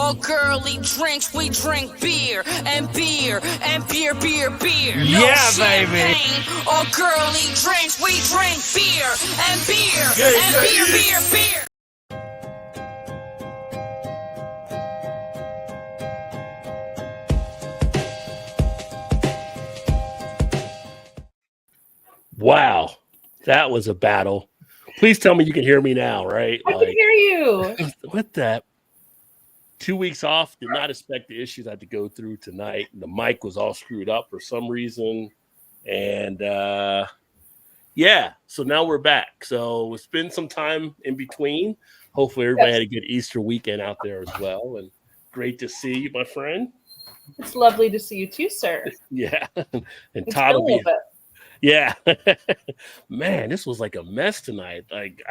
All girly drinks, we drink beer and beer and beer, beer, beer. No Yeah, champagne. baby. All girly drinks, we drink beer and beer and beer, beer, beer. Wow, that was a battle. Please tell me you can hear me now, right? I can hear you. What the? 2 weeks off. Did not expect the issues I had to go through tonight. The mic was all screwed up for some reason. And yeah, so now we're back. So it's been some time in between. Hopefully everybody had a good Easter weekend out there as well. And great to see you, my friend. It's lovely to see you too, sir. Yeah. And It's Todd will been a be. little bit. Yeah. Man, this was like a mess tonight. Like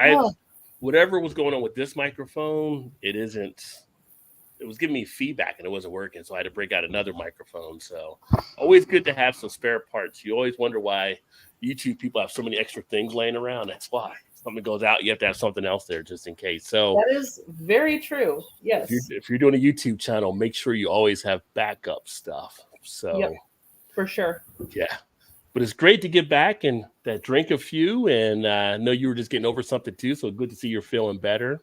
whatever was going on with this microphone, it was giving me feedback and it wasn't working. So I had to break out another microphone. So always good to have some spare parts. You always wonder why YouTube people have so many extra things laying around. That's why. If something goes out, you have to have something else there just in case. So that is very true. Yes. if you're doing a YouTube channel, make sure you always have backup stuff. So Yep, for sure. yeah. But it's great to get back and that drink a few. And I know you were just getting over something too. So good to see you're feeling better.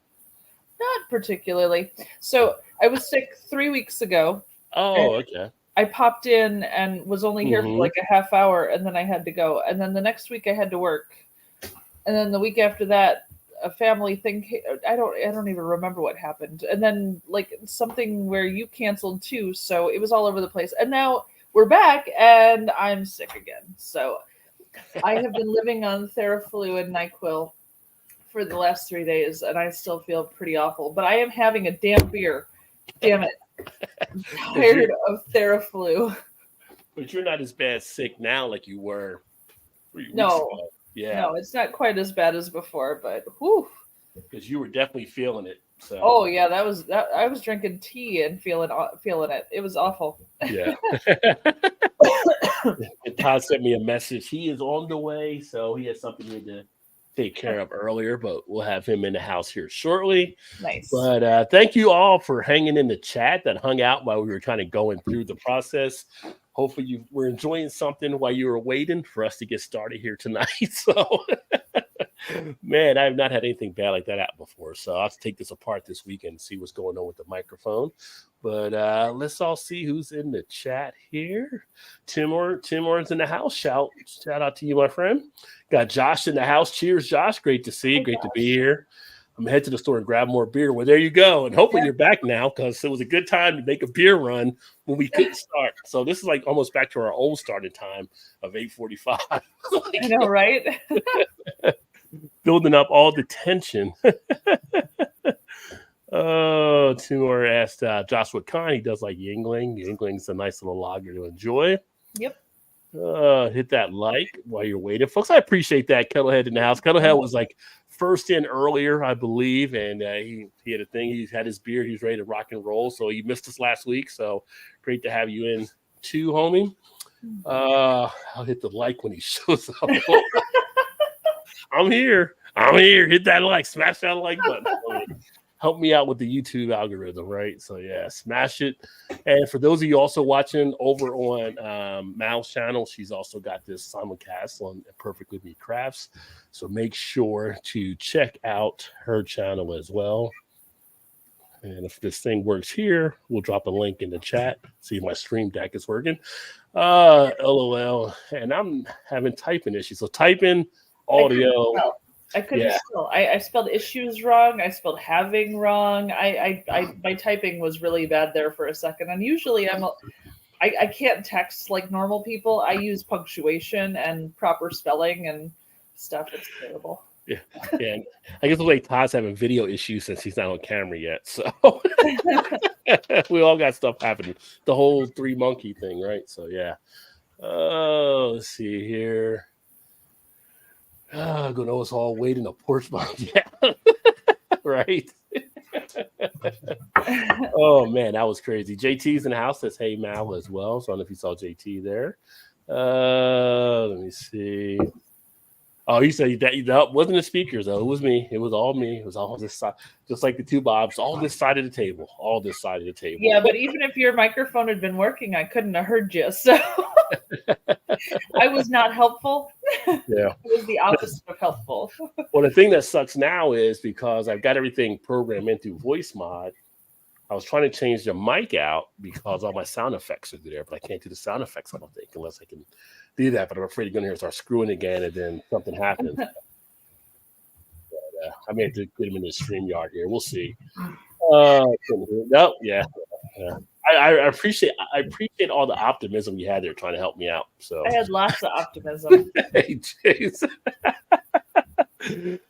Not particularly. So I was sick 3 weeks ago. Oh, okay. I popped in and was only here for like a half hour, and then I had to go. And then the next week I had to work. And then the week after that, a family thing. I don't even remember what happened. And then like something where you canceled too. So it was all over the place. And now we're back, and I'm sick again. So I have been living on Theraflu and NyQuil for the last 3 days, and I still feel pretty awful. But I am having a damn beer. Damn it. I'm tired of Theraflu. But you're not as bad sick now like you were 3 weeks No. ago. Yeah. No, it's not quite as bad as before, but whew. Because you were definitely feeling it. So Oh yeah, that I was drinking tea and feeling it. It was awful. yeah. And Todd sent me a message. He is on the way, so he has something he had to take care of earlier, but we'll have him in the house here shortly. Nice. But thank you all for hanging in the chat that hung out while we were kind of going through the process. Hopefully you were enjoying something while you were waiting for us to get started here tonight. So man, I have not had anything bad like that out before. So I'll have to take this apart this weekend and see what's going on with the microphone. But let's all see who's in the chat here. Timor's in the house. Shout out to you, my friend. Got Josh in the house. Cheers, Josh. Great to see you. Great to be here. I'm head to the store and grab more beer. Well, there you go. And hopefully you're back now, because it was a good time to make a beer run when we couldn't start. So this is like almost back to our old starting time of 8:45. I know, right? Building up all the tension. Oh, Timor asked Josh what kind. He does like Yingling. Yingling's a nice little lager to enjoy. Yep. Hit that like while you're waiting, folks. I appreciate that. Kettlehead in the house. Kettlehead was like first in earlier, I believe, and he had a thing. He had his beer. He's ready to rock and roll. So he missed us last week. So great to have you in too, homie. I'll hit the like when he shows up. I'm here. Hit that like. Smash that like button. Help me out with the YouTube algorithm, right? So yeah, smash it. And for those of you also watching over on Mal's channel, she's also got this simulcast on Perfect With Me Crafts. So make sure to check out her channel as well. And if this thing works here, we'll drop a link in the chat. See if my stream deck is working. LOL. And I'm having typing issues. So type in audio. I couldn't spell. I spelled issues wrong. I spelled having wrong. My typing was really bad there for a second. And usually I can't text like normal people. I use punctuation and proper spelling and stuff. It's terrible. Yeah. And I guess the way Todd's having video issues since he's not on camera yet. So we all got stuff happening. The whole 3 monkey thing, right? So yeah. Let's see here. I'm gonna us all wait in a porch bomb. Yeah. Right. Oh man, that was crazy. JT's in the house. Says hey Mal as well. So I don't know if you saw JT there. Let me see. Oh, you said that wasn't the speakers though. It was me. It was all me. It was all this side, just like the two Bobs. All this side of the table. All this side of the table. Yeah, but even if your microphone had been working, I couldn't have heard you. So I was not helpful. Yeah. It was the opposite of helpful. Well, the thing that sucks now is because I've got everything programmed into voice mod. I was trying to change the mic out because all my sound effects are there, but I can't do the sound effects, I don't think, unless I can do that. But I'm afraid you're going to hear start screwing again and then something happens. But, I may have to put him in the StreamYard here. We'll see. No, yeah. I appreciate all the optimism you had there trying to help me out. So I had lots of optimism. Hey, jeez.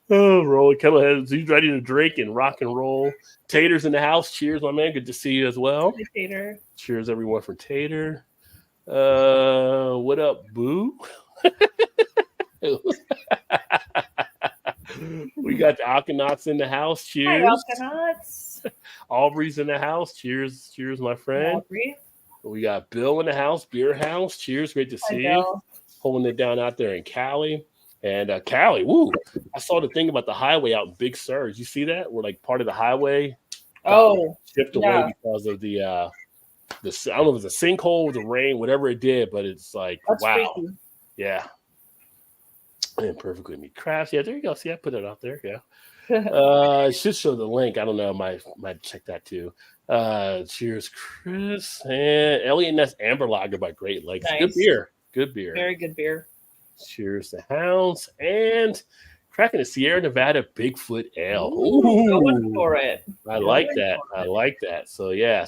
Oh, roll Kettlehead. He's ready to drink and rock and roll. Tater's in the house. Cheers, my man. Good to see you as well. Hey, Tater. Cheers, everyone, for Tater. What up, Boo? We got the Alkanauts in the house. Cheers. Hi, Alkanauts. Aubrey's in the house. Cheers, my friend. Aubrey. We got Bill in the house. Beer House. Cheers. Great to see you. Holding it down out there in Cali. And Cali, woo! I saw the thing about the highway out in Big Sur. Did you see that? We're like part of the highway. Shipped away because of the I don't know if it's a sinkhole, the rain, whatever it did, but it's like that's wow, freaky. Yeah. And perfectly me crafts. Yeah, there you go. See, I put it out there. Yeah. It should show the link. I don't know. Might check that too. Cheers, Chris and Elliot Ness Amber Lager by Great Lakes. Nice. Good beer. Good beer. Very good beer. Cheers to Hounds and cracking a Sierra Nevada Bigfoot Ale. Ooh, going for it. I like that. I like that. So yeah.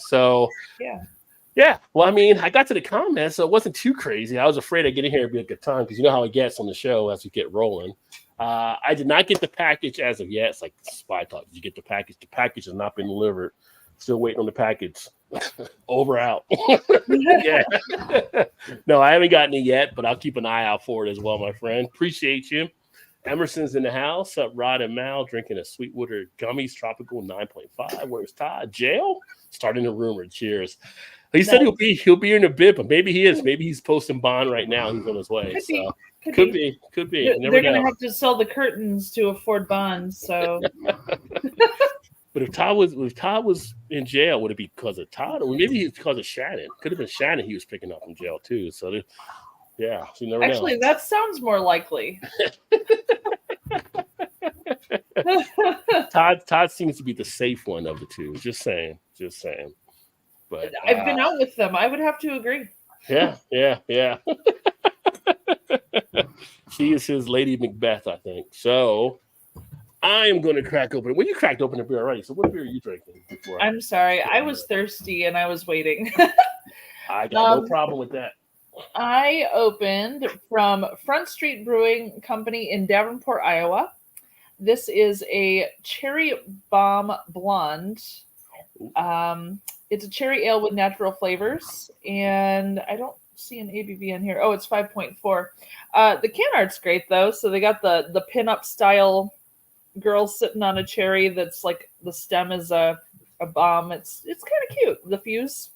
Well, I mean, I got to the comments, so it wasn't too crazy. I was afraid I'd get in here and be a good time because you know how it gets on the show as we get rolling. I did not get the package as of yet. It's like Spy Talk. Did you get the package? The package has not been delivered. Still waiting on the package. Over out. Yeah. No, I haven't gotten it yet, but I'll keep an eye out for it as well, my friend. Appreciate you. Emerson's in the house. Up, Rod and Mal drinking a Sweetwater Gummies Tropical 9.5. Where's Todd? Jail? Starting a rumor. Cheers. He said he'll be in a bit, but maybe he is. Maybe he's posting bond right now. He's on his way. Could be. They're going to have to sell the curtains to afford bonds. So. But if Todd was in jail, would it be because of Todd, or maybe it's because of Shannon? Could have been Shannon he was picking up from jail too. So, yeah, you never know. That sounds more likely. Todd seems to be the safe one of the two. Just saying. But I've been out with them. I would have to agree. Yeah. She is his Lady Macbeth, I think. So. I am going to crack open. Well, you cracked open a beer already. So what beer are you drinking? I'm sorry. I was thirsty and I was waiting. I got no problem with that. I opened from Front Street Brewing Company in Davenport, Iowa. This is a Cherry Bomb Blonde. It's a cherry ale with natural flavors. And I don't see an ABV in here. Oh, it's 5.4. The can art's great, though. So they got the pinup style girl sitting on a cherry that's like the stem is a bomb. It's kind of cute, the fuse.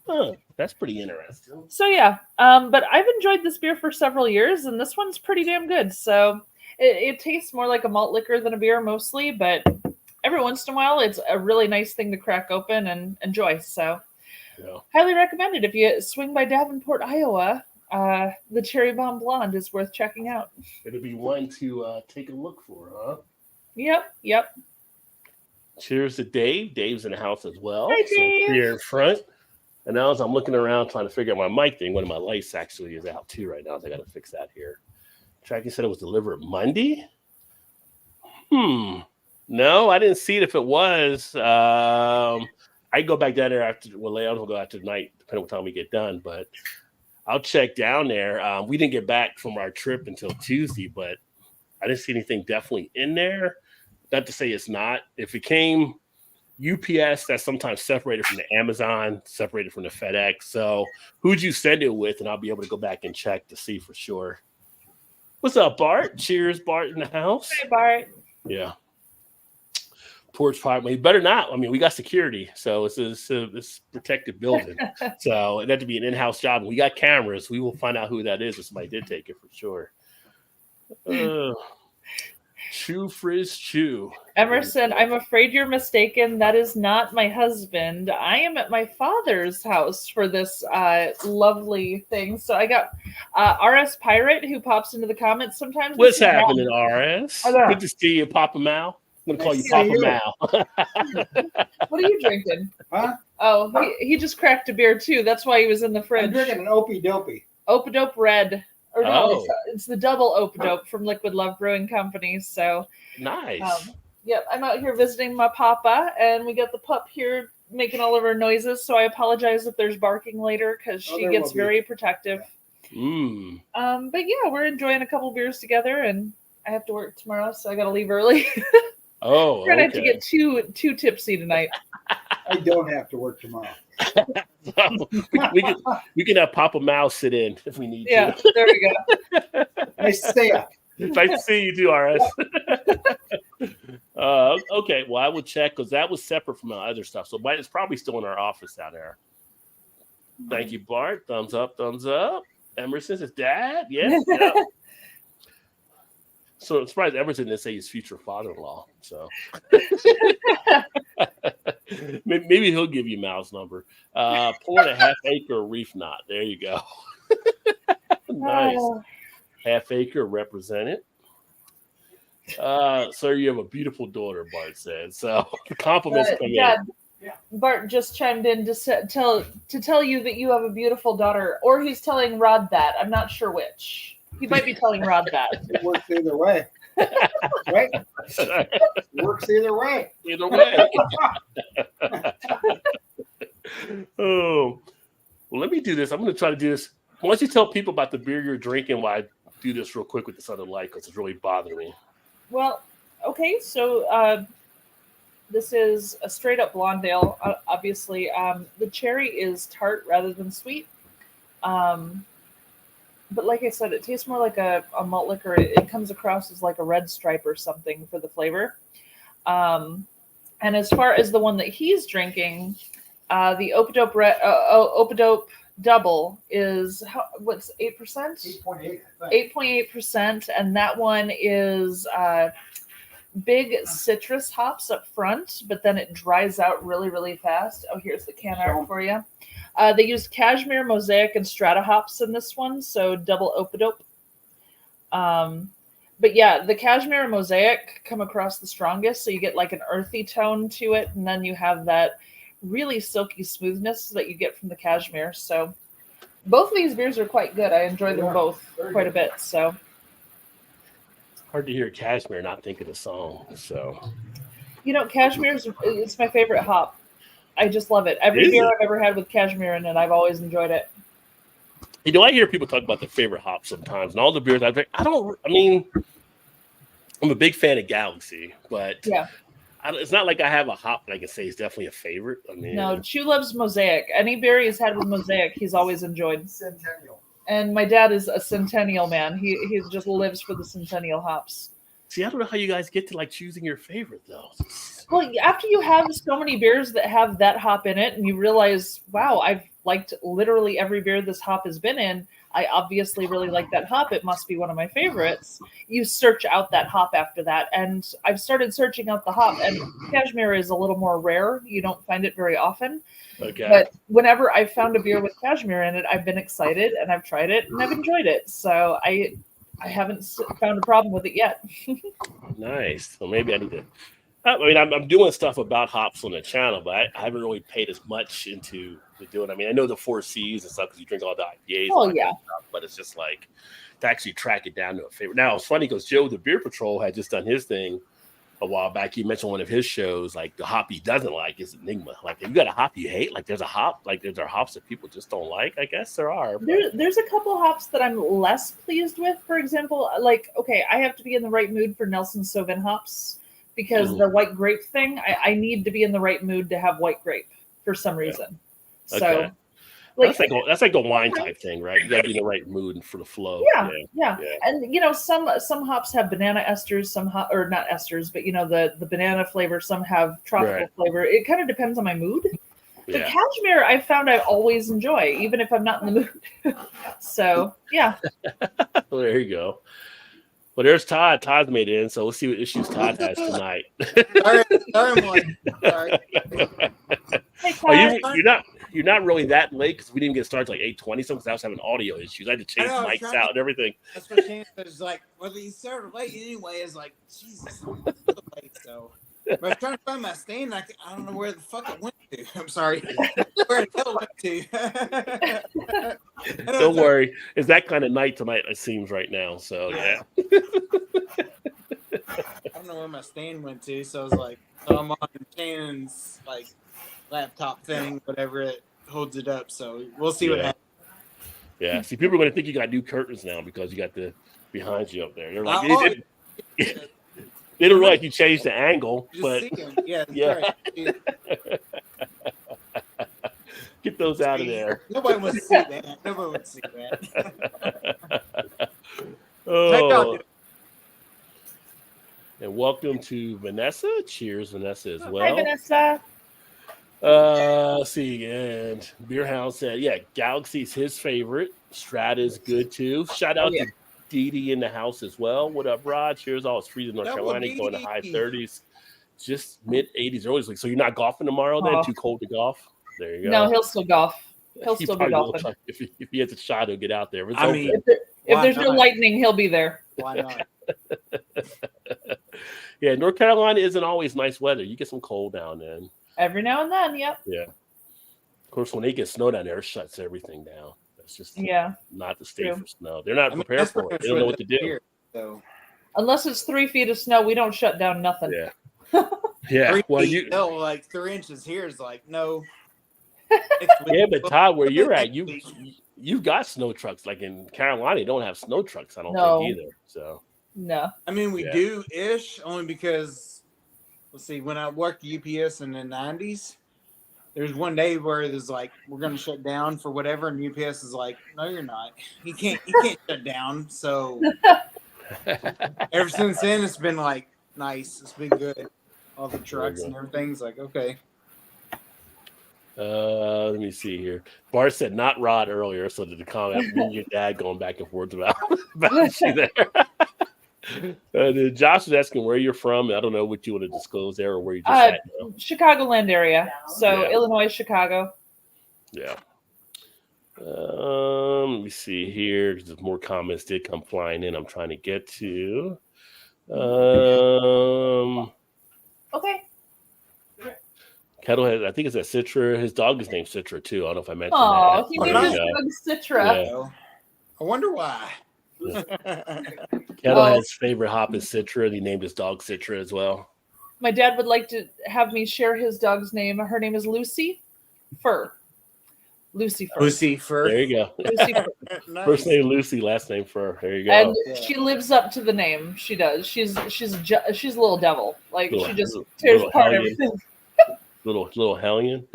Oh, that's pretty interesting. So yeah, but I've enjoyed this beer for several years, and this one's pretty damn good. So it tastes more like a malt liquor than a beer mostly, but every once in a while, it's a really nice thing to crack open and enjoy. So highly recommended if you swing by Davenport, Iowa. The Cherry Bomb Blonde is worth checking out. It'll be one to take a look for, huh? Yep. Cheers to Dave. Dave's in the house as well. Hi, Dave. So here in front. And now as I'm looking around trying to figure out my mic thing, one of my lights actually is out too right now. So I got to fix that here. Tracking said it was delivered Monday. No, I didn't see it if it was. I go back down there after, Leon will go after tonight, depending on what time we get done. But I'll check down there. We didn't get back from our trip until Tuesday, but I didn't see anything definitely in there. Not to say it's not. If it came UPS, that's sometimes separated from the Amazon, separated from the FedEx. So who'd you send it with? And I'll be able to go back and check to see for sure. What's up, Bart? Cheers, Bart in the house. Hey, Bart. Yeah. Porch pipe. Well, you better not. I mean, we got security, so it's a protected building. So it had to be an in-house job. We got cameras. We will find out who that is if somebody did take it for sure. Uh, chew, frizz, chew. Emerson, I'm afraid you're mistaken. That is not my husband. I am at my father's house for this lovely thing. So I got RS Pirate who pops into the comments sometimes. What's happening, RS? Hello. Good to see you, Papa Mal. I'm gonna call you Nice to Papa see you. Mal. What are you drinking? Huh? Oh, he just cracked a beer too. That's why he was in the I'm fridge. drinking an Opie Dopey. Opadope Red. Or no, Oh. it's the double Opadope from Liquid Love Brewing Company. So Nice. yep, I'm out here visiting my papa, and we got the pup here making all of her noises. So I apologize if there's barking later because she there gets will be. very protective. Mm. But yeah, we're enjoying a couple beers together, and I have to work tomorrow, so I got to leave early. Oh, Try not to okay. get too tipsy tonight. I don't have to work tomorrow. we can have Papa Mal sit in if we need Yeah, to. there we go. Nice to see ya. Nice to see you too, RS. Okay, well, I will check because that was separate from our other stuff. So it's probably still in our office down there. Thank you, Bart. Thumbs up, thumbs up. Emerson says, Dad? Yeah. Yeah. So I'm surprised Emerson didn't say his future father-in-law. So maybe he'll give you Mal's number. Pour a half-acre reef knot. There you go. Nice. Half-acre represented. Sir, you have a beautiful daughter, Bart said. So the compliments come Dad, Yeah. Bart just chimed in to tell you that you have a beautiful daughter, or he's telling Rod that. I'm not sure which. He might be telling Rod that. It works either way. Right? Works either way. Either way. Oh, well, let me do this. I'm going to try to do this. Why don't you tell people about the beer you're drinking while I do this real quick with this other light because it's really bothering me. Well, okay, so this is a straight up blonde ale. Obviously, the cherry is tart rather than sweet. But like I said, it tastes more like a malt liquor. It comes across as like a red stripe or something for the flavor. And as far as the one that he's drinking, the Opadope Opadope Double is what's 8%? 8.8. 8.8%, and that one is big citrus hops up front, but then it dries out really, really fast. Oh, here's the can art for you. They used cashmere, mosaic, and strata hops in this one, so double Opadope. But yeah, the cashmere and mosaic come across the strongest, so you get like an earthy tone to it, and then you have that really silky smoothness that you get from the cashmere. So both of these beers are quite good. I enjoy them both quite a bit. So Hard to hear Cashmere not think of the song. So cashmere it's my favorite hop. I just love it. Every beer I've ever had with cashmere in it, I've always enjoyed it. I hear people talk about their favorite hops sometimes, and all the beers I drink. I'm a big fan of Galaxy, but Yeah. It's not like I have a hop that I can say is definitely a favorite. No, Chew loves Mosaic. Any beer he's had with Mosaic, he's always enjoyed. Centennial. And my dad is a Centennial man. He just lives for the Centennial hops. See, I don't know how you guys get to like choosing your favorite though. Well, after you have so many beers that have that hop in it, and you realize, wow, I've liked literally every beer this hop has been in. I obviously really like that hop. It must be one of my favorites. You search out that hop after that. And I've started searching out the hop, and cashmere is a little more rare. You don't find it very often. Okay. But whenever I've found a beer with cashmere in it, I've been excited and I've tried it and I've enjoyed it. So I haven't found a problem with it yet. Nice. So maybe I need to. I'm doing stuff about hops on the channel, but I haven't really paid as much into doing. I know the 4 C's and stuff because you drink all the IPAs. Oh, yeah. Stuff, but it's just like to actually track it down to a favorite. Now, it's funny because Joe, the Beer Patrol, had just done his thing a while back. He mentioned one of his shows, like the hop he doesn't like is Enigma. Like, if you got a hop you hate, like there's a hop, like there are hops that people just don't like. I guess there are. There's a couple hops that I'm less pleased with. For example, like, okay, I have to be in the right mood for Nelson Sauvin hops because the white grape thing, I need to be in the right mood to have white grape for some reason. So, okay. That's like a wine type thing, right? You got to be in the right mood for the flow. Yeah. And some hops have banana esters, some or not esters, but the banana flavor. Some have tropical flavor. It kind of depends on my mood. The cashmere I found I always enjoy, even if I'm not in the mood. So yeah. Well, there you go. Well, there's Todd. Todd made it in, so we'll see what issues Todd has tonight. Sorry, I'm like, sorry. Hey, Oh, you're not really that late because we didn't get started like 8:20 something because I was having audio issues. I had to change the mics out and everything. That's what Shane says. Like, well, he started late anyway. It's like, Jesus, I'm so late. So, but I was trying to find my stand. I don't know where the fuck it went to. I'm sorry. Where the hell it went to? Don't worry. It's that kind of night tonight, it seems, right now. So, yeah. I don't know where my stand went to. So I was like, so I'm on Shannon's like laptop thing, whatever it holds it up. So we'll see what happens. Yeah. See, people are going to think you got new curtains now because you got the behind you up there. They're like, they don't realize you changed the angle. Just But see them. Yeah. Right. get those out of there. Nobody wants to see that. Nobody wants to see that. Oh. And welcome to Vanessa. Cheers, Vanessa, as well. Hi, Vanessa. Let's see. And Beerhound said, yeah, Galaxy's his favorite. Strata's good too. Shout out to Dee Dee in the house as well. What up, Rod? Cheers. All it's freezing North Carolina, going to high 30s, just mid 80s early. So you're not golfing tomorrow then? Too cold to golf? There you go. No, he'll still golf. He'll still be golfing. If he has a shot, he'll get out there. If there's no lightning, he'll be there. Why not? Yeah, North Carolina isn't always nice weather. You get some cold down then. Every now and then, yep. Yeah. Of course, when they get snow down there, it shuts everything down. That's just not the state for snow. They're not prepared for it. They don't know what to do. Here, so. Unless it's 3 feet of snow, we don't shut down nothing. Yeah. Yeah. Well, like 3 inches here is like no. Yeah, but Todd, where you're at, you've got snow trucks. Like in Carolina, they don't have snow trucks. I don't think either. So. No. I mean, we do ish only because let's see. When I worked UPS in the 90s, there's one day where there's like we're going to shut down for whatever, and UPS is like, no, you're not. You can't shut down. So ever since then, it's been like nice. It's been good. All the trucks and everything's like okay. Let me see here. Bart said not Rod earlier, so did the comment me and your dad going back and forth about you there. Josh was asking where you're from. I don't know what you want to disclose there or where you just at now. Chicagoland area. So Illinois, Chicago. Yeah. Let me see here. There's more comments did come flying in. I'm trying to get to. Okay. Kettle has, I think it's a Citra. His dog is named Citra too. I don't know if I mentioned that. Oh, he named his dog Citra. Yeah. I wonder why. Kettle has favorite hop is Citra. He named his dog Citra as well. My dad would like to have me share his dog's name. Her name is Lucy Fur. Lucy Fur. Lucy Fur. There you go. Lucy Fur. Nice. First name Lucy, last name Fur. There you go. And she lives up to the name. She does. She's a little devil. Like she just tears apart everything. Little hellion.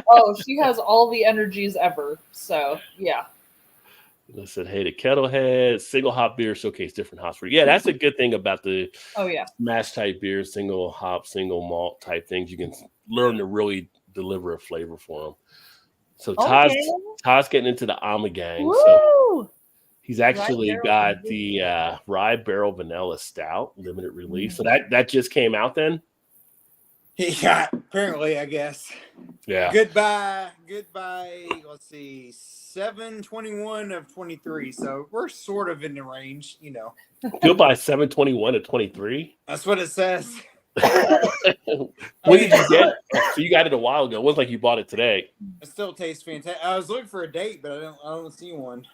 Oh, she has all the energies ever. So yeah. Listen, hey, the Kettlehead single hop beer showcase different hops. Yeah, that's a good thing about the mash type beers, single hop, single malt type things. You can learn to really deliver a flavor for them. So Todd's getting into the Amagang. Woo! So he's actually got the Rye Barrel Vanilla Stout limited release. So that just came out then. Yeah, apparently, I guess. Yeah. Goodbye. Let's see, 7/21 of 23. So we're sort of in the range, you know. Goodbye, 7/21 of 23. That's what it says. When did you get it? So you got it a while ago. It wasn't like you bought it today. It still tastes fantastic. I was looking for a date, but I don't see one.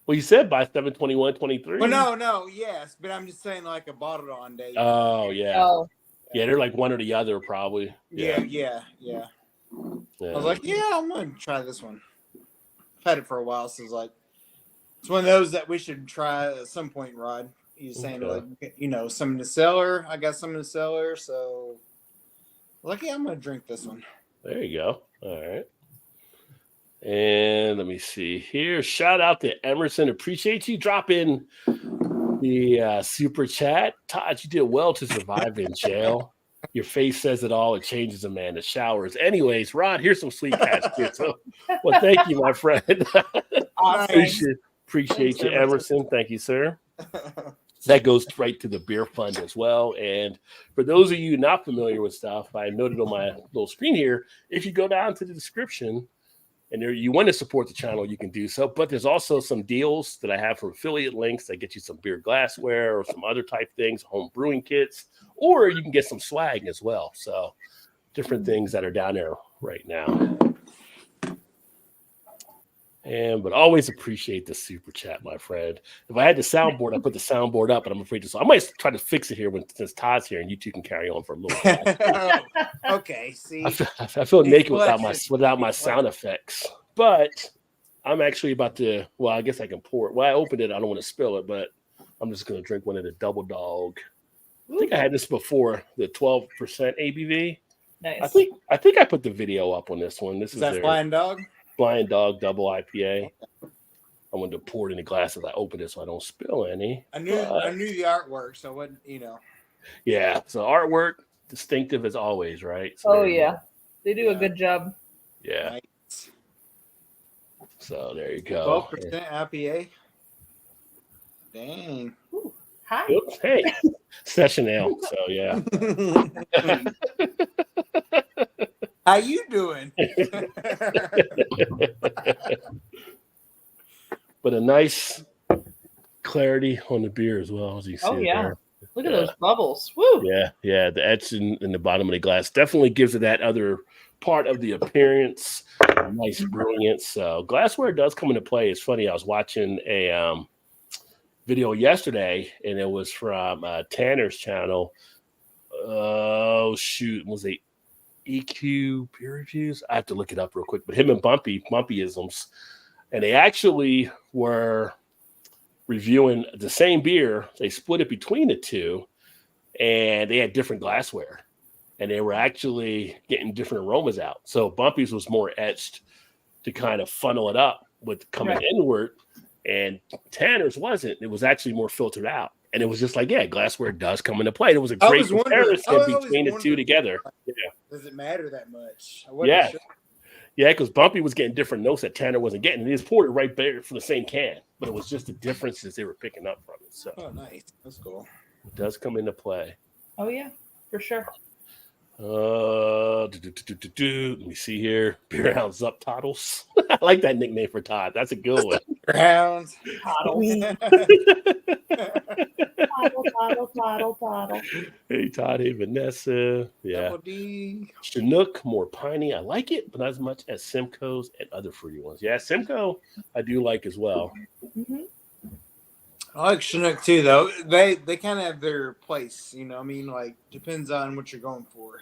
Well, you said by 7/21/23. Well, no, yes, but I'm just saying like a bottled on date. Oh yeah. Oh. Yeah, they're like one or the other, probably. Yeah. I was like, I'm gonna try this one. I've had it for a while, so it's one of those that we should try at some point, Rod. You're saying like, some in the cellar. I got some in the cellar, so I'm gonna drink this one. There you go. All right. And let me see here. Shout out to Emerson. Appreciate you dropping the super chat. Todd, you did well to survive in jail. Your face says it all. It changes a man to showers. Anyways, Rod, here's some sweet cats. So, well, thank you, my friend. Awesome. Appreciate you, Emerson. Thank you, sir. That goes right to the beer fund as well. And for those of you not familiar with stuff, I noted on my little screen here, if you go down to the description and there you want to support the channel, you can do so. But there's also some deals that I have for affiliate links that get you some beer glassware or some other type things, home brewing kits, or you can get some swag as well. So different things that are down there right now. But always appreciate the super chat, my friend. If I had the soundboard, I'd put the soundboard up, but I'm afraid to. So I might try to fix it here since Todd's here, and you two can carry on for a little bit. Okay, see, I feel naked without my sound effects, but I'm actually about to. Well, I guess I can pour it. Well, I opened it. I don't want to spill it, but I'm just going to drink one of the Double Dog. I think I had this before, the 12% ABV. Nice. I think I put the video up on this one. This is that Flying Dog? Blind Dog Double IPA. I wanted to pour it in the glass as I opened it so I don't spill any. I knew the artwork, so what Yeah, so artwork distinctive as always, right? So they do a good job. Yeah. Nice. So there you go. 12% IPA. Dang. Ooh, hi. Oops, hey, session ale. So yeah. How you doing? But a nice clarity on the beer as well, as you see. There. Look at those bubbles. Woo! Yeah. The etch in the bottom of the glass definitely gives it that other part of the appearance. Nice brilliance. So glassware does come into play. It's funny. I was watching a video yesterday, and it was from Tanner's channel. Oh shoot, was it EQ Beer Reviews? I have to look it up real quick. But him and Bumpyisms, and they actually were reviewing the same beer. They split it between the two, and they had different glassware, and they were actually getting different aromas out. So Bumpy's was more etched to kind of funnel it up with coming inward, and Tanner's wasn't. It was actually more filtered out. And it was just like, glassware does come into play. It was a great comparison between the two together. Yeah. Does it matter that much? Yeah. Sure. Yeah, because Bumpy was getting different notes that Tanner wasn't getting. And he just poured it right there from the same can. But it was just the differences they were picking up from it. So nice. That's cool. It does come into play. Oh, yeah, for sure. Let me see here. Beer Hounds Up Toddles. I like that nickname for Todd. That's a good one. Beer Hounds. Toddle. Hey, Todd. Hey, Vanessa. Yeah. Chinook, more piney. I like it, but not as much as Simcoe's and other fruity ones. Yeah, Simcoe, I do like as well. Mm-hmm. I like Chinook too, though. They kind of have their place, like depends on what you're going for.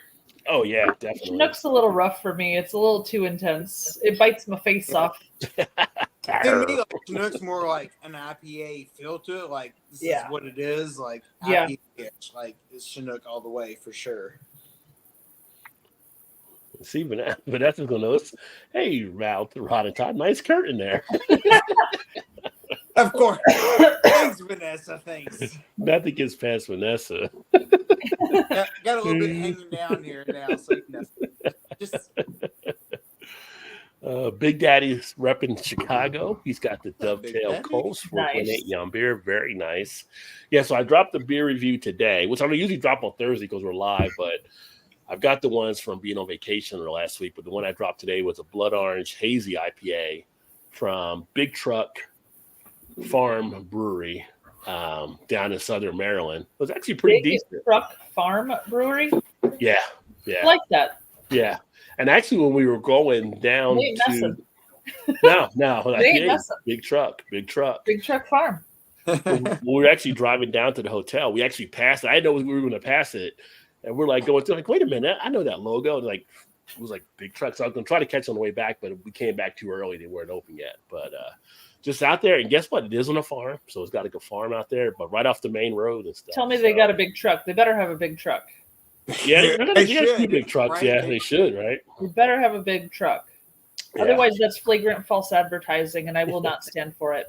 Oh yeah, definitely. Chinook's a little rough for me. It's a little too intense. It bites my face off. To me, like, Chinook's more like an IPA feel to it. Like this is what it is. Like IPA, like it's Chinook all the way for sure. See, Vanessa's gonna notice. Hey, Rod and Todd, nice curtain there. Of course. Thanks, Vanessa. Thanks. Nothing gets past Vanessa. Got a little bit hanging down here now, so just. Big Daddy's repping Chicago. He's got the Dovetail Coast 4.8 Yum beer. Very nice. Yeah, so I dropped the beer review today, which I don't usually drop on Thursday because we're live, but I've got the ones from being on vacation or last week. But the one I dropped today was a Blood Orange Hazy IPA from Big Truck Farm Brewery down in Southern Maryland. It was actually pretty decent. Truck Farm Brewery? Yeah. I like that. Yeah. And actually, when we were going down to no, Big Truck Farm. When we were actually driving down to the hotel, we actually passed it. I didn't know we were going to pass it, and we're like going through, like, wait a minute, I know that logo. And like, it was like Big Truck. So I was going to try to catch on the way back, but we came back too early. They weren't open yet. But just out there, and guess what? It is on a farm, so it's got like a farm out there, but right off the main road and stuff. Tell me they got a big truck. They better have a big truck. Yeah, they should. Big trucks. Right? Yeah, they should, right? You better have a big truck. Yeah. Otherwise, that's flagrant false advertising, and I will not stand for it.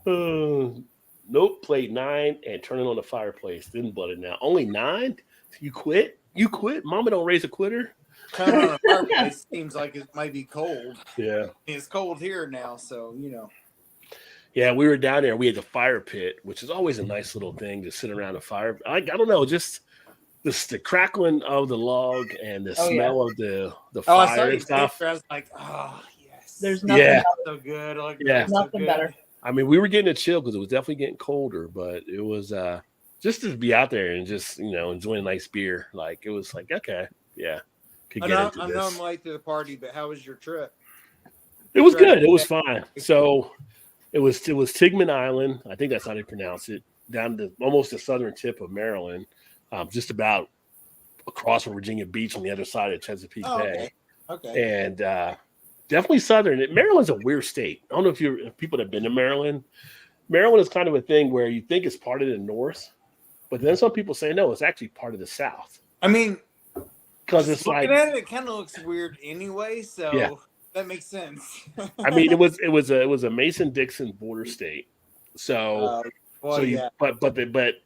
Nope, played 9 and turning on the fireplace. Didn't butt it now. Only 9? You quit? You quit? Mama don't raise a quitter? Turning on the fireplace seems like it might be cold. Yeah. It's cold here now, so, Yeah, we were down there. We had the fire pit, which is always a nice little thing to sit around a fire. I don't know, just the crackling of the log and the smell of the Oh, I saw fire your and stuff. picture. I was like, oh yes, There's nothing Yeah. so good. Like, Yeah. so Nothing good. better. I mean, we were getting a chill because it was definitely getting colder, but it was just to be out there and just enjoying a nice beer. Like it was like okay, yeah, could I get know, into I this. know I'm late to the party, but how was your trip? It was good. It was fine. So it was Tigman Island. I think that's how they pronounce it. Down to almost the southern tip of Maryland, just about across from Virginia Beach on the other side of Chesapeake Bay. Okay. And definitely southern. Maryland's a weird state. I don't know if people that have been to Maryland. Maryland is kind of a thing where you think it's part of the North, but then some people say no, it's actually part of the South. I mean, because it's looking like at it kind of looks weird anyway. So Yeah. that makes sense. I mean, it was a Mason-Dixon border state. So well, so you, yeah. but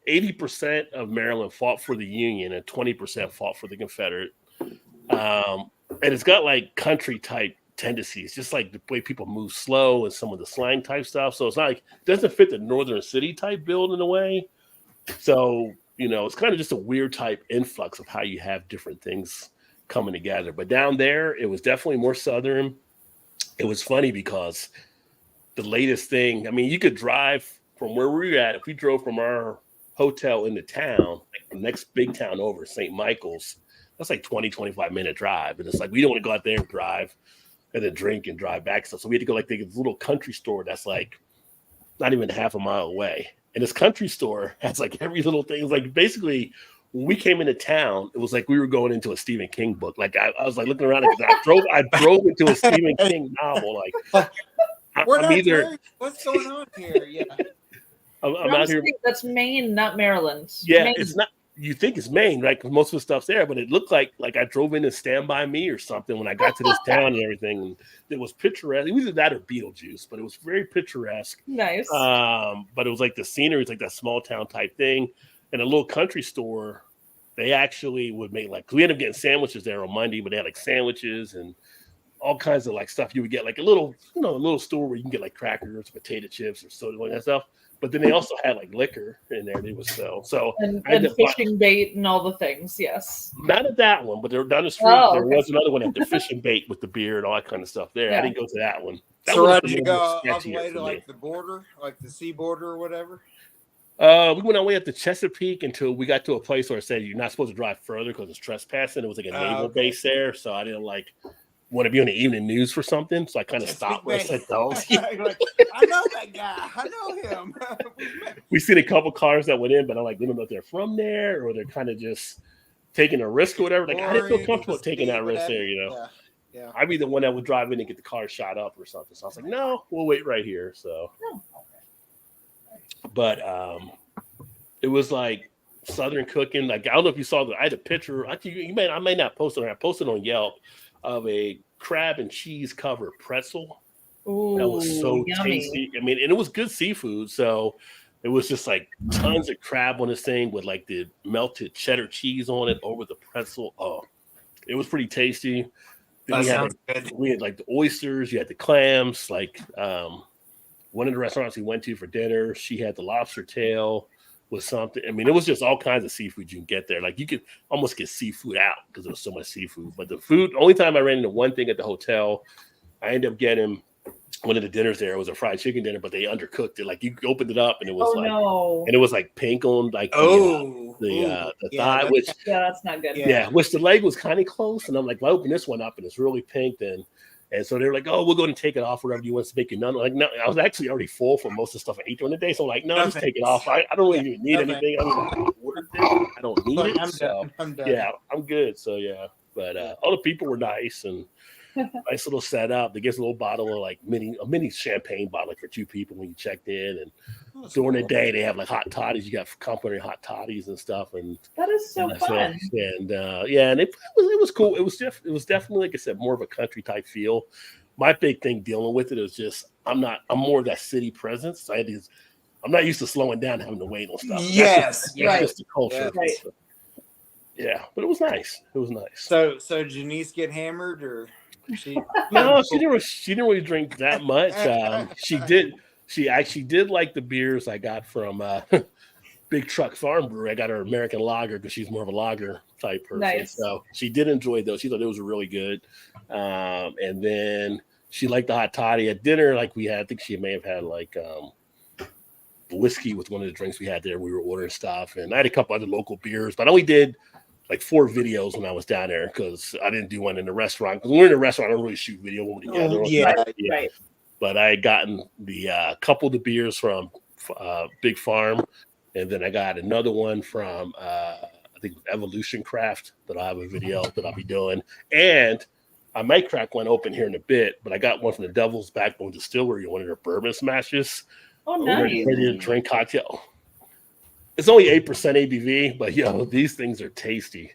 80% of Maryland fought for the Union and 20% fought for the Confederate. And it's got like country type tendencies, just like the way people move slow and some of the slang type stuff. So it's not like it doesn't fit the northern city type build in a way. So it's kind of just a weird type influx of how you have different things coming together. But down there, it was definitely more southern. It was funny because the latest thing, I mean, you could drive from where we were at. If we drove from our hotel into town, like the next big town over, St. Michael's, that's like 20-25 minute drive. And it's like, we don't want to go out there and drive and then drink and drive back. So we had to go like this little country store that's like not even half a mile away. And this country store has like every little thing. It's like basically when we came into town, it was like we were going into a Stephen King book. Like I was like looking around because I drove into a Stephen King novel. Like I'm either what's going on here? Yeah. I'm out here. That's Maine, not Maryland. Yeah, Maine. it's not. You think it's Maine, right? Because most of the stuff's there, but it looked like I drove in and Stand By Me or something when I got to this town and everything. And it was picturesque. It was either that or Beetlejuice, but it was very picturesque. Nice. But it was like the scenery, it's like that small town type thing. And a little country store, they actually would make like, we ended up getting sandwiches there on Monday, but they had like sandwiches and all kinds of like stuff you would get, like a little store where you can get like crackers, potato chips, or soda and that stuff. But then they also had like liquor in there they would sell. So and fishing bait and all the things, yes. Not at that one, but there down the street there was another one at the fishing bait with the beer and all that kind of stuff there. Yeah. I didn't go to that one. So where did you go all the way to like the border, like the sea border or whatever? We went our way up to Chesapeake until we got to a place where it said you're not supposed to drive further because it's trespassing. It was like a naval base there, so I didn't want to be on the evening news for something, so I kind of stopped where I said don't. I know that guy. I know him. We seen a couple cars that went in, but I'm like, we don't know if they're from there or they're kind of just taking a risk or whatever. Like I didn't feel comfortable taking that risk there, Yeah. I'd be the one that would drive in and get the car shot up or something. So I was like, no, we'll wait right here. So, but it was like Southern cooking. Like I don't know if you saw I had a picture. I may not post it. I posted on Yelp of a crab and cheese covered pretzel. Ooh, that was so yummy. tasty. I mean, and it was good seafood. So it was just like tons of crab on this thing with like the melted cheddar cheese on it over the pretzel. Oh, it was pretty tasty. That sounds good. We had like the oysters, you had the clams, like one of the restaurants we went to for dinner, she had the lobster tail with something. I mean, it was just all kinds of seafood you can get there. Like you could almost get seafood out because there was so much seafood. But the food, only time I ran into one thing at the hotel, I ended up getting one of the dinners there. It was a fried chicken dinner, but they undercooked it. Like you opened it up and it was and it was like pink on like the thigh, which that's not good. Yeah, which the leg was kind of close. And I'm like, well, I opened this one up and it's really pink then. And so they're like, oh, we're going to take it off wherever you want to make it. None. Like, no, I was actually already full for most of the stuff I ate during the day. So I'm like, no, just take it off. I don't really even need anything. I ordered this. I don't need it. I'm done. Yeah, I'm good. So yeah, but all the people were nice and nice little setup. They give us a little bottle of like a mini champagne bottle for two people when you checked in. And during the day, they have like hot toddies. You got complimentary hot toddies and stuff. And that is so fun. And and it was cool. It was definitely, like I said, more of a country type feel. My big thing dealing with it is just I'm more of that city presence. I'm not used to slowing down, having to wait on stuff. Yes, that's just the culture. Right. Yeah, but it was nice. It was nice. So Janice get hammered or? No, she didn't really drink that much. She she actually did like the beers I got from Big Truck Farm Brewery. I got her American lager because she's more of a lager type person. Nice. So she did enjoy those. She thought those were really good. And then she liked the hot toddy at dinner. Like we had, I think she may have had like whiskey with one of the drinks we had there. We were ordering stuff, and I had a couple other local beers, but I only did like 4 videos when I was down there because I didn't do one in the restaurant. Because when we're in the restaurant, I don't really shoot video when we're together. Right. But I had gotten the couple of the beers from Big Farm, and then I got another one from I think Evolution Craft that I have a video that I'll be doing, and I might crack one open here in a bit. But I got one from the Devil's Backbone Distillery, one of their bourbon smashes. Oh, nice. Ready to drink cocktail. It's only 8% ABV, but these things are tasty.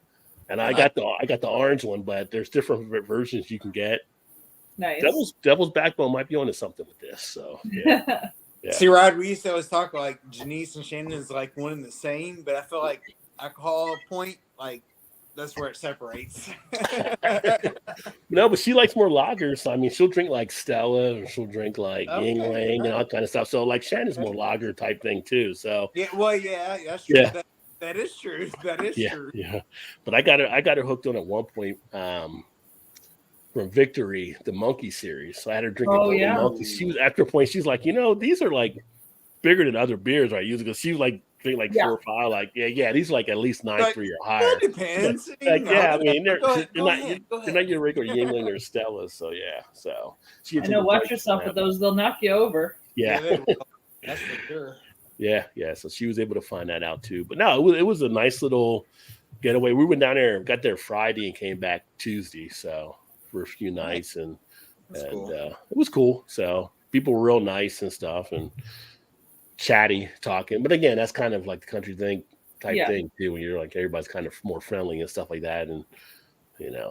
And I got the orange one, but there's different versions you can get. Nice. Devil's Backbone might be onto something with this. So yeah. See, Rod, we used to always talk like Janice and Shannon is like one and the same, but I feel like alcohol point, like that's where it separates. No, but she likes more lagers. I mean, she'll drink like Stella, or she'll drink like Yingling and all kind of stuff. So like Shannon's more lager type thing too. So yeah, well, yeah, that's true. Yeah. That is true. That is true. Yeah. But I got her hooked on at one point from Victory, the Monkey series. So I had her drinking Monkey. She was after a point, she's like, these are like bigger than other beers I use because she was like drink like 4 or 5. Like, these are like at least 9.3 or higher. That depends. Like, I mean, they're Go not ahead. your regular Yingling or Stella. So yeah. So she I know. Watch yourself with those; they'll knock you over. Yeah. they will. That's for sure. Yeah. So she was able to find that out too. But no, it was a nice little getaway. We went down there, got there Friday, and came back Tuesday. So for a few nights, and cool. It was cool. So people were real nice and stuff, and chatty talking. But again, that's kind of like the country thing type thing too. When you're like everybody's kind of more friendly and stuff like that, and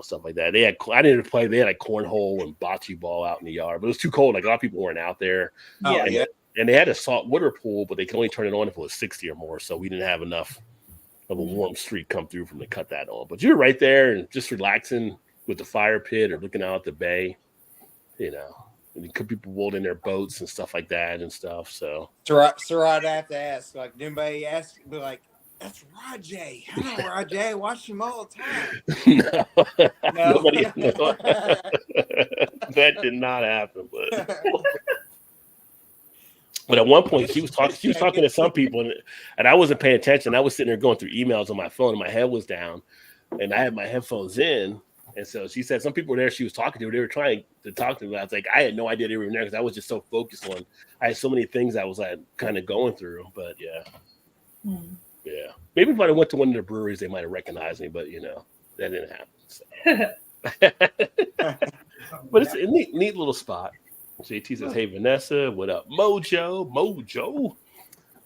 stuff like that. I didn't play. They had like cornhole and bocce ball out in the yard, but it was too cold. Like a lot of people weren't out there. And they had a salt water pool, but they could only turn it on if it was 60 or more. So we didn't have enough of a warm streak come through from to cut that on. But you're right there and just relaxing with the fire pit or looking out at the bay, and people rolled in their boats and stuff like that and stuff. So Rod, I have to ask, like, anybody ask, be like, that's Rajay. I know Rajay. I watch him all the time. No. Nobody, that did not happen. But at one point, she was talking to some people, and I wasn't paying attention. I was sitting there going through emails on my phone, and my head was down, and I had my headphones in. And so she said some people were there she was talking to. They were trying to talk to me. I was like, I had no idea they were in there because I was just so focused on. I had so many things I was kind of going through. But yeah. Maybe if I went to one of the breweries, they might have recognized me. But that didn't happen. So. But it's a neat little spot. JT says, "Hey Vanessa, what up, Mojo?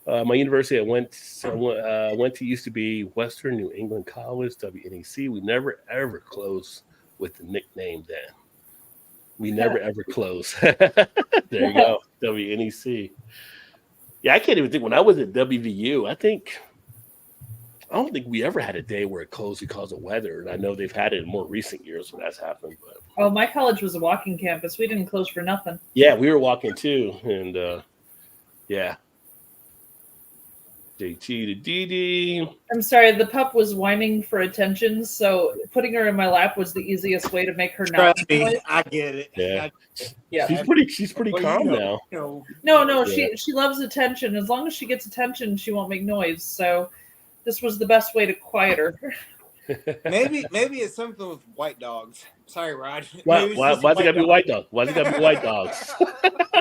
My university I went to used to be Western New England College, WNEC. We never ever closed with the nickname then. We never ever closed. There you go, WNEC. Yeah, I can't even think when I was at WVU. I don't think we ever had a day where it closed because of weather. And I know they've had it in more recent years when that's happened. But my college was a walking campus. We didn't close for nothing. Yeah, we were walking too, and yeah. JT to DD. I'm sorry, the pup was whining for attention, so putting her in my lap was the easiest way to make her not. Trust me, I get it. Yeah. She's pretty calm now. No, she loves attention. As long as she gets attention, she won't make noise. So this was the best way to quiet her. Maybe it's something with white dogs. Sorry, Rod. Why's it gotta be white dogs? Why's it gotta be white dogs?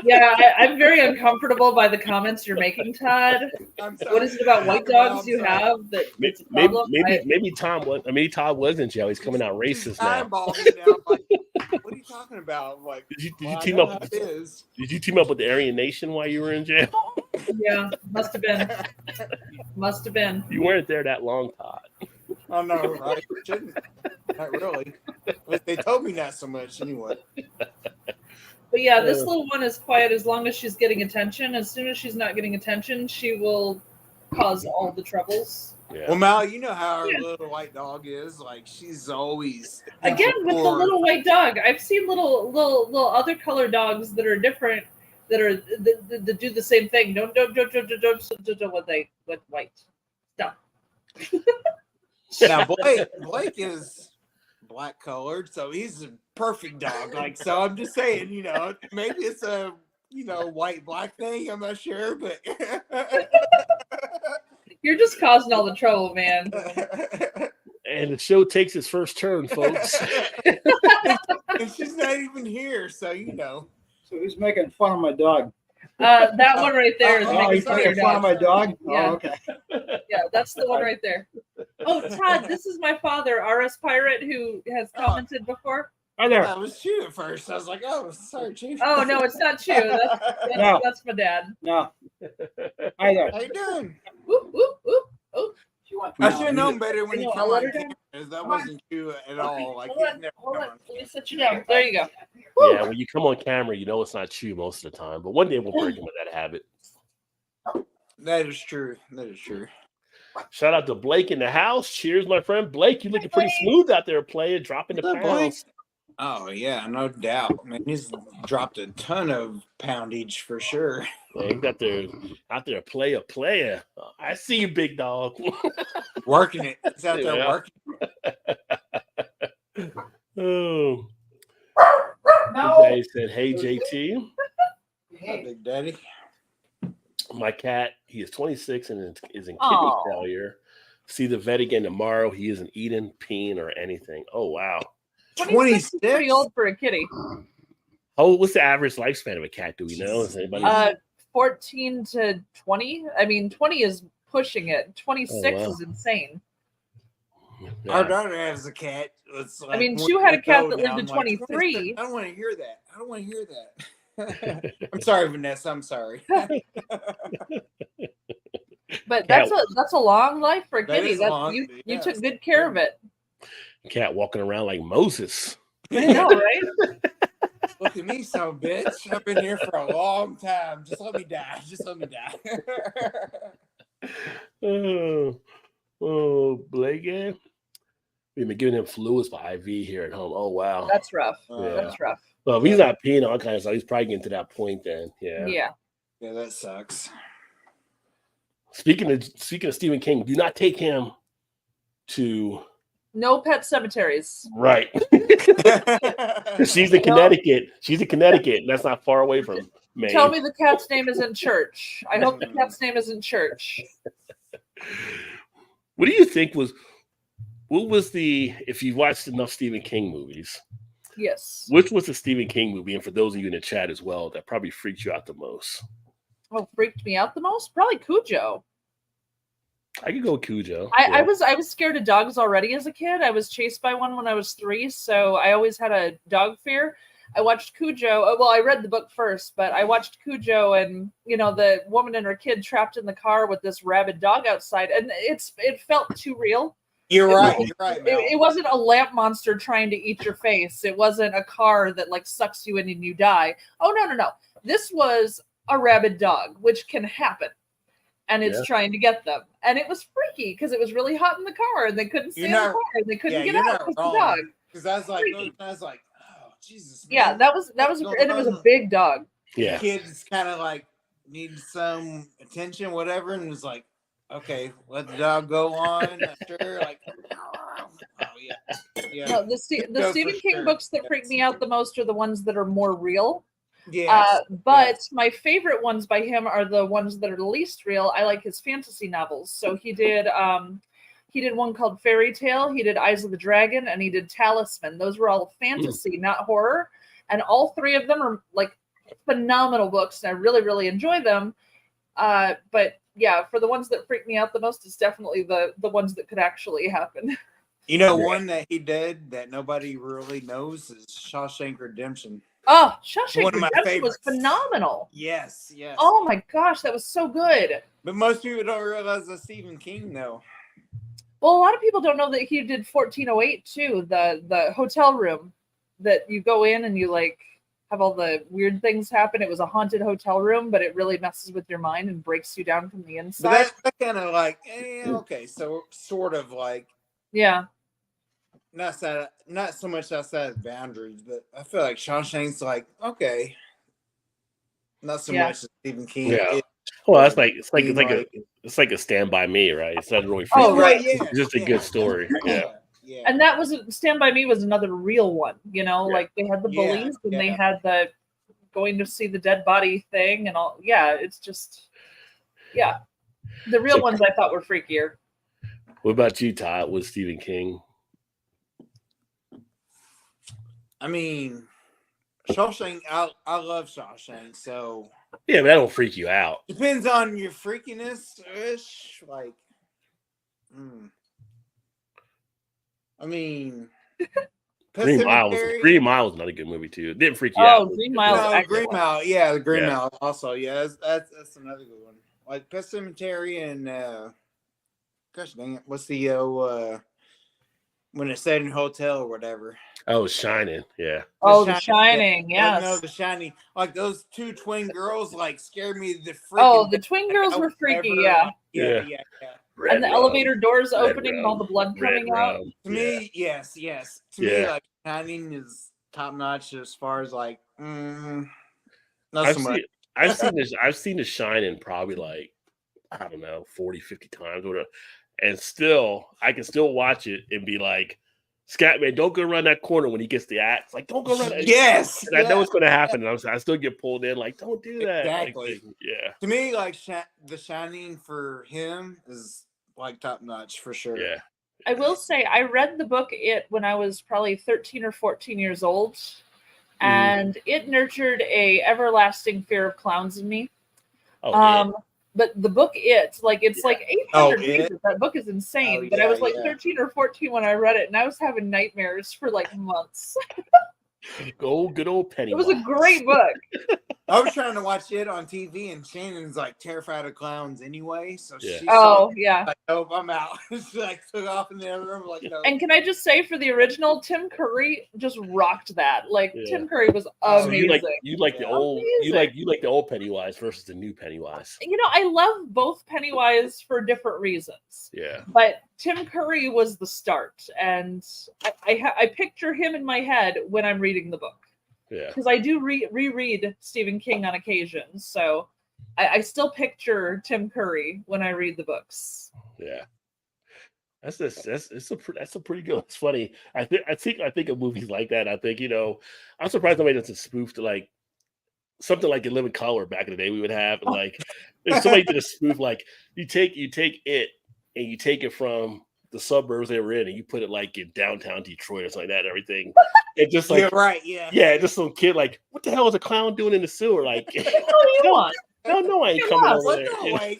Yeah, I'm very uncomfortable by the comments you're making, Todd. What is it about white dogs you have that it's a problem? Maybe Tom was. I mean, Todd was in jail. He's coming out racist now. What are you talking about? Like, did you team up? Did you team up with the Aryan Nation while you were in jail? Yeah, must have been. You weren't there that long, Todd. Oh no, right? Shouldn't. Not really. But they told me not so much anyway. But yeah, this little one is quiet as long as she's getting attention. As soon as she's not getting attention, she will cause all the troubles. Yeah. Well, Mal, you know how our little white dog is. Like, she's always again with the little white dog. I've seen little other color dogs that are different, that are that do the same thing. Don't with white. Stop. Now Blake is black colored, so he's a perfect dog. Like, so I'm just saying, maybe it's a white black thing. I'm not sure, but You're just causing all the trouble, man. And the show takes its first turn, folks. and she's not even here, so So who's making fun of my dog? That one right there is he's making fun of my dog? Yeah. Oh, okay. Yeah, that's the one right there. Oh, Todd, this is my father, RS Pirate, who has commented before. Hi there. That was Chew at first. I was like, oh, sorry, Chief. Oh, no, it's not Chew. No. That's my dad. No. Hi there. How you doing? Whoop, whoop, whoop. Oh, I should have known better when you I'll come let on her down. camera. That wasn't Chew at all. Like, Hold he's on, never hold come on. on Let me camera. sit you down. There you go. Woo. Yeah, when you come on camera, you know it's not Chew most of the time. But one day we'll break him with that habit. That is true. That is true. Shout out to Blake in the house. Cheers, my friend. Blake, you looking pretty smooth out there playing, dropping the What's up, Blake? pounds. Oh yeah, no doubt. Man, he's dropped a ton of poundage for sure. Yeah, he's out there player. I see you, big dog. Working it. He's out there Yeah. working. Oh. No. They said, hey, JT. Hi, Big Daddy. My cat, he is 26 and is in kidney Aw. failure. See the vet again tomorrow. He isn't eating, peeing, or anything. Oh, wow. 26 is pretty old for a kitty. What's the average lifespan of a cat? Do we know? Is anybody? 14 to 20. I mean, 20 is pushing it. 26 is insane. Yeah. Our daughter has a cat. It's like, I mean, Chew had a cat that lived to I'm like, 23. I don't want to hear that. I don't want to hear that. I'm sorry, Vanessa. I'm sorry. But that's a long life for a That kitty. is That's long, you yes. took good care of it. Cat walking around like Moses. I know, right? Look at me, son of a bitch. I've been here for a long time. Just let me die. Just let me die. Blake, yeah. We've been giving him fluids by IV here at home. Oh, wow. That's rough. Yeah. That's rough. Well, if he's not peeing all kind of stuff, he's probably getting to that point then. Yeah. Yeah. Yeah, that sucks. Speaking of Stephen King, do not take him to No pet cemeteries. right. She's in Connecticut. She's in Connecticut, and that's not far away from Maine. Tell me the cat's name is in church. I hope the cat's name is in church. What do you think what was if you've watched enough Stephen King movies, Yes. which was the Stephen King movie, and for those of you in the chat as well, that probably freaked you out the most? Oh, freaked me out the most? Probably Cujo. I could go with Cujo. I was scared of dogs already as a kid. I was chased by one when I was 3, so I always had a dog fear. I watched Cujo. Well, I read the book first, but I watched Cujo, and the woman and her kid trapped in the car with this rabid dog outside, and it felt too real. You're right. You're right. Mel. It wasn't a lamp monster trying to eat your face. It wasn't a car that sucks you in and you die. Oh no. This was a rabid dog, which can happen. And it's trying to get them. And it was freaky because it was really hot in the car and they couldn't stay in the car and they couldn't get out because the dog. Because I was like, oh Jesus. Man. Yeah, that was and it was a big dog. Yeah. Kids kind of needed some attention, whatever, and was like, okay, let the dog go on. Sure, oh yeah. No, the Stephen King books that freak me out the most are the ones that are more real. Yes. But my favorite ones by him are the ones that are the least real. I like his fantasy novels. So he did one called Fairy Tale, he did Eyes of the Dragon, and he did Talisman. Those were all fantasy, not horror. And all 3 of them are phenomenal books, and I really, really enjoy them. But yeah, for the ones that freak me out the most, it's definitely the ones that could actually happen. One that he did that nobody really knows is Shawshank Redemption. Oh, Shawshank One of my Redemption was favorites. phenomenal. Yes. Oh my gosh, that was so good. But most people don't realize that's Stephen King, though. Well, a lot of people don't know that he did 1408 too, the hotel room that you go in and you have all the weird things happen. It was a haunted hotel room, but it really messes with your mind and breaks you down from the inside. But that's kind of okay, so sort of yeah. not so much outside of boundaries, but I feel like Shawshank's okay. not so Yeah. much as Stephen King. Yeah. Well, that's like it's like a Stand By Me, right? It's not really freaky. Oh, right. Yeah, It's just a good story. Yeah. yeah. And that was Stand By Me was another real one, you know, Yeah. like they had the Yeah, bullies and they yeah. had the going to see the dead body thing and all. Yeah, it's just, yeah. The real So- ones I thought were freakier. What about you, Todd? With Stephen King? I mean, Shawshank. I love Shawshank. So Yeah, but that don't freak you out. depends on your freakiness ish. Like, I mean, Pet Sematary. Green Mile was another good movie too. It didn't freak you Oh, out. Green Mile's No, excellent. Green Mile. Yeah, the Green Yeah. Mile. Also, yeah, that's another good one. Like Pet Sematary and gosh dang it, what's the when it's set in a hotel or whatever? Oh, Shining. Yeah. Oh, The Shining, yes. No, The Shining. Like those two twin girls, like scared me the freaking. Oh, the twin girls were freaky, yeah. Yeah. And the elevator doors Red opening and all Rum. the blood Red coming out. Rum. To me, yes. To me, Yeah. like Shining is top notch as far as like, not I've so much. I've seen The Shining probably like, I don't know, 40, 50 times or whatever. And still, I can still watch it and be like, Scatman, don't go around that corner when he gets the axe. Like, don't go around that. Yes. And I know it's going to happen. And I still get pulled in. Like, don't do that. Exactly. Like, yeah. To me, like The Shining for him is like top notch for sure. Yeah. I will say, I read the book It when I was probably 13 or 14 years old, and it nurtured a everlasting fear of clowns in me. Oh, But the book It, like it's like 800 It? pages. That book is insane. Oh, but I was yeah, like yeah. 13 or 14 when I read it, and I was having nightmares for like months. good old Penny. It was a great book. I was trying to watch it on TV, and Shannon's like terrified of clowns anyway. So Yeah. she Oh, yeah. like, nope, I'm out. She like took off in the other room, like, no. And can I just say, for the original, Tim Curry just rocked that. Like Yeah. Tim Curry was So amazing. you like the old Amazing. you like the old Pennywise versus the new Pennywise. You know, I love both Pennywise for different reasons. Yeah. But Tim Curry was the start, and I picture him in my head when I'm reading the book. Yeah. Because I do reread Stephen King on occasion, so I still picture Tim Curry when I read the books. Yeah. That's a pretty good. It's funny. I think of movies like that. I think, I'm surprised nobody doesn't spoof to like something like In Living Color back in the day we would have. And like if somebody did a spoof, like you take it and you take it from the suburbs they were in and you put it like in downtown Detroit or something like that and everything. It just like You're right, yeah. Yeah, just some kid like, what the hell is a clown doing in the sewer? Like What do you want? no, I ain't coming over there.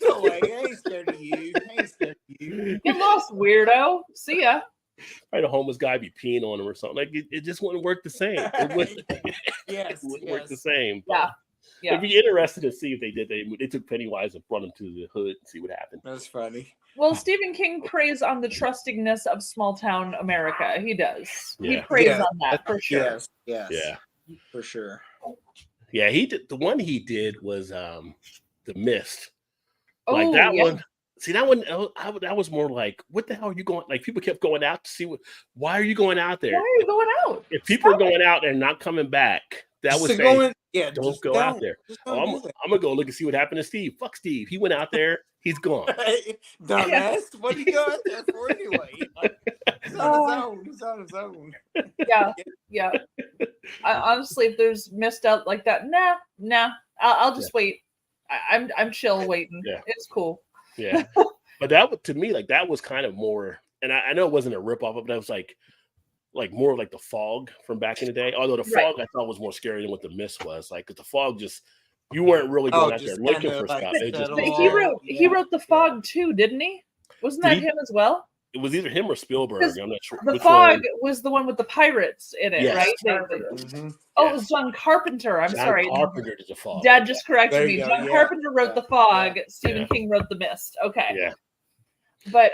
Go away. I ain't scared of you. Get lost, weirdo. See ya. Right, a homeless guy be peeing on him or something. Like it just wouldn't work the same. It wouldn't, Yes, it wouldn't yes. work the same. Yeah. Yeah. It'd be interesting to see if they did. They took Pennywise and brought him to the hood and see what happened. That's funny. Well, Stephen King preys on the trustingness of small town America. He does. He Yeah. preys Yeah. on that for sure. Yes. Yeah, For sure. yeah. He did the one he did was The Mist. Oh, Like that yeah. one. See that one? That was more like, what the hell are you going? Like people kept going out to see what. Why are you going out there? Why are you going out? If people are going out and not coming back, that Just was to saying, go in, don't just go out there. Just Oh, don't do I'm gonna go look and see what happened to Steve. Fuck Steve. He went out there. He's gone. that. Dumbass. What do you go out there for anyway? Like, he's on his own. Yeah. Honestly, if there's missed out like that, nah. I'll just wait. I'm chill waiting. Yeah. It's cool. Yeah, but that to me, like that was kind of more. And I know it wasn't a ripoff, but that was like more like the Fog from back in the day. Although the Fog I thought was more scary than what the Mist was. Like, 'cause the Fog just you weren't really going out there just looking kinda for like stuff. It just But settle he wrote The Fog too, didn't he? Wasn't that Did he? him as well? It was either him or Spielberg. I'm not sure. The which Fog one. was the one with the pirates in it, Yes. right? Mhm. Oh, it was John Carpenter. I'm John sorry. Carpenter did the Fog. Dad just corrected There me. you go, John yeah. Carpenter wrote The Fog. Yeah. Stephen Yeah. King wrote The Mist. Okay. Yeah. But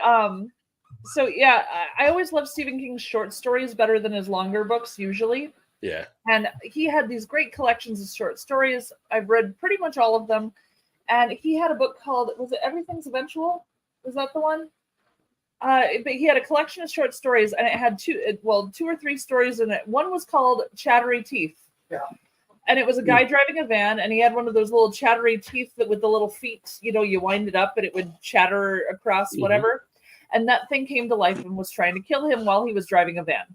so yeah, I always love Stephen King's short stories better than his longer books usually. Yeah. And he had these great collections of short stories. I've read pretty much all of them. And he had a book called, was it Everything's Eventual? Was that the one? But he had a collection of short stories, and it had two or three stories in it. One was called Chattery Teeth. Yeah. And it was a guy driving a van, and he had one of those little chattery teeth that with the little feet, you wind it up and it would chatter across whatever. And that thing came to life and was trying to kill him while he was driving a van.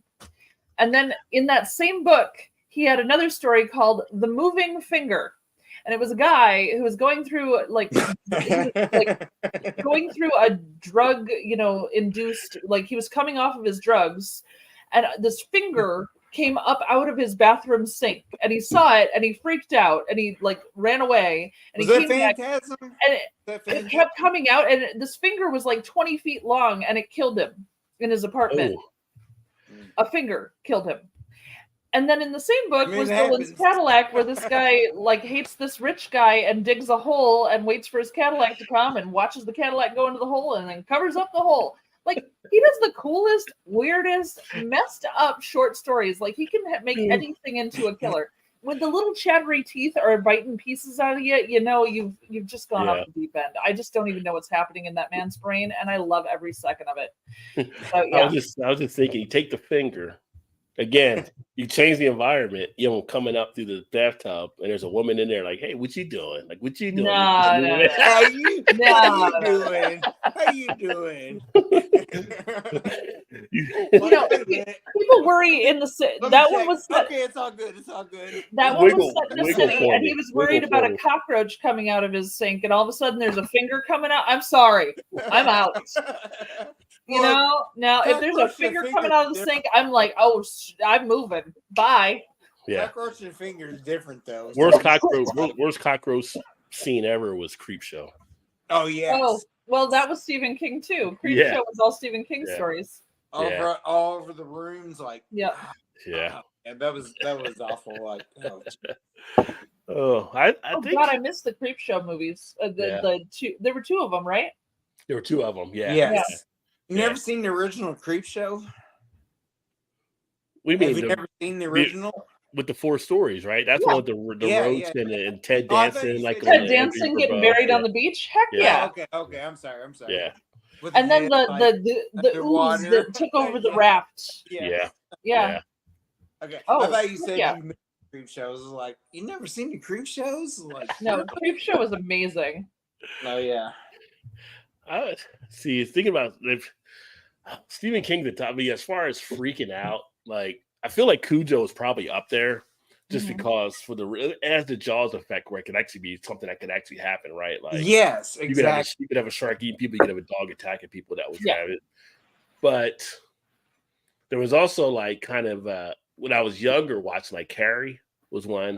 And then in that same book, he had another story called The Moving Finger. And it was a guy who was going through going through a drug, induced, like he was coming off of his drugs, and this finger came up out of his bathroom sink, and he saw it, and he freaked out, and he ran away, and Was he that came back, Phantasm? and it kept coming out, and this finger was like 20 feet long, and it killed him in his apartment. Oh. A finger killed him. And then in the same book was Dylan's happens. Cadillac, where this guy hates this rich guy and digs a hole and waits for his Cadillac to come and watches the Cadillac go into the hole and then covers up the hole. Like, he does the coolest, weirdest, messed up short stories. Like, he can make anything into a killer. When the little chattery teeth are biting pieces out of you, you've just gone off the deep end. I just don't even know what's happening in that man's brain, and I love every second of it. So, yeah. I was just thinking, you take the finger. Again, you change the environment, coming up through the bathtub, and there's a woman in there like, hey, what you doing? Like, what you doing? No. How you doing? How you doing? People worry in the that one was set, okay. It's all good. It's all good. That one was set in the city, for and me. he was worried about a cockroach coming out of his sink, and all of a sudden there's a finger coming out. I'm sorry, I'm out. Now if there's a finger coming out of the sink, I'm like, oh, I'm moving. Bye. Yeah. Cockroach and finger is different though. Worst cockroach scene ever was Creepshow. Oh yeah. Oh well, that was Stephen King too. Creepshow was all Stephen King stories. All over the rooms, like yeah. And that was awful. Like, I think. God, I missed the Creepshow movies. The two, there were two of them, right? There were two of them. Yeah. Yes. You never seen the original Creepshow? We mean Have you never seen the original? With the 4 stories, right? That's one with the roast and Ted dancing, Ted dancing, getting buried on the beach. Heck yeah. Okay. I'm sorry. Yeah. And then the ooze that took over the raft. Yeah. Okay. Oh, I thought you said you missed Creep shows. Like, you never seen the Creep shows? Like, no, Creep Show was amazing. Oh yeah. See, thinking about Stephen King's the top. I mean, as far as freaking out, like I feel like Cujo is probably up there, just because for as the Jaws effect, where it could actually be something that could actually happen, right? Like, yes, exactly. You could have a shark eating people. You could have a dog attacking people that would have it. But there was also like kind of when I was younger, watching like Carrie was one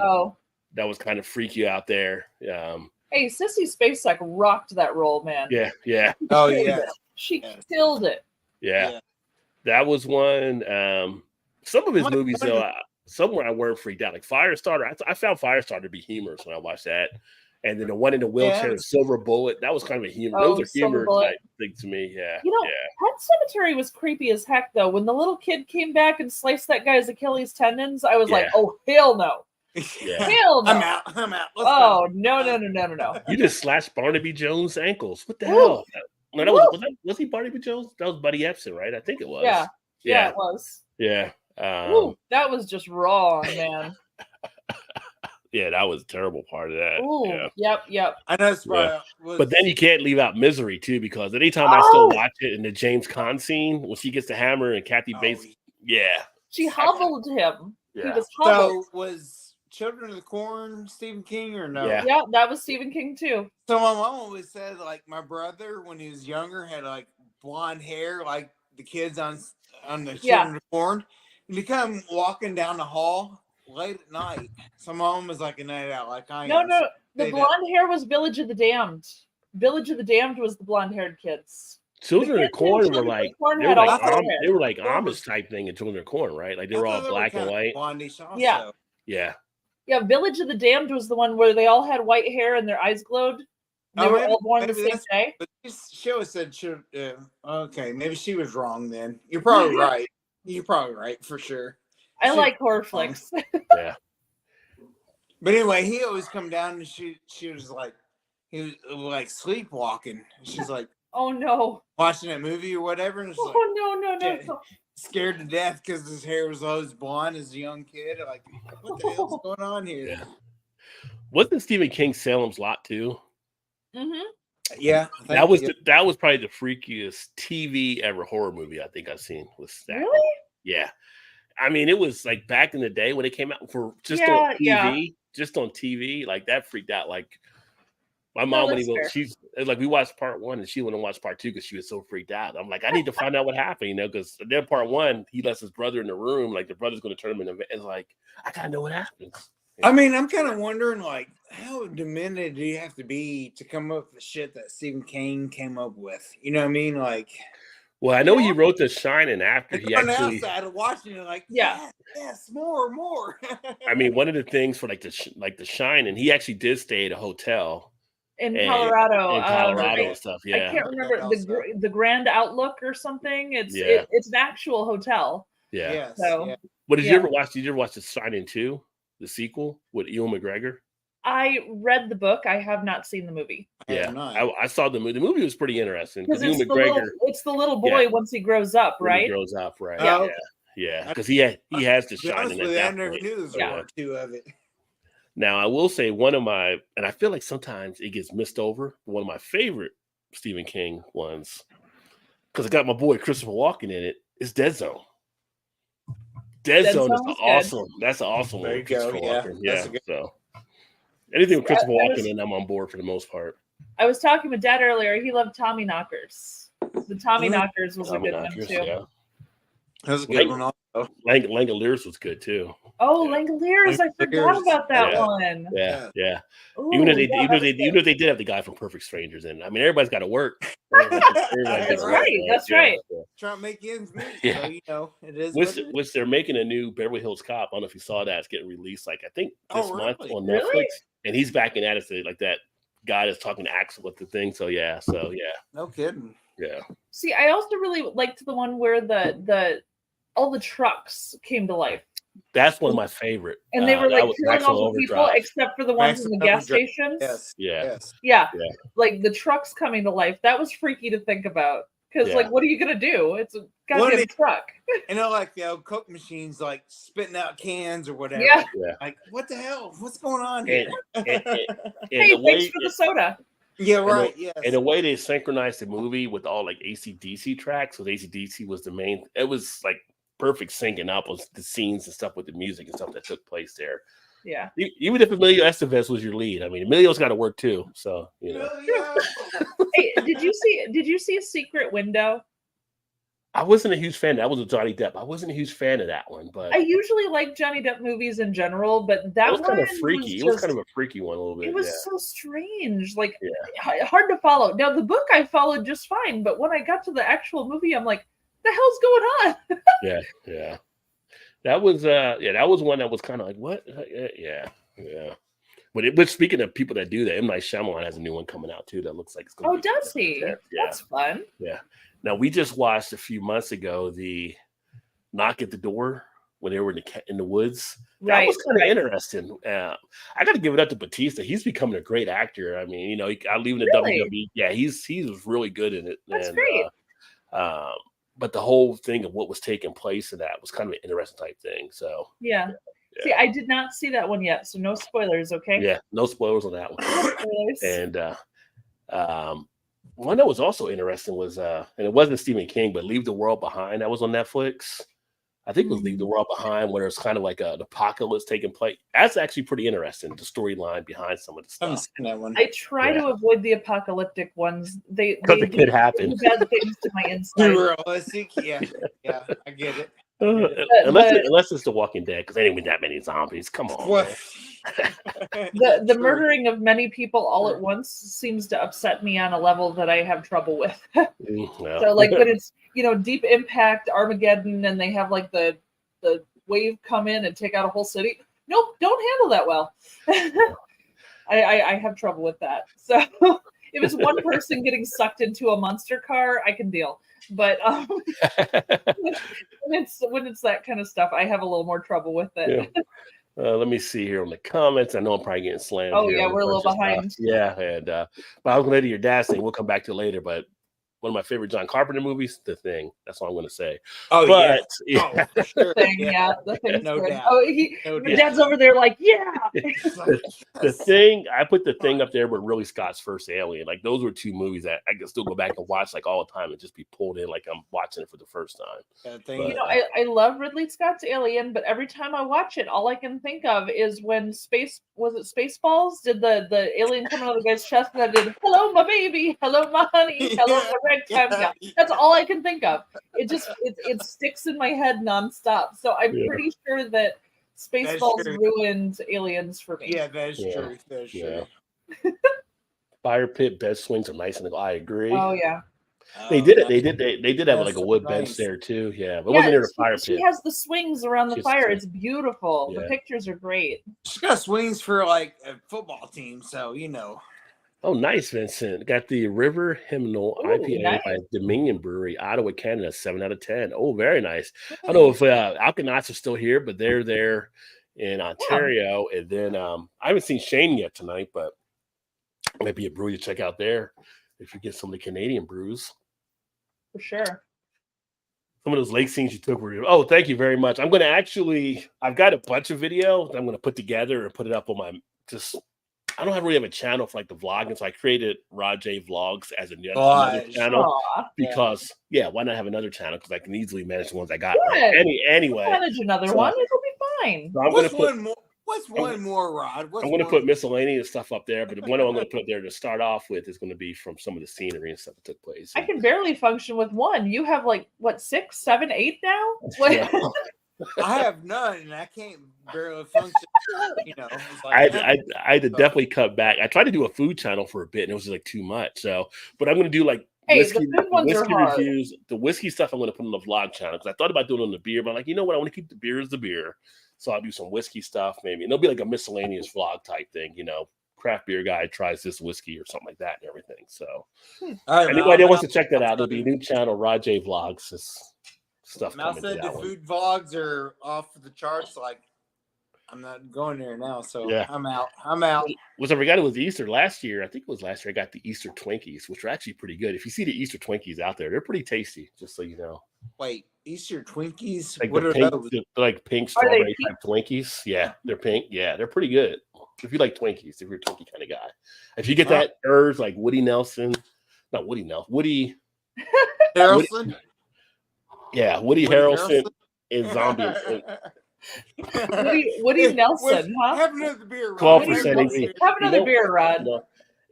that was kind of freaky out there. Hey, Sissy Spacek rocked that role, man. Yeah. Oh yeah, she killed it. Yeah, that was one. Some of his movies, though, somewhere I weren't freaked out. Like Firestarter, I found Firestarter to be humorous when I watched that. And then the one in the wheelchair, Silver Bullet, that was kind of a humor. Those are humor type thing to me. Yeah. Pet Sematary was creepy as heck, though. When the little kid came back and sliced that guy's Achilles tendons, I was like, oh, hell no. Yeah. Hell no. I'm out. Let's go. go. No. You just slashed Barnaby Jones' ankles. What the hell? No, was he Barnaby Jones? That was Buddy Epson, right? I think it was. Yeah, it was. Yeah. That was just wrong, man. Yeah, that was a terrible part of that. Ooh, yep. I know it's but then you can't leave out Misery too, because anytime I still watch it in the James Caan scene when she gets the hammer and Kathy Bates, she hobbled him. Yeah. He was hobbled. So was Children of the Corn Stephen King or no? Yeah, that was Stephen King too. So my mom always said like my brother when he was younger had like blonde hair like the kids on the Children of the Corn. And he come walking down the hall late at night. So my mom was like a night out like I am. No. The blonde hair was Village of the Damned. Village of the Damned was the blonde-haired kids. Children of the Corn were like they were like Amish type thing in Children of the Corn, right? Like they were all black and white. Yeah. Village of the Damned was the one where they all had white hair and their eyes glowed. They were all born the same day. But she always said, okay, maybe she was wrong then. You're probably right. You're probably right for sure. I like horror flicks. Yeah. But anyway, he always come down and she was like, he was like sleepwalking. She's like, oh no, watching that movie or whatever. And no. scared to death because his hair was always blonde as a young kid. Like, what the hell's going on here? Yeah. Wasn't Stephen King Salem's Lot too? Mm-hmm. Yeah, That was probably the freakiest TV ever horror movie I think I've seen. Was that? Really? Yeah. I mean, it was like back in the day when it came out for just Yeah, on TV, yeah. just on TV, like that freaked out. Like my No, mom that's wouldn't even. fair. She's like, we watched part 1 and she wouldn't watch part 2 because she was so freaked out. I'm like, I need to find out what happened, because then part 1, he lets his brother in the room, like the brother's going to turn him into. It's like, I gotta know what happens. I mean, I'm kind of wondering, like, how demented do you have to be to come up with the shit that Stephen King came up with? You know what I mean? Like, Well, I know he wrote The Shining after he on the actually. outside of watching it, like, Yeah. yes, more. I mean, one of the things for like The Shining, he actually did stay at a hotel In and- Colorado. in Colorado I and stuff. I Yeah, can't remember the Grand Outlook or something. It's Yeah. it's an actual hotel. yeah. Yes, So- yeah. What did Yeah. you ever watch? Did you ever watch The Shining 2, the sequel with Ewan McGregor? I read the book. I have not seen the movie. I have Yeah, not. I saw the movie. The movie was pretty interesting Because because it's Ewan McGregor the little boy Yeah. once he grows up, when he right? grows up, right? Yeah. Yeah, because he has The To be honest Shining with at you, I that never point. knew there was Yeah. part 2 of it. Now, I will say and I feel like sometimes it gets missed over. One of my favorite Stephen King ones, because I got my boy Christopher Walken in it, is Dead Zone. Dead Zone Zone is was good. awesome. That's an awesome There one. you go, Christopher yeah. Walken. That's Yeah. a good- So anything with Christopher I Walken was- in, I'm on board for the most part. I was talking with Dad earlier. He loved Tommy Knockers. The Tommy Mm. Knockers was a Tommy good one Knockers, too. yeah. That was a Like- good one. Also. Langoliers was good too. Oh, Yeah. Langoliers! I forgot Langoliers, about that yeah. one. Yeah. Ooh, Even if they yeah, that was good. did have the guy from Perfect Strangers in. I mean, everybody's got to work. That's right, that's right. So. Trying to make ends meet. Yeah. So, you know, it is. Which, what it is. which they're making a new Beverly Hills Cop. I don't know if you saw that. It's getting released, like I think this Oh, month really? on Really? Netflix, and he's back in at it, like that guy that's talking to Axel with the thing. So yeah, No kidding. yeah. See, I also really liked the one where the all the trucks came to life, That's one of my favorite. and they were that like was killing Maximum all the people Overdrive. except for the ones in the gas Maximum stations. Yes. Yeah. Yes. Yeah, Yeah. like the trucks coming to life. That was freaky to think about because, Yeah. like, what are you gonna do? It's a Well, goddamn they- truck. You know, like the old Coke machines, like spitting out cans or whatever. Yeah. Like, what the hell? What's going on here? And Hey, the way, thanks for the soda. yeah, and right. Yes. and the way they synchronized the movie with all like AC/DC tracks, so AC/DC was the main. It was like perfect syncing up with the scenes and stuff with the music and stuff that took place there. Yeah. Even if Emilio Estevez was your lead, I mean, Emilio's got to work too. So you know, Yeah. Hey, did you see a Secret Window? I wasn't a huge fan. That was with Johnny Depp. I wasn't a huge fan of that one, but I usually like Johnny Depp movies in general, but that it was one kind of freaky. It was just- kind of a freaky one a little bit. It was yeah. so strange, like Yeah. hard to follow. Now the book I followed just fine, but when I got to the actual movie, I'm like, the hell's going on? Yeah. That was that was one that was kind of like what? Yeah. But speaking of people that do that, M. Night Shyamalan has a new one coming out too that looks like it's going. Oh, does he? Yeah. That's fun. Now we just watched a few months ago the Knock at the Door when they were in the woods. That Right. was kind of interesting. I got to give it up to Batista. He's becoming a great actor. I mean, I leave in the Really? WWE. Yeah, he was really good in it. That's great. But the whole thing of what was taking place in that was kind of an interesting type thing. So Yeah. See, I did not see that one yet, so no spoilers, okay? yeah, no spoilers on that one. No spoilers. And one that was also interesting was and it wasn't Stephen King, but Leave the World Behind. That was on Netflix. I think it was Leave the World Behind, where it's kind of like an apocalypse taking place. That's actually pretty interesting. The storyline behind some of the I haven't stuff. seen that one. I try to avoid the apocalyptic ones. They Because it could happen. do bad things to my Too inside. realistic. Yeah. Yeah. I get it. Unless it's The Walking Dead, because there ain't even that many zombies. Come on. What? man. The murdering of many people all at once seems to upset me on a level that I have trouble with. Well. So like when it's Deep Impact, Armageddon, and they have like the wave come in and take out a whole city. Nope, don't handle that well. I have trouble with that. So if it's one person getting sucked into a monster car, I can deal. But when it's that kind of stuff, I have a little more trouble with it. Yeah. Let me see here on the comments. I know I'm probably getting slammed. Oh, here yeah, on a we're a little bunch of stuff. behind. Yeah, and but I was gonna do your dad's thing. We'll come back to it later. But one of my favorite John Carpenter movies, The Thing. That's all I'm going to say. Oh, But yeah. Oh, for sure. Thing, Yeah. the thing's No good. doubt. Oh, No my doubt. dad's over there like, yeah. It's like, The yes. Thing, I put The Thing up there with Ridley Scott's First Alien. Like those were two movies that I can still go back and watch like all the time and just be pulled in like I'm watching it for the first time. That thing. But, You know, I love Ridley Scott's Alien, but every time I watch it, all I can think of is when Spaceballs did the alien coming out of the guy's chest and that did hello my baby, hello my honey, hello my ragtime gal. That's all I can think of. It sticks in my head nonstop. So I'm pretty sure that Spaceballs ruined Aliens for me. Yeah, that's true. That's true. Fire pit bed swings are nice, and I agree. Oh yeah. They did it. They did have like a wood nice. bench there too. Yeah, but it wasn't near the fire pit. She has the swings around the fire. It's beautiful. Yeah. The pictures are great. She's got swings for like a football team, so you know. Oh, nice, Vincent. Got the River Hymnal IPA by Dominion Brewery, Ottawa, Canada, 7 out of 10. Oh, very nice. I don't know if Alkanauts are still here, but they're there in Ontario. And then I haven't seen Shane yet tonight, but maybe a brewery to check out there if you get some of the Canadian brews. For sure. Some of those lake scenes you took were, oh, thank you very much. I'm going to I've got a bunch of video that I'm going to put together and put it up on my, I don't really have a channel for like the vlogging. So I created Rod J Vlogs as another channel because, why not have another channel? Because I can easily manage the ones I got. Right? Anyway. Manage another one. It'll be fine. So What's one more, Rod? I'm going to put miscellaneous stuff up there, but the one I'm going to put there to start off with is going to be from some of the scenery and stuff that took place. I can barely function with one. You have like, what, 6, 7, 8 now? I have none, and I can't barely function. You know, like, I had to definitely cut back. I tried to do a food channel for a bit, and it was just like too much. So, but I'm going to do like whiskey reviews. The whiskey stuff I'm going to put on the vlog channel because I thought about doing it on the beer, but I'm like, you know what? I want to keep the beer as the beer. So I'll do some whiskey stuff maybe. And it'll be like a miscellaneous vlog type thing, you know, craft beer guy tries this whiskey or something like that and everything. So anybody that wants to check that out, there'll be a new channel, Rod J Vlogs. Stuff. Mal said the food vlogs are off the charts. Like, I'm not going there now, so I'm out. Was I forgot it was Easter last year? I think it was last year. I got the Easter Twinkies, which are actually pretty good. If you see the Easter Twinkies out there, they're pretty tasty. Just so you know. Wait, Easter Twinkies? Like what are pink, those? Like pink strawberry type Twinkies. Yeah, they're pink. Yeah, they're pretty good. If you like Twinkies, if you're a Twinkie kind of guy, if you get that urge like Woody Harrelson. Woody Harrelson and Zombie. Woody Nelson, huh? Have another beer, Rod. 12% Have another beer, Rod.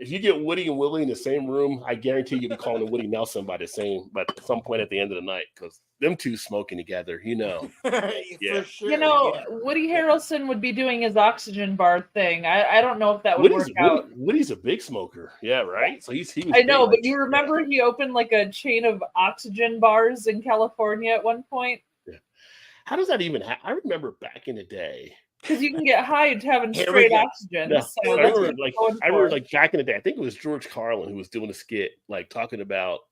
If you get Woody and Willie in the same room, I guarantee you'll be calling him Woody Nelson but at some point at the end of the night, because them two smoking together, you know. For sure. You know, Woody Harrelson would be doing his oxygen bar thing. I don't know if that would work out. Woody's a big smoker. Yeah, right? So he was I know, but you remember he opened like a chain of oxygen bars in California at one point? Yeah. How does that even happen? I remember back in the day. Because you can get high having straight oxygen. Yeah. So I remember like back in the day, I think it was George Carlin who was doing a skit like talking about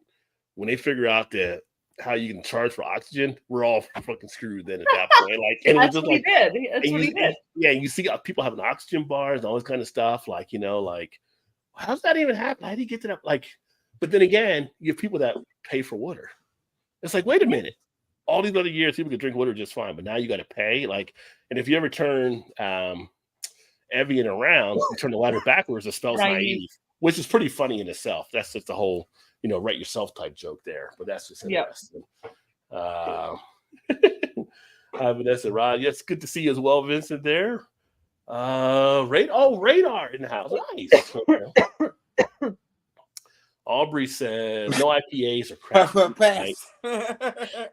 when they figure out that how you can charge for oxygen, we're all fucking screwed then at that point. Like, and that's it was just what he did. That's what he did. Yeah, you see people having oxygen bars and all this kind of stuff. Like, you know, like how does that even happen? How do you get to that? Like, but then again, you have people that pay for water. It's like, wait a minute. All these other years, people could drink water just fine, but now you got to pay. Like, and if you ever turn Evian around, you turn the ladder backwards, it spells naive, which is pretty funny in itself. That's just the whole, you know, write yourself type joke there. But that's just interesting. Vanessa, Rod, yes, good to see you as well, Vincent. There, Radar in the house, nice. Aubrey says no IPAs or craft,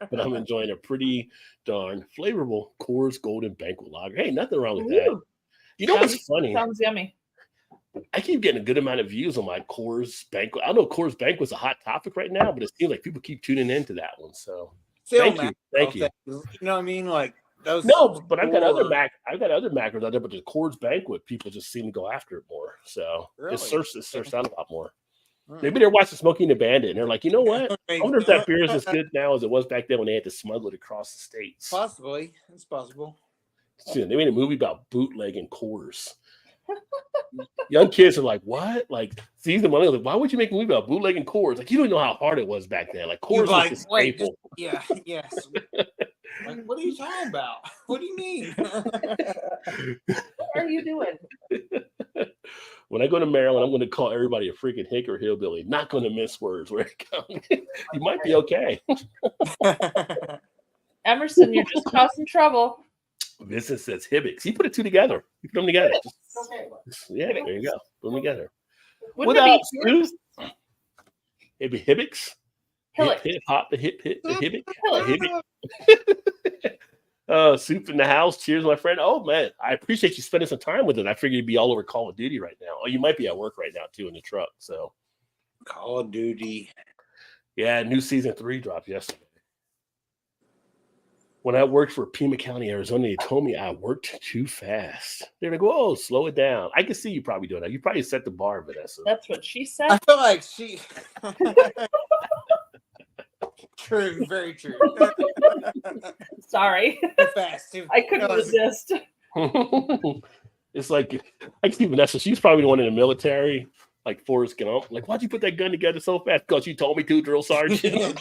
but I'm enjoying a pretty darn flavorful Coors Golden Banquet Lager. Hey, nothing wrong with that. You know what's funny? Sounds yummy. I keep getting a good amount of views on my Coors Banquet. I know Coors Banquet's a hot topic right now, but it seems like people keep tuning into that one. So thank you. You know what I mean? Like those. No, but I've got other macros out there, but the Coors Banquet people just seem to go after it more. So it searched out a lot more. Maybe they're watching Smokey and the Bandit, and they're like, you know what? I wonder if that beer is as good now as it was back then when they had to smuggle it across the states. Possibly. It's possible. They made a movie about bootlegging Coors. Young kids are like, what? Like, see the money. Like, why would you make a movie about bootlegging Coors? Like, you don't know how hard it was back then. Like, Coors was like, the wait, staple. yes. Like, what are you talking about? What do you mean? What are you doing? When I go to Maryland, I'm going to call everybody a freaking hick or hillbilly. Not going to miss words where it comes. You might be okay. Emerson, you're just causing trouble. Vincent says Hibbicks. You put it two together. You put them together. Yeah, there you go. Put them together. Wouldn't What it up, be Stu? It'd be Hibbicks. Hillock? Hip hop, the hip, the Hibbick. Hillock. Soup in the house. Cheers, my friend. Oh man, I appreciate you spending some time with it. I figured you'd be all over Call of Duty right now. Oh, you might be at work right now too in the truck. So Call of Duty. Yeah, new season 3 dropped yesterday. When I worked for Pima County, Arizona, they told me I worked too fast. They're like, whoa, slow it down. I can see you probably doing that. You probably set the bar, Vanessa. That's what she said. I feel like she. True, very true. Sorry. Too fast. I couldn't resist. It's like, I can see Vanessa. She's probably the one in the military, like Forrest Gump. Like, why'd you put that gun together so fast? Because you told me to, drill sergeant.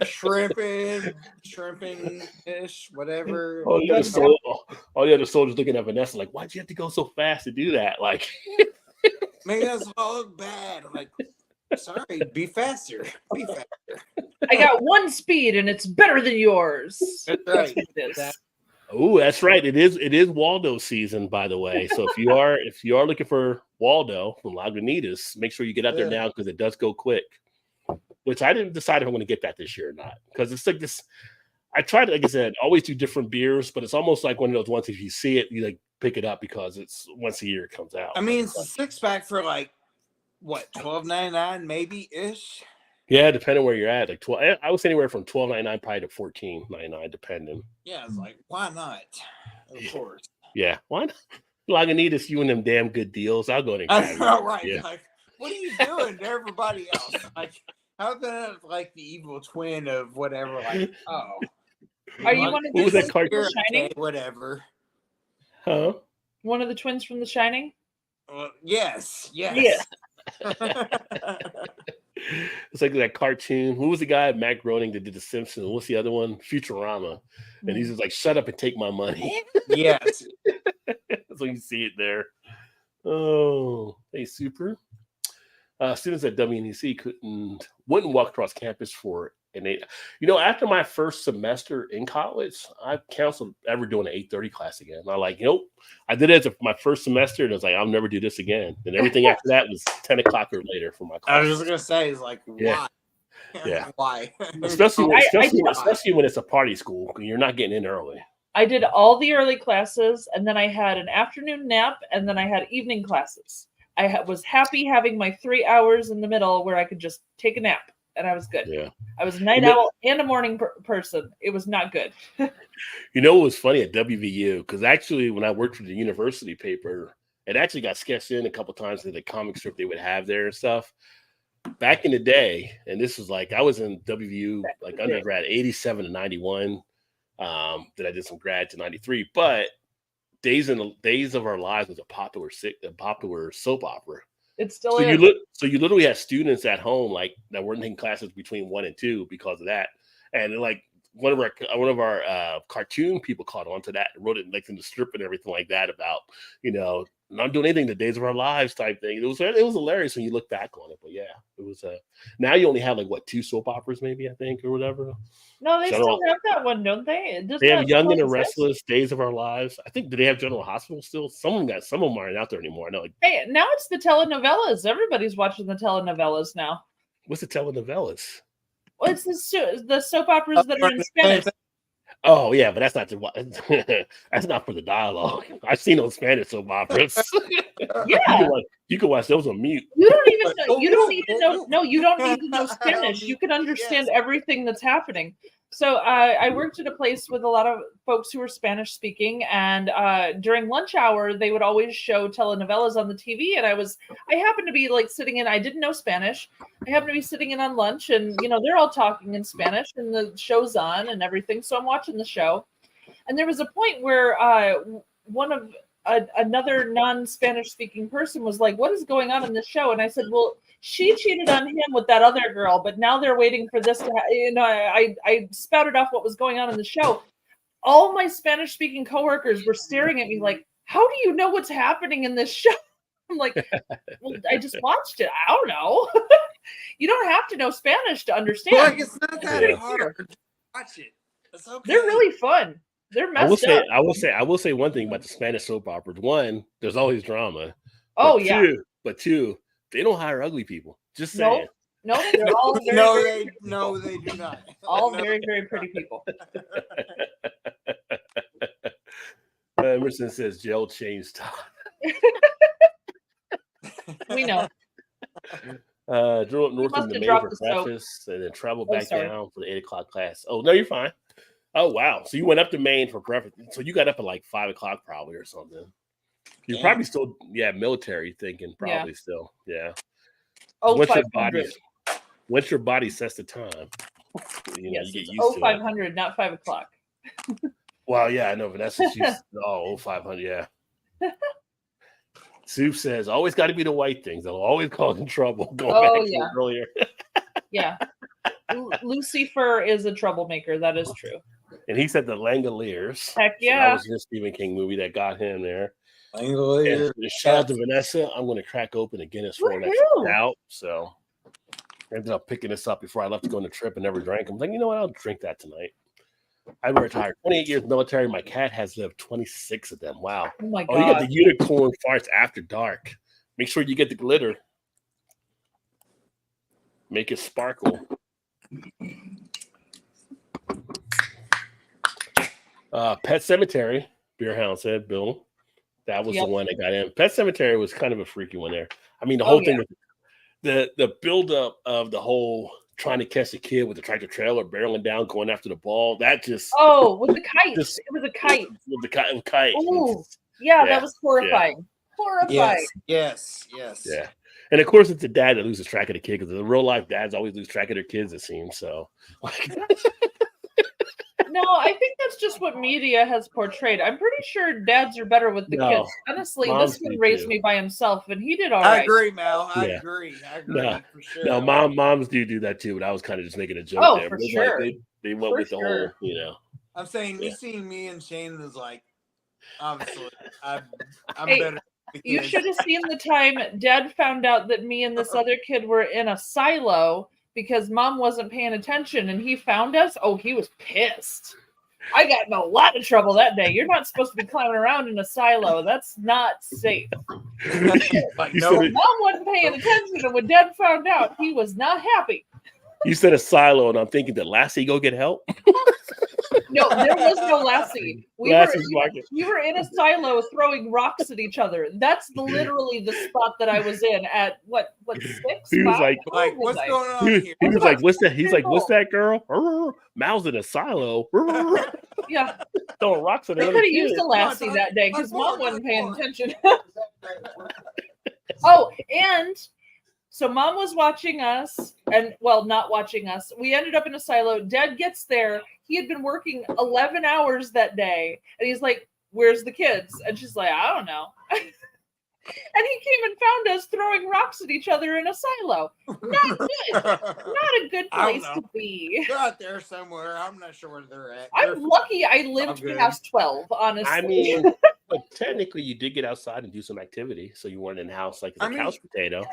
Shrimping-ish, whatever. All the other soldiers looking at Vanessa like, why'd you have to go so fast to do that? Like, Maybe that's all look bad. I'm like, sorry, be faster. Be faster. I got one speed and it's better than yours. That's right. Oh, that's right. It is Waldo season, by the way. So if you are looking for Waldo from Lagunitas, make sure you get out there now because it does go quick. Which I didn't decide if I'm going to get that this year or not. Because it's like this. I try to, like I said, always do different beers, but it's almost like one of those ones. If you see it, you like pick it up because it's once a year it comes out. I mean, it's a 6-pack for like what, $12.99 maybe ish. Yeah, depending where you're at. Like 12, I was anywhere from $12.99 probably to $14.99, depending. Yeah, it's like, why not? Of course. Yeah, why not? Lagunitas, you and them damn good deals. I'll go there. I know, right? Yeah. Like, what are you doing to everybody else? Like, how that like the evil twin of whatever? Like, oh, Are you one of the What was that twins card? from The Shining? Okay, whatever. Huh? One of the twins from The Shining? Yes. Yeah. It's like that cartoon. Who was the guy, Matt Groening, that did The Simpsons? What's the other one? Futurama. And he's just like, shut up and take my money. Yes. So you see it there. Oh, hey, super. Students at WNEC wouldn't walk across campus for an 8. After my first semester in college, I canceled ever doing an 8:30 class again. I like, I did it as my first semester, and I was like, I'll never do this again. And everything after that was 10 o'clock or later for my class. I was just gonna say, it's like, why? Yeah. Why? Especially when it's a party school, you're not getting in early. I did all the early classes, and then I had an afternoon nap, and then I had evening classes. I was happy having my 3 hours in the middle where I could just take a nap, and I was good. Yeah. I was a night owl and a morning person. It was not good. It was funny at WVU, because actually when I worked for the university paper, it actually got sketched in a couple times in the comic strip they would have there and stuff. Back in the day, and this was like, I was in WVU, like undergrad, 87 to 91. Then I did some grad to 93, but Days of Our Lives was a popular soap opera. It still is. So you literally had students at home like that weren't taking classes between 1 and 2 because of that. And like one of our cartoon people caught on to that and wrote it like in the strip and everything like that about, not doing anything, the Days of Our Lives type thing. It was hilarious when you look back on it. But yeah, it was now you only have like 2 soap operas maybe, I think, or whatever. No, they still have that one, don't they? They have Young and the Restless, Days of Our Lives. I think, do they have General Hospital still? Some of them aren't out there anymore. I know. Hey, now it's the telenovelas. Everybody's watching the telenovelas now. What's the telenovelas? Well, it's the soap operas that are in Spanish. Oh yeah, but that's not that's not for the dialogue. I've seen those Spanish soap operas. Yeah, you can watch those on mute. You don't even know. You don't need to know. No, you don't need to know Spanish. You can understand everything that's happening. So I worked at a place with a lot of folks who were Spanish speaking, and during lunch hour, they would always show telenovelas on the TV. And I happened to be like sitting in. I didn't know Spanish. I happened to be sitting in on lunch, and they're all talking in Spanish, and the show's on and everything. So I'm watching the show, and there was a point where another non-Spanish speaking person was like, "What is going on in this show?" And I said, "Well, she cheated on him with that other girl, but now they're waiting for this to happen." I spouted off what was going on in the show. All my Spanish speaking coworkers were staring at me like, "How do you know what's happening in this show?" I'm like, "Well, I just watched it. I don't know." You don't have to know Spanish to understand. Like, it's not that hard to watch it. It's okay. They're really fun. They're messed up. I will say one thing about the Spanish soap operas. One, there's always drama. Oh, But two, they don't hire ugly people. Just saying. No, they're all they do not. All very, very pretty people. Emerson says jail changed time. We know. Drove up north in the Maine for breakfast and then traveled back down for the 8 o'clock class. Oh, no, you're fine. Oh, wow. So you went up to Maine for breakfast. So you got up at like 5 o'clock probably or something. You're probably still, military thinking probably still. Yeah. Oh, once your body sets the time, you get used to 500, not 5 o'clock. Well, yeah, I know. Vanessa, she's 500, yeah. Soup says, always got to be the white things. They'll always cause trouble. Going back to earlier. Yeah. Lucifer is a troublemaker. That is true. And he said the Langoliers. Heck yeah. So that was his Stephen King movie that got him there. Langoliers. Shout out to Vanessa. I'm going to crack open a Guinness for that out. So I ended up picking this up before I left to go on the trip and never drank. I'm like, you know what? I'll drink that tonight. I'm retired. 28 years military. My cat has lived 26 of them. Wow. Oh my God. Oh, you got the unicorn farts after dark. Make sure you get the glitter. Make it sparkle. Pet Cemetery, Beer Hound said, Bill. That was the one that got in. Pet Cemetery was kind of a freaky one there. I mean, the whole thing with the buildup of the whole trying to catch a kid with the tractor trailer barreling down, going after the ball. That just with the kite. It was a kite. With the kite. Oh, yeah, that was horrifying. Yeah. Horrifying. Yes. Yeah. And of course, it's the dad that loses track of the kid because the real life dads always lose track of their kids, it seems. So, no, I think that's just what media has portrayed. I'm pretty sure dads are better with the kids. Honestly, this one raised me by himself, and he did all right. I agree, Mel. I agree for sure. No, moms do that too, but I was kind of just making a joke there. For sure. Like they went with the whole, I'm saying you seeing me and Shane is like, obviously, I'm better. You should have seen the time Dad found out that me and this other kid were in a silo because Mom wasn't paying attention, and he found us. Oh, he was pissed. I got in a lot of trouble that day. You're not supposed to be climbing around in a silo. That's not safe. Like, Mom wasn't paying attention, and when Dad found out, he was not happy. You said a silo, and I'm thinking, did Lassie go get help? No, there was no Lassie. We were in a silo throwing rocks at each other. That's literally the spot that I was in at what 6? He was like what's going on here? He was like, what's that? He's like, what's that, girl? Mal's in a silo. Yeah. Throwing rocks at her. They could have used a Lassie that day because Mom wasn't paying attention. And so Mom was watching us, and not watching us. We ended up in a silo. Dad gets there. He had been working 11 hours that day, and he's like, "Where's the kids?" And she's like, "I don't know." And he came and found us throwing rocks at each other in a silo. Not good. Not a good place to be. They're out there somewhere. I'm not sure where they're at. I'm lucky I lived past 12, honestly. I mean, but technically you did get outside and do some activity, so you weren't in the house like a couch potato.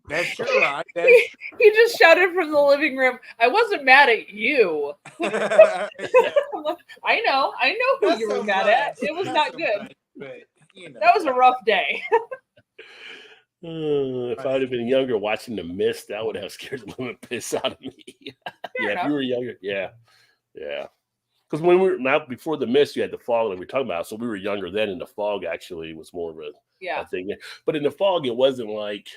That's true, right? He just shouted from the living room, "I wasn't mad at you." I know who you were mad at. It was not good. But, that was a rough day. If I would have been younger watching The Mist, that would have scared the living piss out of me. If you were younger, yeah. Because when we were before The Mist, you had the fog like we were talking about. So we were younger then, and the fog actually was more of a thing. But in the fog, it wasn't like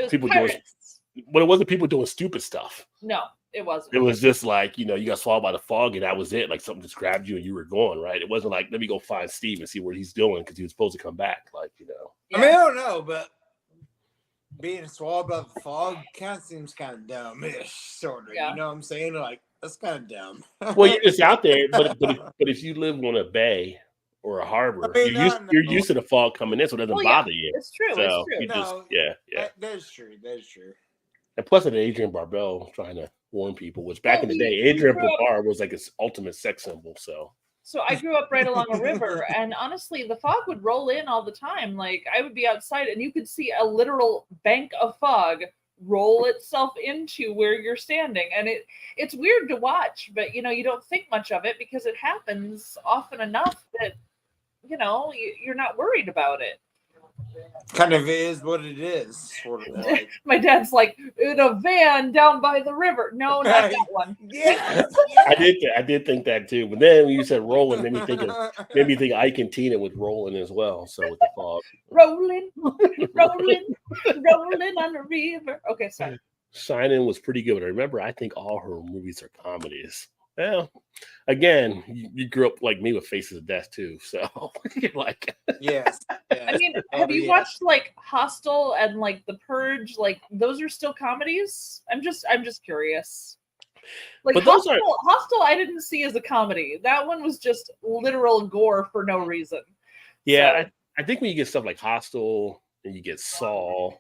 people doing. But it wasn't people doing stupid stuff. No, it wasn't. It was just like, you got swallowed by the fog, and that was it. Like something just grabbed you and you were going, right? It wasn't like, let me go find Steve and see what he's doing because he was supposed to come back. Like, I mean, I don't know, but being swallowed by the fog kind of seems kind of dumb-ish, sort of. You know what I'm saying? Like, that's kind of dumb. Well, you're just out there, but if you live on a bay or a harbor. I mean, You're used to the fog coming in, so it doesn't Well, yeah, bother you. it's true. So It's true. you just No, yeah. That's true. That's true. And plus, it Adrian Barbell trying to warn people, which back Well, in the we day, Adrian grew up- Barber was like his ultimate sex symbol. So I grew up right along a river, and honestly, the fog would roll in all the time. Like I would be outside, and you could see a literal bank of fog roll itself into where you're standing, and it's weird to watch, but you don't think much of it because it happens often enough that you're not worried about it. Kind of is what it is, sort of like. My dad's like, in a van down by the river. No, not that one. Yes. I did think that too. But then when you said rolling, made me think Ike and Tina was rolling as well. So with the fog, rolling on the river. Okay, sorry. Shining was pretty good. But remember, I think all her movies are comedies. Well, again, you grew up like me with Faces of Death too, so like Yes. I mean, have you watched like Hostel and like The Purge? Like those are still comedies? I'm just curious. Like but those Hostel, I didn't see as a comedy. That one was just literal gore for no reason. Yeah, so, I think when you get stuff like Hostel and you get Saw.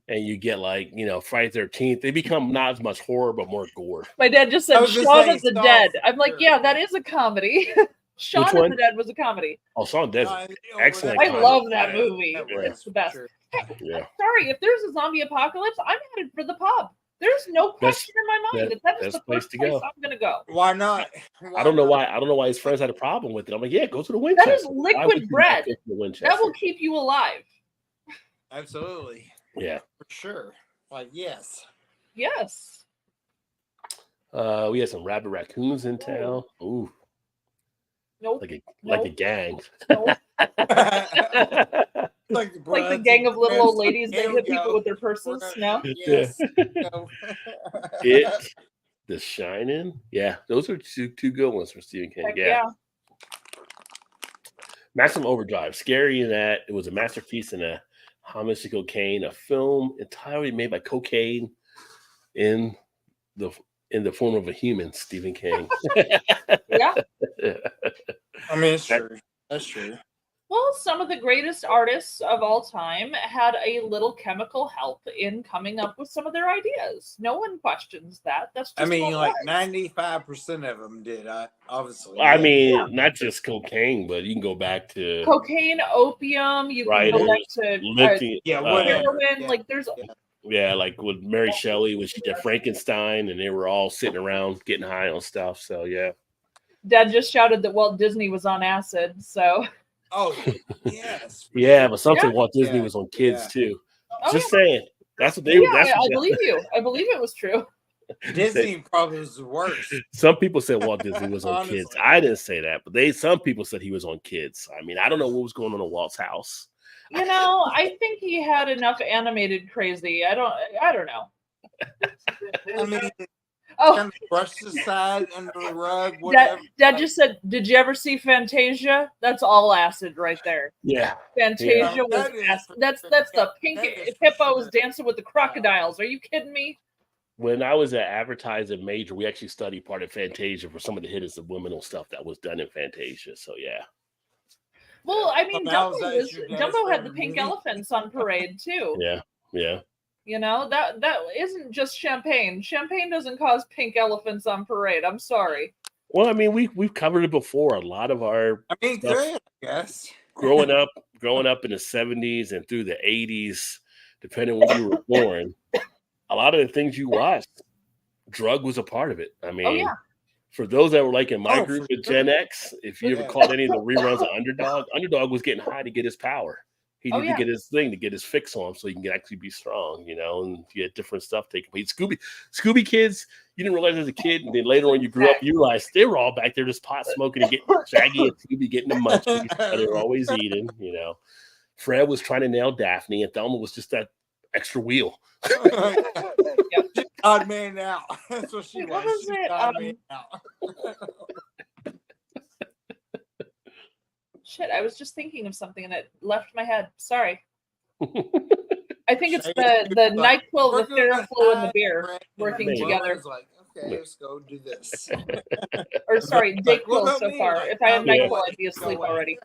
And you get like, Friday 13th, they become not as much horror, but more gore. My dad just said Shaun of the Dead. I'm like, yeah, that is a comedy. Shaun of the Dead was a comedy. Oh, Shaun of the Dead is excellent. I love that movie. It's the best. Sure. Hey, sorry, if there's a zombie apocalypse, I'm headed for the pub. There's no question in my mind that is the first place I'm going to go. Why not? I don't know why his friends had a problem with it. I'm like, yeah, go to the Winchester. That is liquid bread. That will keep you alive. Absolutely. Yeah, for sure. Like yes. We had some rabid raccoons in town. Ooh, nope. Like a gang. Nope. like the gang of little old ladies that hit people with their purses. No. Yes. No. It, The Shining. Yeah, those are two good ones for Stephen King. Yeah. Maximum Overdrive. Scary in that it was a masterpiece in a homage to cocaine, a film entirely made by cocaine in the form of a human, Stephen King. Yeah. I mean, it's true. That's true. Well, some of the greatest artists of all time had a little chemical help in coming up with some of their ideas. No one questions that. That's just 95% of them did. Obviously. I mean, not just cocaine, but you can go back to cocaine, opium. You can go back to heroin. Like there's. Yeah, like with Mary Shelley when she did Frankenstein, and they were all sitting around getting high on stuff. So yeah. Dad just shouted that Walt Disney was on acid. So. Oh yes. Yeah, but something Walt Disney was on kids too. Just saying. That's what they were. I believe you. I believe it was true. Disney probably was the worst. Some people said Walt Disney was on kids. I didn't say that, but some people said he was on kids. I mean, I don't know what was going on in Walt's house. I think he had enough animated crazy. I don't know. I mean, kind of brushed aside under the rug. Dad just said, "Did you ever see Fantasia?" That's all acid right there. Yeah, Fantasia was acid. That's the pink hippos dancing with the crocodiles. Are you kidding me? When I was at advertising major, we actually studied part of Fantasia for some of the hidden subliminal stuff that was done in Fantasia. So yeah. Well, I mean, Dumbo had the pink elephants on parade too. Yeah. That isn't just champagne. Champagne doesn't cause pink elephants on parade. I'm sorry. Well, I mean, we've covered it before. A lot of our good, I guess. growing up in the 70s and through the 80s, depending on when you were born, a lot of the things you watched, drug was a part of it. I mean, for those that were like in my group at Gen X, if you ever caught any of the reruns of Underdog was getting high to get his power. He needed to get his thing, to get his fix on so he can actually be strong, and get different stuff taken place. Scooby kids, you didn't realize as a kid, and then later on you grew up, you realized they were all back there just pot smoking and getting Shaggy and Scooby getting the munchies. They were always eating, Fred was trying to nail Daphne, and Thelma was just that extra wheel. Odd man out. That's what she was. What was it? Odd man out. Shit, I was just thinking of something and it left my head. Sorry. I think it's the NyQuil, the Theraflu, and the beer working together. okay, let's go do this. Or sorry, Like, what Dayquil about so me? far. Like, If I had no, NyQuil, go I'd be away. asleep Go away. already.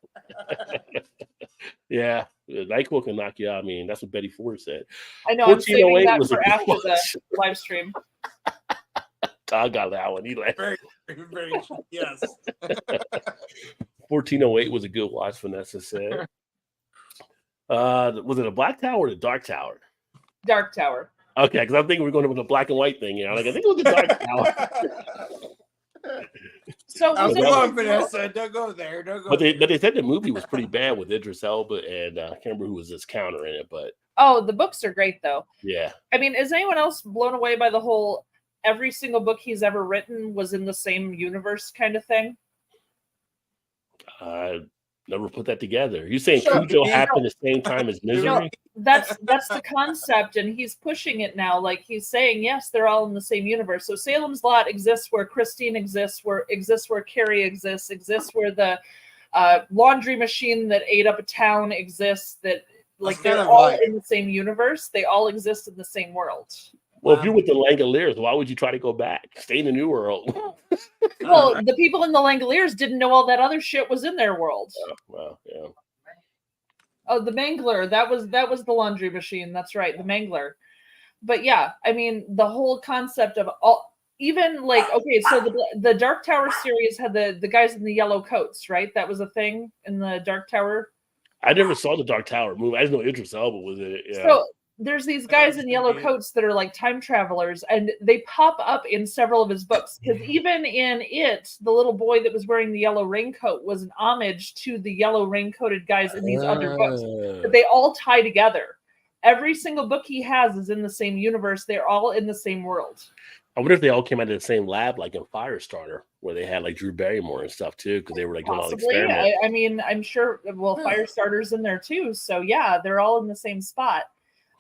Yeah, NyQuil can knock you out. I mean, that's what Betty Ford said. I know. I'm saving 1408 that was a for good after the watch. live stream. Todd got that one. He like Very, very, yes. 1408 was a good watch. Vanessa said. Was it a black tower or the dark tower? Dark Tower. Okay, because I'm thinking we're going with the black and white thing. You know, like I think it was the dark tower. So I'm was it? going, Vanessa. Don't go there. Don't go. But they said the movie was pretty bad with Idris Elba and I can't remember who was this counter in it, but Oh, the books are great though. yeah. I mean, is anyone else blown away by the whole every single book he's ever written was in the same universe kind of thing? I never put that together. You saying Sure. Cujo happened the same time as Misery? No, that's the concept, and he's pushing it now. Like he's saying, yes, they're all in the same universe. So Salem's Lot exists where Christine exists, where Carrie exists where the laundry machine that ate up a town exists. That like That's they're kind of all like- in the same universe. They all exist in the same world. Well, if you're with the Langoliers, why would you try to go back? Stay in the new world. Well, the people in the Langoliers didn't know all that other shit was in their world. Well, yeah. Oh, the Mangler. That was the laundry machine. That's right, the Mangler. But yeah, I mean, the whole concept of all, even like, okay, so the Dark Tower series had the guys in the yellow coats, right? That was a thing in the Dark Tower. I never saw the Dark Tower movie. I just know Idris Elba was in it. Yeah. So there's these guys in yellow coats that are like time travelers, and they pop up in several of his books. Because even in it, the little boy that was wearing the yellow raincoat was an homage to the yellow raincoated guys in these other books. But they all tie together. Every single book he has is in the same universe. They're all in the same world. I wonder if they all came out of the same lab, like in Firestarter, where they had like Drew Barrymore and stuff too, because they were like doing all the Possibly. experiments. I mean, I'm sure. Well, Firestarter's in there too. So yeah, they're all in the same spot.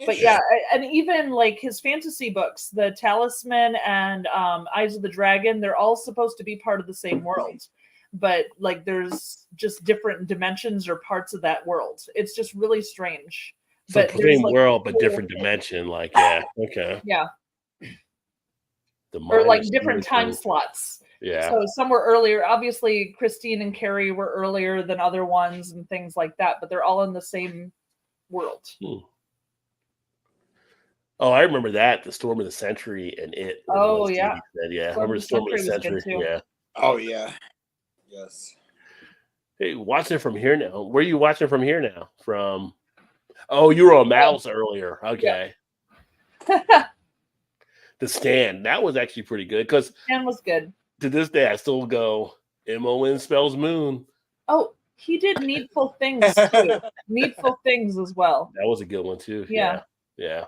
But yeah, and even like his fantasy books, the Talisman and Eyes of the Dragon, they're all supposed to be part of the same world. But like there's just different dimensions or parts of that world. It's just really strange. So But same like, world, but different dimension. Like, yeah, okay. Yeah. The Or like minor different time series. slots. Yeah. So some were earlier. Obviously, Christine and Carrie were earlier than other ones and things like that, but they're all in the same world. Oh, I remember that. The Storm of the Century and it. Oh, yeah. Yeah. I Storm remember of the Storm of the Century was Century. good, too. Yeah. Oh yeah. Yes. Hey, watching from here now. Where are you watching from here now? From you were on Mouse earlier. Okay. The Stand. That was actually pretty good because And was good. to this day I still go MON spells moon. Oh, he did Needful Things too. Needful Things as well. That was a good one too. Yeah. Yeah.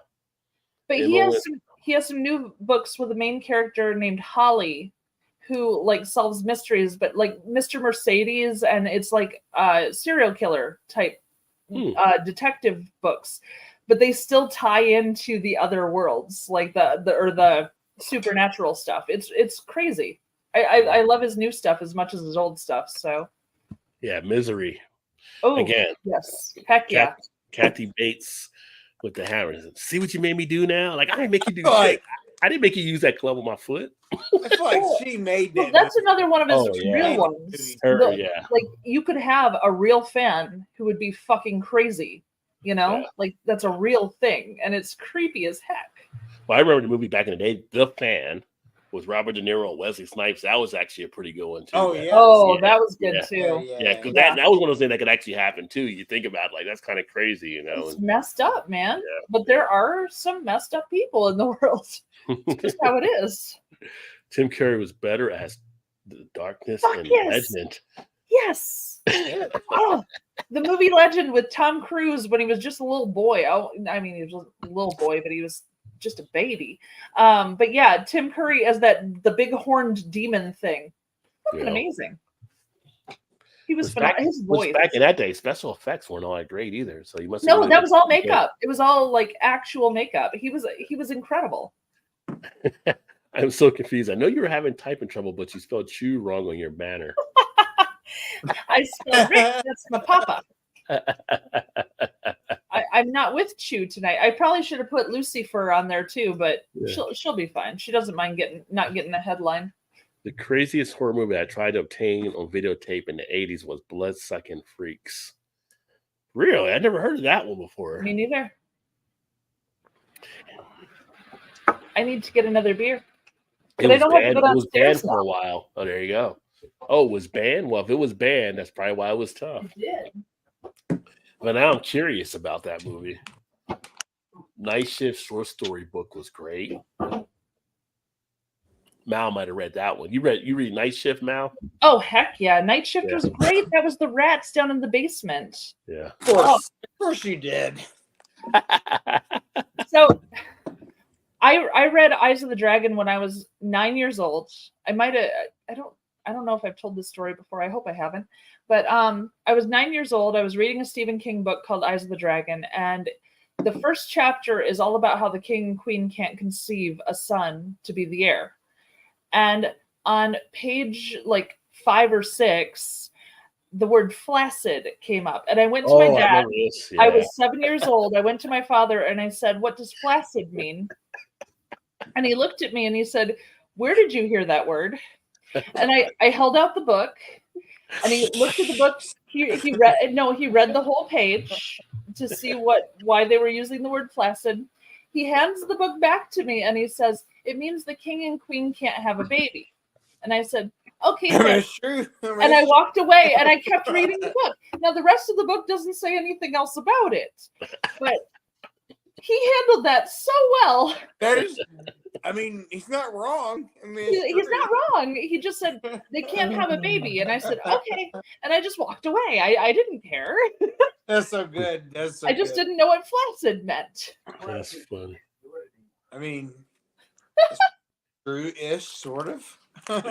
But he has some new books with a main character named Holly, who like solves mysteries, but like Mr. Mercedes, and it's like serial killer type detective books, but they still tie into the other worlds, like the supernatural stuff. It's crazy. I love his new stuff as much as his old stuff. So Yeah, Misery. oh Again. yes, heck yeah. Kathy Bates with the hammer. See what you made me do now? Like I didn't make you do Like- shit. I didn't make you use that club with my foot. I feel like she made Well, that. that's another one of his Oh, yeah. real ones. Her, yeah. Like you could have a real fan who would be fucking crazy, you know? Yeah. Like that's a real thing, and it's creepy as heck. Well, I remember the movie back in the day, The Fan, with Robert De Niro and Wesley Snipes. That was actually a pretty good one too. Oh, man. yeah. Oh, Yeah. that was good Yeah. too. Yeah, because Yeah. that was one of those things that could actually happen too. You think about it, like that's kind of crazy, you know. It's messed up, man. Yeah. But there are some messed up people in the world. It's just how it is. Tim Curry was better as the Darkness and Yes. Legend. Yes. Oh, the movie Legend with Tom Cruise when he was just a little boy. Oh, I mean, he was a little boy, but he was just a baby. But yeah, Tim Curry as the big horned demon thing. Fucking Yeah. amazing. He was Back, phenomenal. His voice. back in that day, special effects weren't all that great either. So you must. No, that was all makeup. It was all like actual makeup. He was incredible. I'm so confused. I know you were having typing trouble, but you spelled chew wrong on your banner. I spelled Rick. That's my papa. I'm not with Chew tonight. I probably should have put Lucifer on there too, but Yeah. she'll be fine. She doesn't mind not getting a headline. The craziest horror movie I tried to obtain on videotape in the 80s was Bloodsucking Freaks. Really? I never heard of that one before. Me neither. I need to get another beer. It But I was don't have to banned. go It was banned downstairs for a now. while. Oh, there you go. Oh, it was banned? Well, if it was banned, that's probably why it was tough. It did. But now I'm curious about that movie. Night Shift short story book was great. Mal might have read that one. You read Night Shift, Mal? Oh heck yeah! Night Shift Yeah. was great. That was the rats down in the basement. Yeah. Of course you did. So I read Eyes of the Dragon when I was 9 years old. I might have I don't know if I've told this story before. I hope I haven't. But I was 9 years old. I was reading a Stephen King book called Eyes of the Dragon, and the first chapter is all about how the king and queen can't conceive a son to be the heir. And on page like 5 or 6, the word flaccid came up. And I went to my I dad. remember this. Yeah. I was 7 years old. I went to my father and I said, "What does flaccid mean?" And he looked at me and he said, "Where did you hear that word?" And I held out the book and he looked at the book. He read the whole page to see why they were using the word flaccid. He hands the book back to me and he says, "It means the king and queen can't have a baby." And I said, "Okay." That's true. And I walked away and I kept reading the book. Now the rest of the book doesn't say anything else about it, but he handled that so well. That is, I mean, he's not wrong. I mean, He's not wrong. He just said they can't have a baby, and I said okay, and I just walked away. I didn't care. That's so good. That's so I just good. didn't know what flaccid meant. That's funny. I mean, true-ish, sort of. But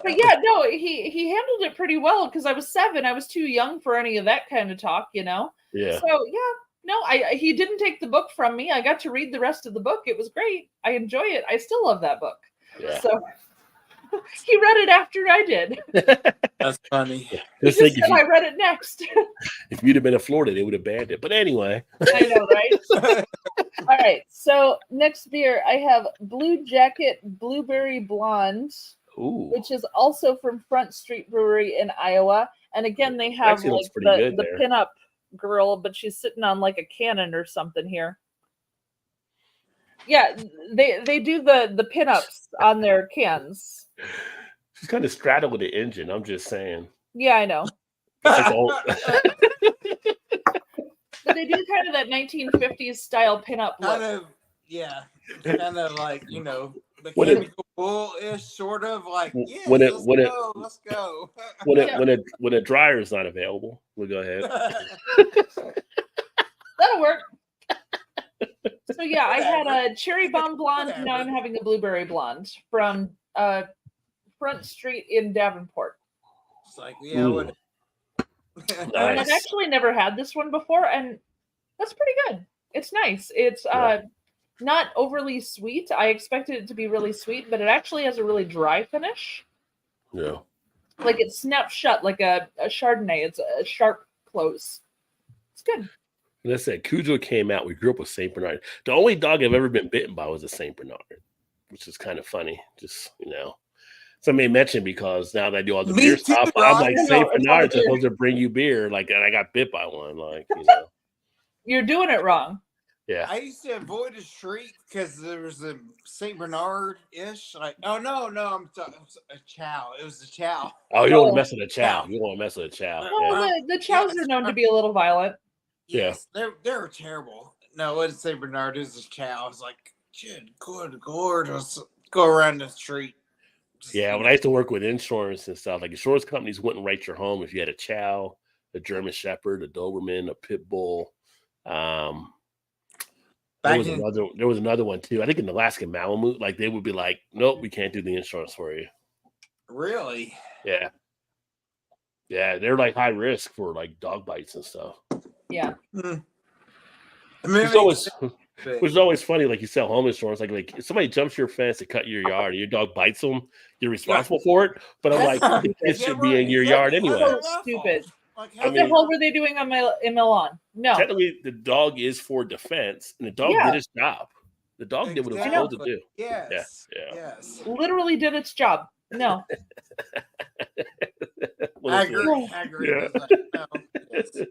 yeah, no, he handled it pretty well because I was 7. I was too young for any of that kind of talk, you know. Yeah. So yeah, no, he didn't take the book from me. I got to read the rest of the book. It was great. I enjoy it. I still love that book. Yeah. So he read it after I did. That's funny. He Just just think said I read it next. if you'd have been in Florida, they would have banned it. But anyway. I know, right? All right. So next beer, I have Blue Jacket Blueberry Blonde, Ooh. which is also from Front Street Brewery in Iowa. And again, they have Actually looks like pretty good the there. pinup girl, but she's sitting on like a cannon or something here. Yeah, they do the pinups on their cans. She's kind of straddling the engine. I'm just saying. Yeah, I know. It's like old- But they do kind of that 1950s style pinup Kind look. of, yeah. Kind of like, you know, the When it- chemical bull-ish, sort of like, yeah, when it- let's go. when a dryer is not available, we'll go ahead. That'll work. So yeah, I had a cherry bomb blonde. Now I'm having a blueberry blonde from Front Street in Davenport. It's like, yeah, Ooh. what? And Nice. I've actually never had this one before, and that's pretty good. It's nice. It's Yeah. not overly sweet. I expected it to be really sweet, but it actually has a really dry finish. Yeah. Like it snaps shut like a Chardonnay. It's a sharp close. It's good. And I said, Cujo came out. We grew up with Saint Bernard. The only dog I've ever been bitten by was a Saint Bernard, which is kind of funny. Just, you know, somebody mentioned because now that I do all the Me beer too, stuff, Rob. I'm like, No, Saint it's all Bernard's beer. supposed to bring you beer. Like, and I got bit by one. Like, you know, You're doing it wrong. yeah. I used to avoid a street because there was a Saint Bernard-ish. Like, oh no, I'm talking a chow. It was a chow. Oh, you don't want Oh. to mess with a chow. Yeah. You don't want to mess with a chow. Well, Yeah. the chows are known to be a little violent. Yeah. Yes, they're terrible. No, it wasn't Saint Bernard. It was a chow. I was like, good Lord, let's go around the street. Just, Yeah, you when know. I used to work with insurance and stuff, like insurance companies wouldn't write your home if you had a chow, a German Shepherd, a Doberman, a Pit Bull. There Back was in- another one too. I think in Alaskan Malamute, like they would be like, "Nope, we can't do the insurance for you." Really? Yeah, they're like high risk for like dog bites and stuff. Yeah. I mean, It's always, but- which is always funny. Like you sell home insurance, like if somebody jumps your fence to cut your yard, and your dog bites them, you're responsible for it. But I'm like, it Yeah, should be right. in your yard Exactly. anyway. So stupid. Like, I What mean, the hell were they doing on in Milan? No. technically, the dog is for defense, and the dog Yeah. did its job. The dog did what it was supposed to do. Yes. Yeah. Yes. Literally did its job. No. Well, I it's agree. I agree. Yeah. It's like,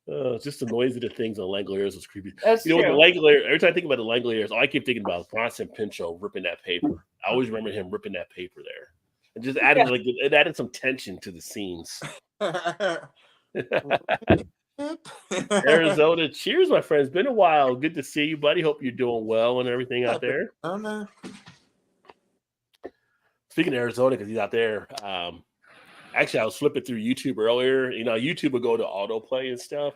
no. Yes. just the noise of the things on Langoliers was creepy. That's You know, true. the Langolier. Every time I think about the Langoliers, all I keep thinking about is Bronson Pinchot ripping that paper. I always remember him ripping that paper there, and just added it added some tension to the scenes. Arizona, cheers, my friends. Been a while. Good to see you, buddy. Hope you're doing well and everything out there. Oh no. Speaking of Arizona, because he's out there. Actually, I was flipping through YouTube earlier. You know, YouTube would go to autoplay and stuff,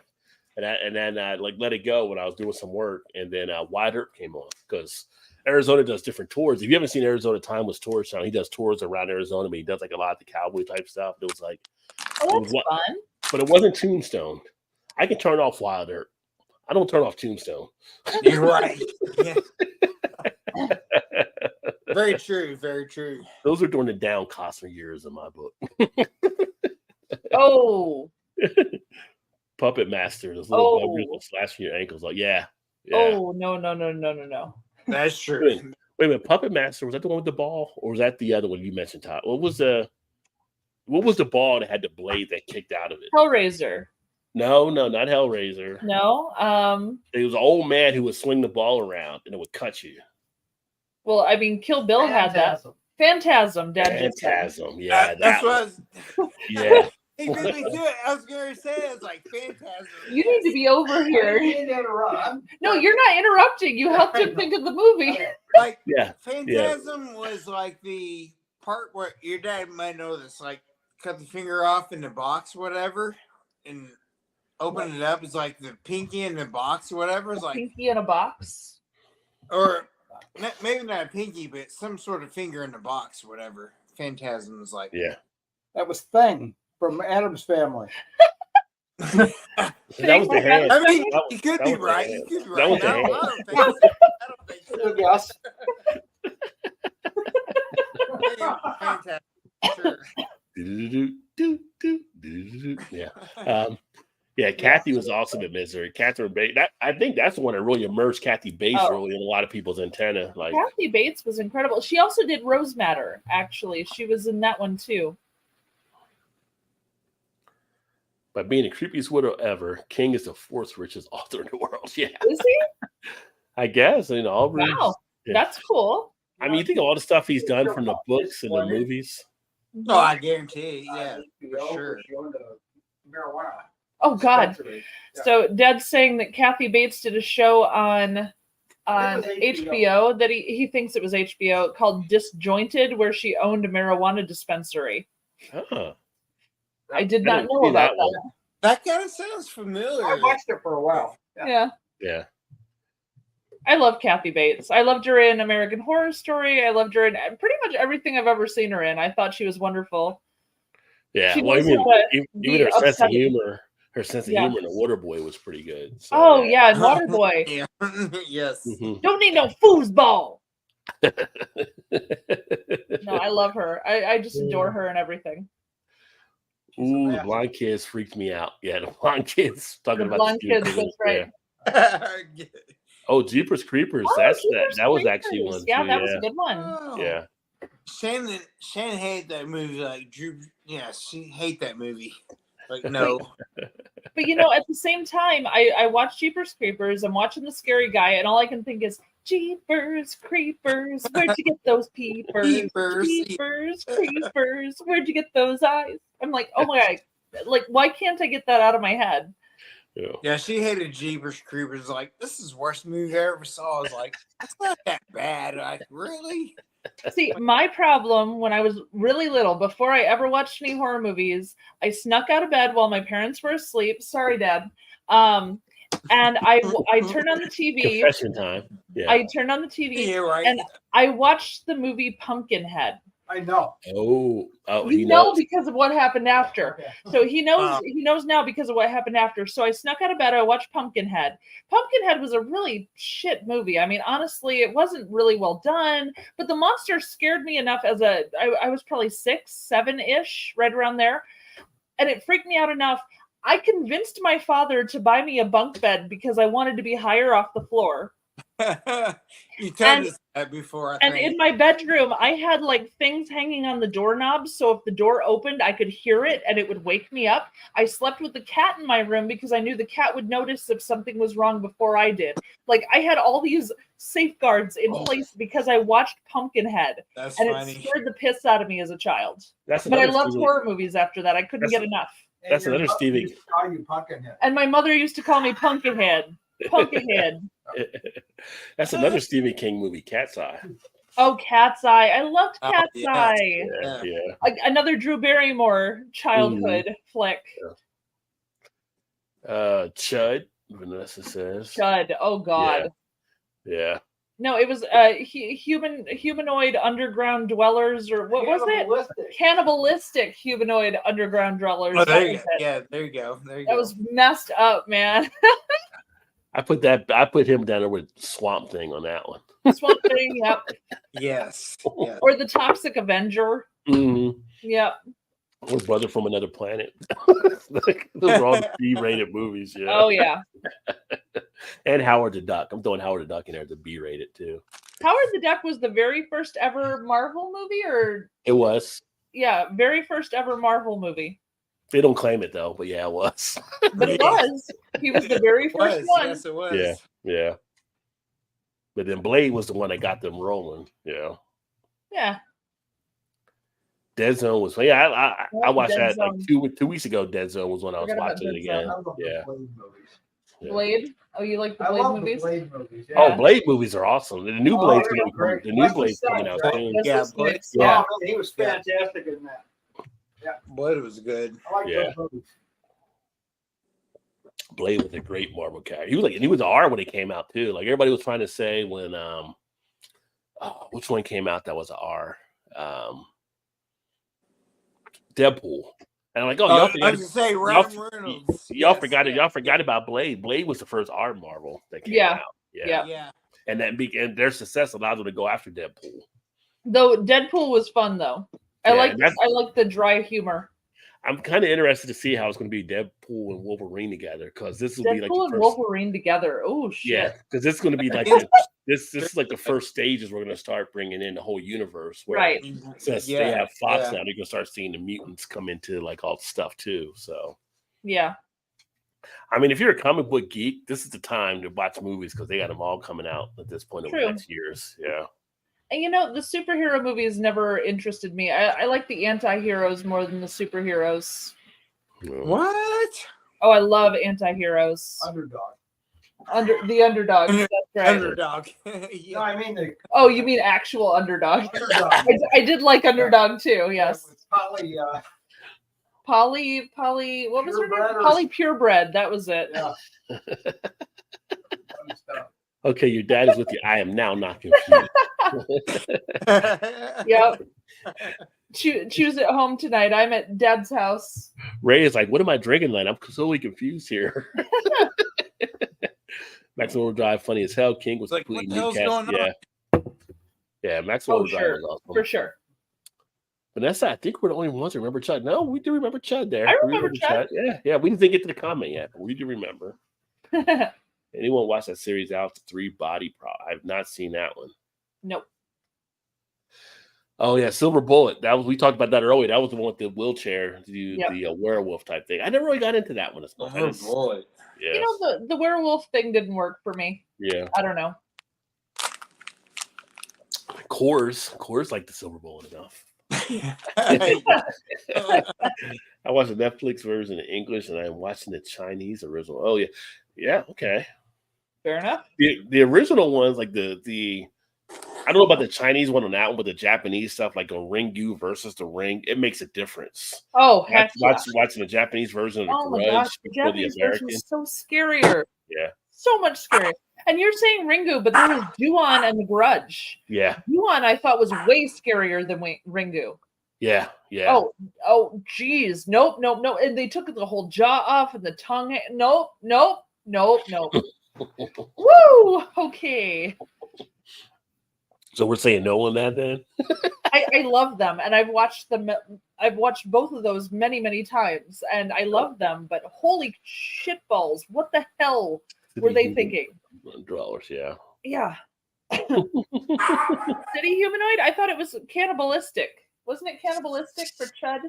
and then I like let it go when I was doing some work, and then Wide Earp came on because Arizona does different tours. If you haven't seen Arizona Timeless Tours channel, he does tours around Arizona, but he does like a lot of the cowboy type stuff. It was like, Oh, that's fun. but it wasn't Tombstone. I can turn off Wild Earp. I don't turn off Tombstone. You're right. Yeah. Very true. Very true. Those are during the down Costner years in my book. Oh. Puppet Master, those little buggers will slash your ankles. Like, yeah. Oh, no. That's true. Wait a minute, Puppet Master, was that the one with the ball, or was that the other one you mentioned, Todd? What was the ball that had the blade that kicked out of it? Hellraiser. No, not Hellraiser. No. It was an old man who would swing the ball around and it would cut you. Well, I mean, Kill Bill had that. Phantasm, Dad. Phantasm, yeah. That's what Yeah. he made me do it. I was going to say it's like Phantasm. You need to be over here. No, you're not interrupting. You helped him think of the movie. Like, Yeah. Phantasm was like the part where your dad might know this, like cut the finger off in the box, whatever, and open it up. It's like the pinky in the box or whatever. It's like, Pinky in a box. or maybe not a pinky, but some sort of finger in the box, whatever. Phantasm is like, Yeah. That was Thing from Adam's Family. That was the hand. I mean, That- you could that be was the right. hand. You could be That was right. the No, hand. I don't think so. I don't think so. Yes. Fantastic. Sure. Yeah. Yeah, Kathy was awesome at Misery. Catherine Bates. I think that's the one that really immersed Kathy Bates really in a lot of people's antenna. Like Kathy Bates was incredible. She also did Rose Matter, actually. She was in that one too. by being the creepiest widow ever, King is the fourth richest author in the world. Yeah. Is he? I guess. You know, all Wow. yeah. That's cool. I mean, you think of all the stuff he's done from the books and the movies. No, I guarantee. Yeah, for sure. Marijuana. Oh God. Dispensary. Yeah. So Dad's saying that Kathy Bates did a show on was HBO that he thinks it was HBO called Disjointed, where she owned a marijuana dispensary. Huh. I did I not didn't know see about that that. one. That kind of sounds familiar. I watched it for a while. Yeah. Yeah. I love Kathy Bates. I loved her in American Horror Story. I loved her in pretty much everything I've ever seen her in. I thought she was wonderful. Yeah. She Well, I knows mean, how to even be her sense of upsetting. humor, in The Waterboy was pretty good. So, Oh yeah, and Waterboy. Yeah. Yes. Mhm. Don't need no foosball. No, I love her. I just adore her and everything. Ooh, the blonde kids freaked me out. Yeah, the blonde kids talking The about blonde the kids, that's right. Yeah. Oh, Jeepers Creepers. Oh, That's Jeepers that was Creepers. actually one. Yeah, too, that was a good one. Oh. Yeah. Shannon hated that movie. Like Drew, yeah, she hate that movie. Like no. But you know, at the same time, I watch Jeepers Creepers. I'm watching The Scary Guy, and all I can think is Jeepers Creepers. Where'd you get those peepers? Peepers. Jeepers Creepers. Where'd you get those eyes? I'm like, oh my God. Like, why can't I get that out of my head? Yeah. Yeah, she hated Jeepers Creepers. Like, this is the worst movie I ever saw. I was like, it's not that bad. Like, really? See, my problem when I was really little, before I ever watched any horror movies, I snuck out of bed while my parents were asleep. Sorry, Dad. And I turned on the TV. Confession time. Yeah. I turned on the TV Yeah, right. and I watched the movie Pumpkinhead. I know. Oh, You know because of what happened after. Okay. So he knows Wow. he knows now because of what happened after. So I snuck out of bed. I watched Pumpkinhead. Pumpkinhead was a really shit movie. I mean, honestly, it wasn't really well done, but the monster scared me enough as I was probably 6, 7-ish, right around there. and it freaked me out enough. I convinced my father to buy me a bunk bed because I wanted to be higher off the floor. You told us that before, I And think. in my bedroom, I had like things hanging on the doorknobs, so if the door opened, I could hear it and it would wake me up. I slept with the cat in my room because I knew the cat would notice if something was wrong before I did. Like, I had all these safeguards in place because I watched Pumpkinhead. That's And funny. it scared the piss out of me as a child. That's But I another loved Stevie. horror movies after that. I couldn't get enough. And That's your another mother Stevie. used to call you Pumpkinhead. And my mother used to call me Pumpkinhead. Pumpkinhead. That's another Stephen King movie, Cat's Eye. Oh, Cat's Eye. I loved Oh, Cat's yes. Eye. Yeah. Another Drew Barrymore childhood flick. Chud, Vanessa says. Chud. Oh God. Yeah. No, it was humanoid underground dwellers, or what was it? Cannibalistic. Cannibalistic humanoid underground dwellers. Oh, there That you was go. it. Yeah, there you go. There you That go. was messed up, man. I put him down there with Swamp Thing on that one. Swamp Thing, yep. Yes. Yes. Or the Toxic Avenger. Mm-hmm. Yep. Or Brother from Another Planet. Those are all B-rated movies, yeah. Oh yeah. And Howard the Duck. I'm throwing Howard the Duck in there to B-rated too. Howard the Duck was the very first ever Marvel movie, or It was. yeah, very first ever Marvel movie. They don't claim it though, but yeah, it was. But it was. He was the very It first was. one. Yes, it was. Yeah, yeah. But then Blade was the one that got them rolling. Yeah. Yeah. Dead Zone was. Yeah, I watched Dead that like Zone. 2 weeks ago. Dead Zone was when I was Forgot about watching it Dead again. I love the Yeah. Blade movies. Yeah. Blade. Oh, you like the I Blade love movies? the Blade movies. Yeah. Oh, Blade movies are awesome. The new Oh, Blade's they're coming. great. The new Wesley Blade's coming out Snipes, right? soon. Wesley Yeah, Snipes. Yeah. Oh, man, he was fantastic in that. Blood was good. I like Yeah. those movies. Blade was a great Marvel character. He was R when it came out too. Like everybody was trying to say when which one came out that was a R? Deadpool. And I'm like, oh, y'all I was forgot, gonna say y'all, Ryan Reynolds. y'all Yes, forgot it. yeah. Y'all forgot about Blade. Blade was the first R Marvel that came Yeah. out. Yeah. Yeah. And and their success allowed them to go after Deadpool. Though Deadpool was fun though. I Yeah, like the dry humor. I'm kind of interested to see how it's going to be Deadpool and Wolverine together because this will be like Deadpool the and first. Wolverine together. Oh shit. Yeah, because this is going to be like this is like the first stages we're going to start bringing in the whole universe. Where Right. Since Yeah, they have Fox yeah. now, they're going to start seeing the mutants come into like all the stuff too. So, Yeah. I mean, if you're a comic book geek, this is the time to watch movies because they got them all coming out at this point over True. the next years. Yeah. And you know, the superhero movies never interested me. I like the anti-heroes more than the superheroes. What? Oh, I love anti-heroes. Underdog. The underdogs. That's right. Underdog. No, Yeah. I mean the Oh, you mean actual underdog? underdog. I did like underdog too. Yes. With Polly, Polly. What was her name? Purebred or- Polly Purebred. That was it. yeah. Fun stuff. Okay, your dad is with you. I am now not confused. Yep. Choose at home tonight. I'm at Dad's house. Ray is like, what am I drinking tonight? I'm totally confused here. Maximum Overdrive, funny as hell. King was It's like, completely what the new hell's cast. going Yeah. Yeah, Maximum Oh, Overdrive sure. was awesome. For sure. Vanessa, I think we're the only ones who remember Chud. No, we do remember Chud there. I We remember Chud. Yeah. We didn't get to the comment yet, but we do remember. Anyone watch that series out to 3 Body Prop? I've not seen that one. Nope. Oh yeah, Silver Bullet. We talked about that earlier. That was the one with the wheelchair to do Yep. the werewolf type thing. I never really got into that one. It's not. Oh boy. Yeah. You know, the werewolf thing didn't work for me. Yeah. I don't know. Coors like the Silver Bullet enough. I watched the Netflix version in English, and I'm watching the Chinese original. Oh yeah, yeah, okay. Fair enough. The original ones, like the I don't know about the Chinese one on that one, but the Japanese stuff, like a Ringu versus the Ring, it makes a difference. Oh, heck yeah. Watching the Japanese version of the Oh my Grudge gosh, the before the Japanese version American. is so scarier. Yeah, So much scarier. And you're saying Ringu, but there was Ju-on and the Grudge. yeah, Ju-on I thought was way scarier than Ringu. yeah. Oh, geez. Nope. And they took the whole jaw off and the tongue. Nope. Woo! Okay. So we're saying no on that then? I love them, and I've watched them. I've watched both of those many, many times, and I love them. But holy shitballs, what the hell were they thinking? $1, yeah. Yeah. City humanoid? I thought it was cannibalistic. Wasn't it cannibalistic for Chud?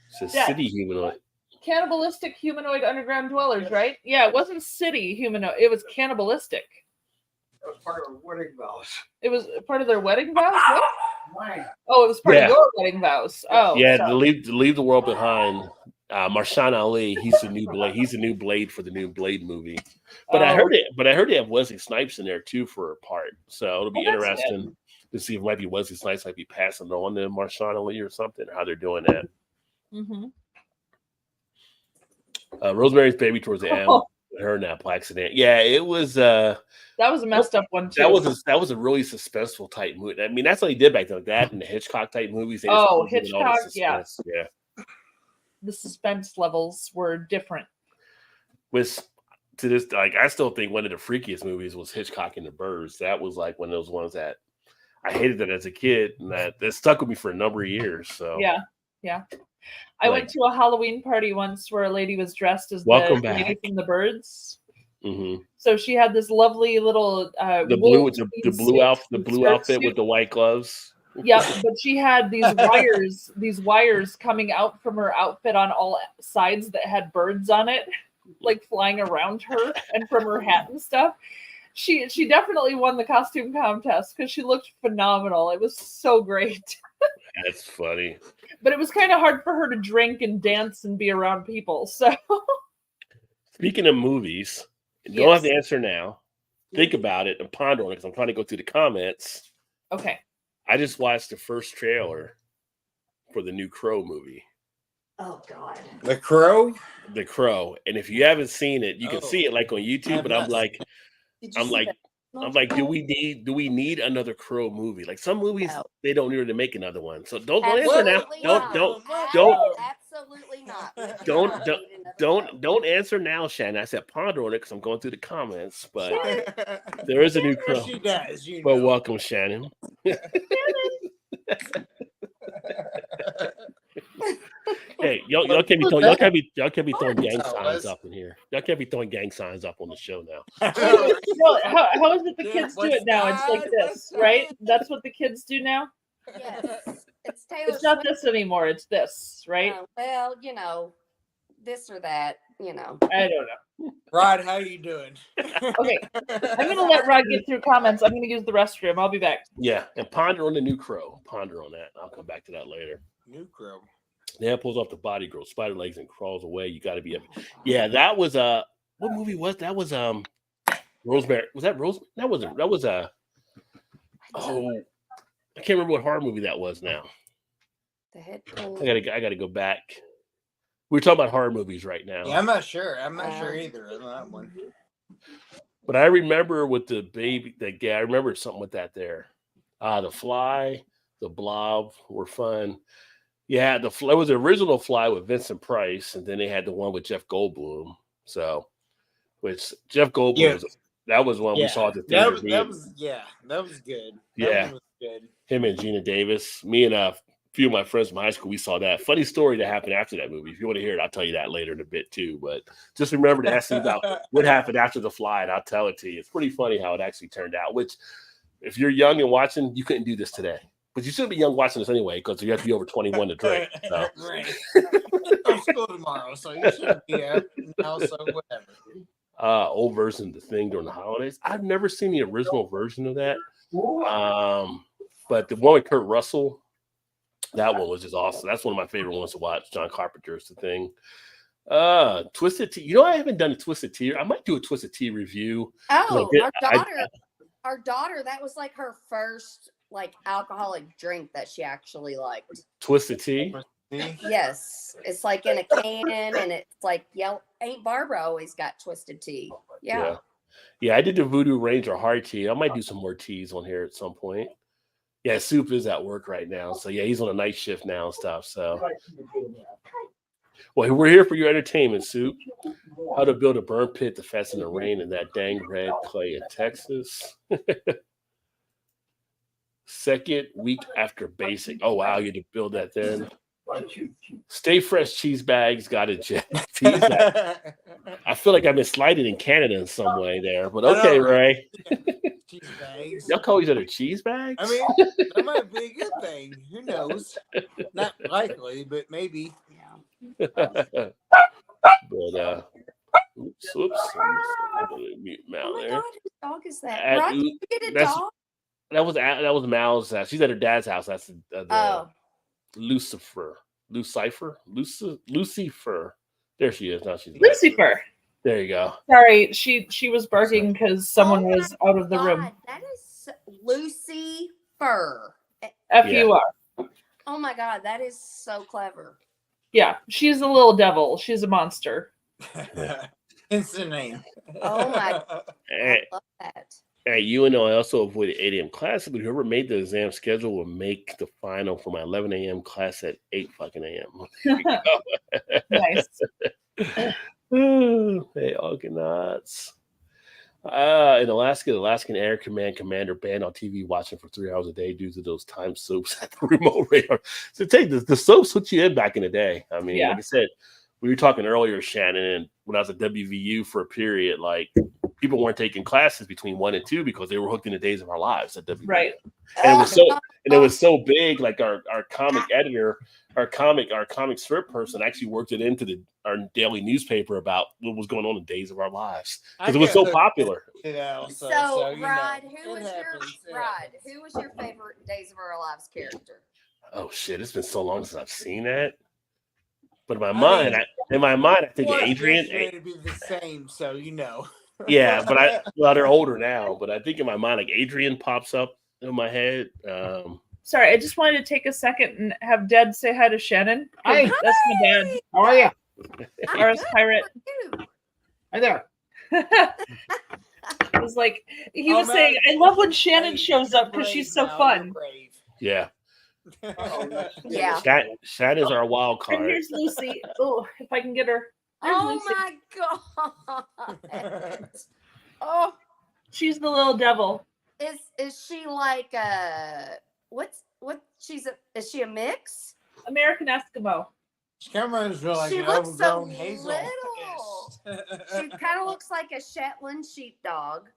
It's a Yeah. city humanoid. Cannibalistic humanoid underground dwellers, right? Yeah, it wasn't city humanoid. It was cannibalistic. That was part of our wedding vows. It was part of their wedding vows? What? Mine. Oh, it was part Yeah. of your wedding vows. Oh, Yeah, sorry. to leave the world behind. Marshawn Ali, he's the new Blade. He's the new Blade for the new Blade movie. But I heard it. But I heard they have Wesley Snipes in there too for a part. So it'll be interesting to see if it might be Wesley Snipes might be passing on to Marshawn Ali or something. How they're doing that. Mm-hmm. Rosemary's Baby towards the end. Her in that accident. Yeah, it was. That was a messed up one too. That was a really suspenseful type movie. I mean, that's what he did back then. Like that and the Hitchcock type movies. Hitchcock, yeah. The suspense levels were different. With to this, like I still think one of the freakiest movies was Hitchcock and the Birds. That was like one of those ones that I hated that as a kid, and that stuck with me for a number of years. So yeah. I went to a Halloween party once where a lady was dressed as the lady from the Birds. Mm-hmm. So she had this lovely little the blue outfit with the white gloves. Yeah, but she had these wires coming out from her outfit on all sides that had birds on it, like flying around her, and from her hat and stuff. She definitely won the costume contest because she looked phenomenal. It was so great. That's funny. But it was kind of hard for her to drink and dance and be around people. So speaking of movies, you don't have to answer now. Think about it and ponder on it because I'm trying to go through the comments. Okay. I just watched the first trailer for the new Crow movie. Oh God. The Crow? The Crow. And if you haven't seen it, you can see it like on YouTube, but I'm like, do we need another Crow movie? Like some movies, they don't need to make another one. So don't answer now. Absolutely not. Don't answer now, Shannon. I said ponder on it because I'm going through the comments, but there is a new Crow. She does. Well, welcome, Shannon. Hey, y'all can't be throwing gang signs up in here. Y'all can't be throwing gang signs up on the show now. No, how is it the kids do it now? It's like this, right? That's what the kids do now? Yes. It's not this anymore. It's this, right? Well, this or that, I don't know. Rod, how you doing? Okay. I'm going to let Rod get through comments. I'm going to use the restroom. I'll be back. Yeah, and ponder on the new Crow. Ponder on that. I'll come back to that later. New Crow. Then pulls off the body, grows spider legs, and crawls away. You got to be up. Yeah, that was what movie was that? Was Rosemary? Was that Rose? That was I can't remember what horror movie that was now. The head. I gotta go back. We're talking about horror movies right now. Yeah, I'm not sure. I'm not sure either on that one. But I remember with the baby, I remember something with that there. The Fly, the Blob were fun. Yeah, it was the original Fly with Vincent Price, and then they had the one with Jeff Goldblum. So, which Jeff Goldblum that was one we saw at the theater. That was good. That one was good. Him and Gina Davis. Me and a few of my friends from high school, we saw that. Funny story that happened after that movie. If you want to hear it, I'll tell you that later in a bit too. But just remember to ask me about what happened after the Fly, and I'll tell it to you. It's pretty funny how it actually turned out. Which, if you're young and watching, you couldn't do this today. But you shouldn't be young watching this anyway, because you have to be over 21 to drink. So. Right. I'm school tomorrow, so you shouldn't be out now, so whatever. Old version of The Thing during the holidays. I've never seen the original version of that. But the one with Kurt Russell, that one was just awesome. That's one of my favorite ones to watch. John Carpenter's The Thing. Twisted Tea. I haven't done a Twisted Tea. I might do a Twisted Tea review. Oh, our daughter, that was like her first alcoholic drink that she actually liked. Twisted Tea? Yes. It's like in a can and it's like Aunt Barbara always got Twisted Tea. Yeah. Yeah, I did the Voodoo Ranger hard tea. I might do some more teas on here at some point. Yeah, Soup is at work right now. So yeah, he's on a night shift now and stuff. So well, we're here for your entertainment, Soup. How to build a burn pit to fasten the rain in that dang red clay in Texas. second week after basic. Oh wow, you had to build that then. Why don't you- Stay fresh cheese bags got a jet. Cheese bag. I feel like I've been slighted in Canada in some way there, but okay, Ray. Cheese bags. Y'all call each other cheese bags? I mean, that might be a good thing. Who knows? Not likely, but maybe. Yeah. but oops, I'm gonna mute Oh Mal my there. God, whose dog is that? At Rod, did Lu- you get a that's- dog? That was Mal's house. She's at her dad's house. That's the Oh, Lucifer. Lucifer. There she is. Now she's back. Lucifer. There you go. Sorry, she was barking because someone Oh was out of the room. God, that is Lucy Fur. F-U-R. Oh my God, that is so clever. Yeah, she's a little devil. She's a monster. Hence the name. Oh my- I At, love that. at UNO, I also avoided 8 a.m. classes, but whoever made the exam schedule will make the final for my 11 a.m. class at 8 fucking a.m. Nice. Hey, Argonauts. In Alaska, the Alaskan Air Command commander banned on TV watching for 3 hours a day due to those time soaps at the remote radar. So take the soaps put you in back in the day. I mean, Yeah. like I said, we were talking earlier, Shannon, and when I was at WVU for a period, like people weren't taking classes between 1 and 2 because they were hooked in the Days of Our Lives at WVU. Right. And it was so big, like our comic editor, our comic strip person actually worked it into our daily newspaper about what was going on in Days of Our Lives because it was so popular. So, you know, Rod, it who was happens, it Rod? happens. Who was your favorite Days of Our Lives character? Oh shit, it's been so long since I've seen that. But in my I mind, mean, I think Well, Adrian. yesterday to be the same, so you know. Yeah, but they're older now. But I think in my mind, like Adrian pops up in my head. Sorry, I just wanted to take a second and have Dad say hi to Shannon. 'Cause Hi. That's my dad. How are you? I'm Ours good. pirate. How are you? Hi there. It was like he Oh, was man. saying, I love when Shannon Brave. shows up because Brave, she's so Mal, fun. you're brave. Yeah, Yeah. Shannon's our wild And card. here's Lucy. Oh, if I can get her. There's Oh Lucy. my God. Oh, She's the little devil. is she like is she a mix? American Eskimo. Cameron's like She an looks so overgrown hazel. She kind of looks like a Shetland sheepdog,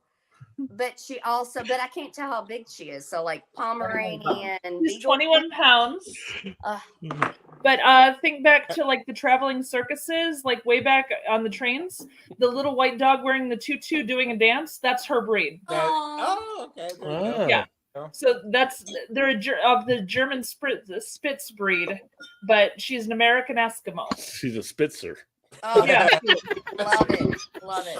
but I can't tell how big she is. So like Pomeranian. She's Beagle. 21 pounds. Uh, But think back to like the traveling circuses, like way back on the trains. The little white dog wearing the tutu doing a dance. That's her breed. Oh, okay. There you go. Yeah. So they're of the German Spitz breed, but she's an American Eskimo. She's a Spitzer. oh Yeah. love it, love it.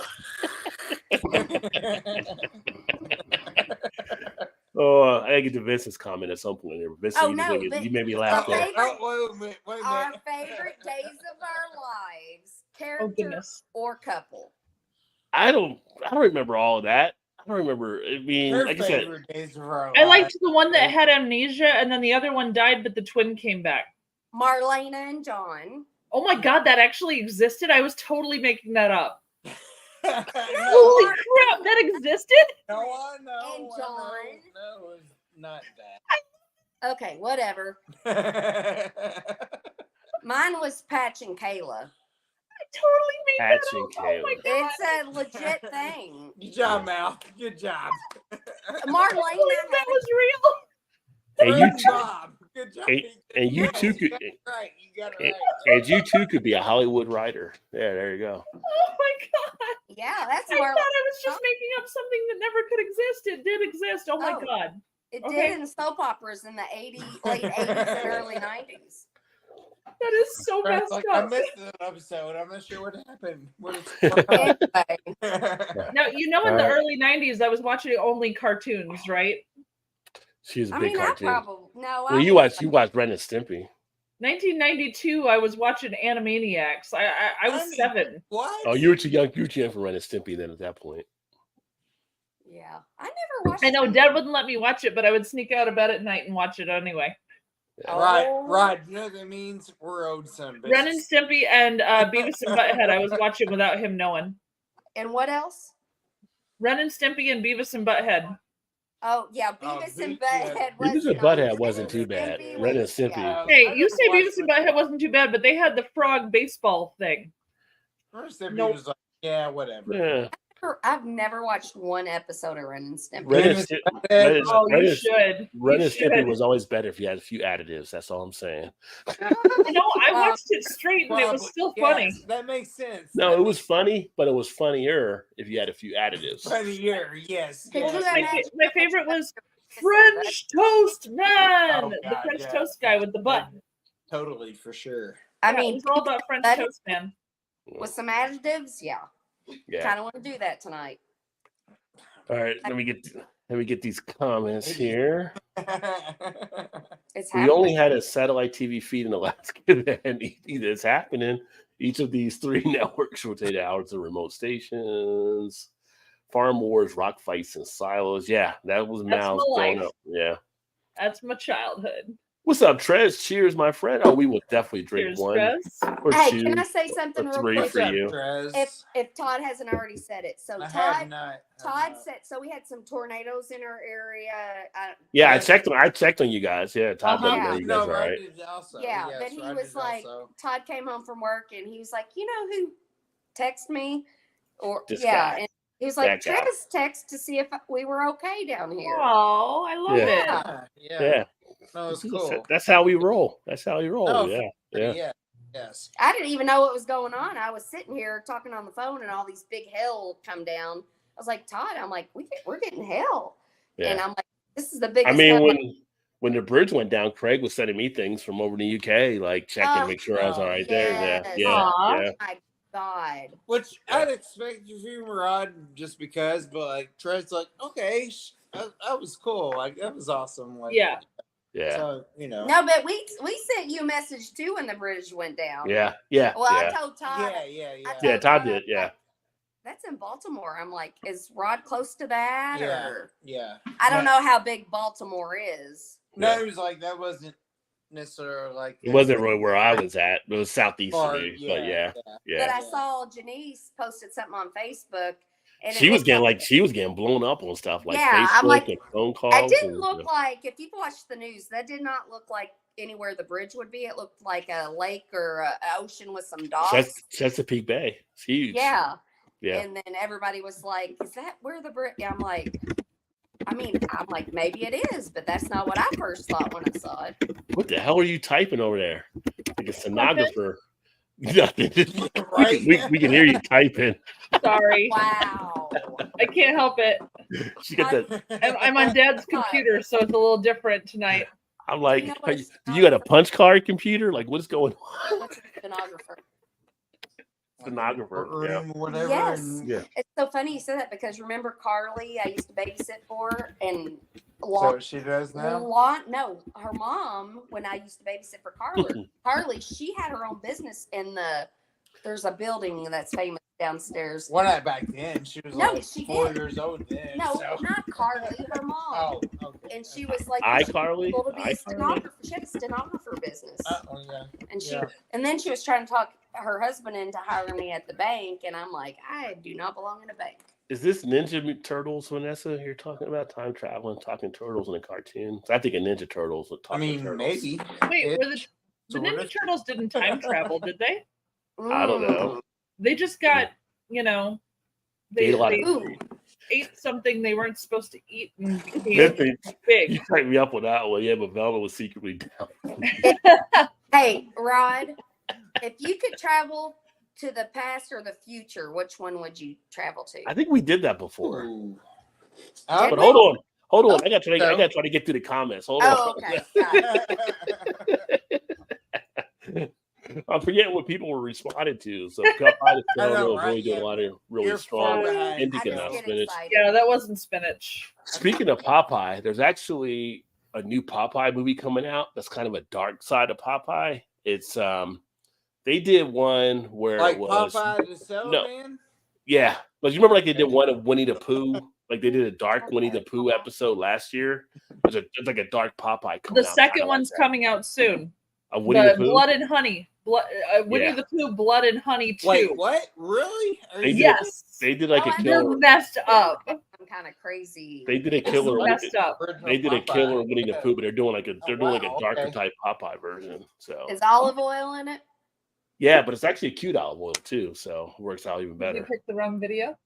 Oh, I gotta get to Vince's comment at some point there. Vince, Oh, you, no, you, but- you made me laugh Okay. there. Oh, wait a minute. Our favorite Days of Our Lives, Oh character goodness. or couple. I don't remember all of that. I don't remember. I mean, Her like I said, favorite Days of Our I Lives. liked the one that had amnesia, and then the other one died, but the twin came back. Marlena and John. Oh my god, that actually existed? I was totally making that up. no, Holy crap, that existed? I know. And I John. know. No, it's not Okay, whatever. that. Mine was Patch and Kayla. I totally made Patch that and up. Oh my Kayla. god. It's a legit thing. Good job, Mal. Good job. Marlena That had was real. And you Good too, job. Good job. and you too could, Right, you got it and, right. and you too could be a Hollywood writer. Yeah, there you go. Oh my god. yeah, that's I thought I Marlena. was just making up something that never could exist. It did exist. Oh my Oh. god. It Okay. did in soap operas in the late 80s and early 90s. That is so messed Like, I up. missed an episode. I'm not sure what happened. Anyway, Now, you know, in All the right. early 90s, I was watching only cartoons, right? She's a I big mean, cartoon. I You watched Ren and Stimpy. 1992, I was watching Animaniacs. I was 7. What? Oh, you were too young. You were too young for Ren and Stimpy then at that point. Yeah, I never watched. I know it. Dad wouldn't let me watch it, but I would sneak out of bed at night and watch it anyway. Right. You know what that means? We're owed some. Ren and Stimpy and Beavis and Butthead, I was watching without him knowing. And what else? Ren and Stimpy and Beavis and Butthead. Oh yeah, Oh, Beavis and yeah. Butthead. Beavis and Butthead wasn't too bad. Ren and Stimpy. Yeah. Hey, I you never say watched Beavis and it. Butthead wasn't too bad, but they had the frog baseball thing. First, it Nope. was like, yeah, whatever. Yeah. I've never watched one episode of Ren and Stimpy. Ren and Beavis Sti- and Butthead. Ren and- Oh, Ren you and- should. Ren You and Stimpy should. was always better if you had a few additives. That's all I'm saying. You know, I watched it straight and it was still funny. Yes, that makes sense. No, That it was funny, but it was funnier if you had a few additives. makes funnier. Yes. Could yes. you My, imagine my favorite was French Toast Man, Oh, the God, French yeah. Toast guy with the button. Totally, for sure. I Yeah, mean, it was all about French that- Toast Man. with some additives, yeah. Yeah. Kind of want to do that tonight. All right. Let me get these comments here. It's We happening. only had a satellite TV feed in Alaska, and it's happening. Each of these 3 networks rotate hours of remote stations, farm wars, rock fights, and silos. Yeah, that was That's mouths my going life. up. Yeah. That's my childhood. What's up, Trez? Cheers, my friend. Oh, we will definitely drink Cheers, one Trez. or Hey, 2 can I say something or real 3 quick? for you. If Todd hasn't already said it, so I have Todd not. said so. We had some tornadoes in our area. Yeah, I checked on you guys. Yeah, Todd Uh-huh. doesn't know you guys are right. Yeah, but he was like, Todd came home from work and he was like, you know who texted me? Or This yeah, guy. and he was like, That guy. Travis text to see if we were okay down here. Oh, I love Yeah. it. Yeah. No, it's cool. That's how we roll. That's how we roll. Oh, Yeah. Yes. I didn't even know what was going on. I was sitting here talking on the phone and all these big hell come down. I was like, Todd, I'm like, we're getting hell. Yeah. And I'm like, this is the biggest I mean, hell. when the bridge went down, Craig was sending me things from over in the UK, like checking, make sure I was all right there. yes. Yeah. Aw. Yeah. My God. Which Yeah. I'd expect you to Rod just because, but like Trey's like, okay, that was cool. Like that was awesome. Like Yeah. Yeah. So No, but we sent you a message too when the bridge went down. Yeah. Yeah. Well, I Yeah. told Todd. yeah. Yeah, Todd did. Yeah. That's in Baltimore. I'm like, is Rod close to that? Yeah. Or Yeah. I don't know how big Baltimore is. No, Yeah. it was like that wasn't necessarily like It wasn't really where I was at. It was southeast of far, me. But yeah. But Yeah. I saw Janice posted something on Facebook. And She was looked getting blown up on stuff like Yeah, Facebook I'm like, and phone calls. It didn't and, look like, if you've watched the news, that did not look like anywhere the bridge would be. It looked like a lake or an ocean with some docks. Chesapeake Bay. It's huge. Yeah. Yeah. And then everybody was like, is that where the bridge? I'm like, maybe it is, but that's not what I first thought when I saw it. What the hell are you typing over there? Like a stenographer. Nothing. Right? we can hear you typing. Sorry. Wow. I can't help it. She got that. I'm on Dad's computer, so it's a little different tonight. I'm like, You know what a do you got a punch card computer? Like, what's going on? What's a stenographer? Stenographer. Yeah. Room, whatever. Yes. and- Yeah. It's so funny you said that because remember Carly, I used to babysit for, and So she does now. no, her mom, when I used to babysit for Carly, she had her own business in there's a building that's famous downstairs. Well, not back then. She was No, like she 4 did. years old then. No, so. not Carly, her mom. Oh, okay. And she was like, iCarly? able to be a iCarly? stenographer. She had a stenographer business. Oh, yeah. And she Yeah. and then she was trying to talk her husband into hiring me at the bank, and I'm like, I do not belong in a bank. Is this Ninja Turtles, Vanessa? You're talking about time traveling, talking turtles in a cartoon? I think a Ninja Turtles would talk. I mean, turtles. maybe. Wait, were the Sort Ninja of. Turtles didn't time travel, did they? I don't know. They just got, they Ate a lot of Ooh. ate something they weren't supposed to eat and That became thing- big. You typed me up with that one. Yeah, but Velma was secretly down. Hey, Rod, if you could travel to the past or the future, which one would you travel to? I think we did that before. Ooh. Did But we? hold on. Oh, I got to try to get through the comments. Hold Oh, on. okay. Got it. I'm forgetting what people were responding to. So Cup Pie the I know, Show was right? really doing a Yeah. lot of really You're strong far behind. indica I just get spinach. excited. Yeah, that wasn't spinach. Speaking of Popeye, there's actually a new Popeye movie coming out that's kind of a dark side of Popeye. It's they did one where Like it was Popeye the Cell No. Man? yeah, but you remember like they did one of Winnie the Pooh, like they did a dark Winnie the Pooh episode last year. It's like a dark Popeye. Coming The out, second kinda one's like that. coming out soon. A Winnie the The Pooh. Blood and Honey. Winnie Yeah. the Pooh, Blood and Honey 2. Wait, what? Really? Are They you did- Yes. They did like Oh, a I know. killer. You're messed up. I'm kind of crazy. They did a It's killer. messed up. They did a killer Popeye. Winnie the Pooh, but they're doing like a wow, darker okay. type Popeye version. So Is olive oil in it? yeah, but it's actually a cute olive oil too, so it works out even Did you better. pick the wrong video?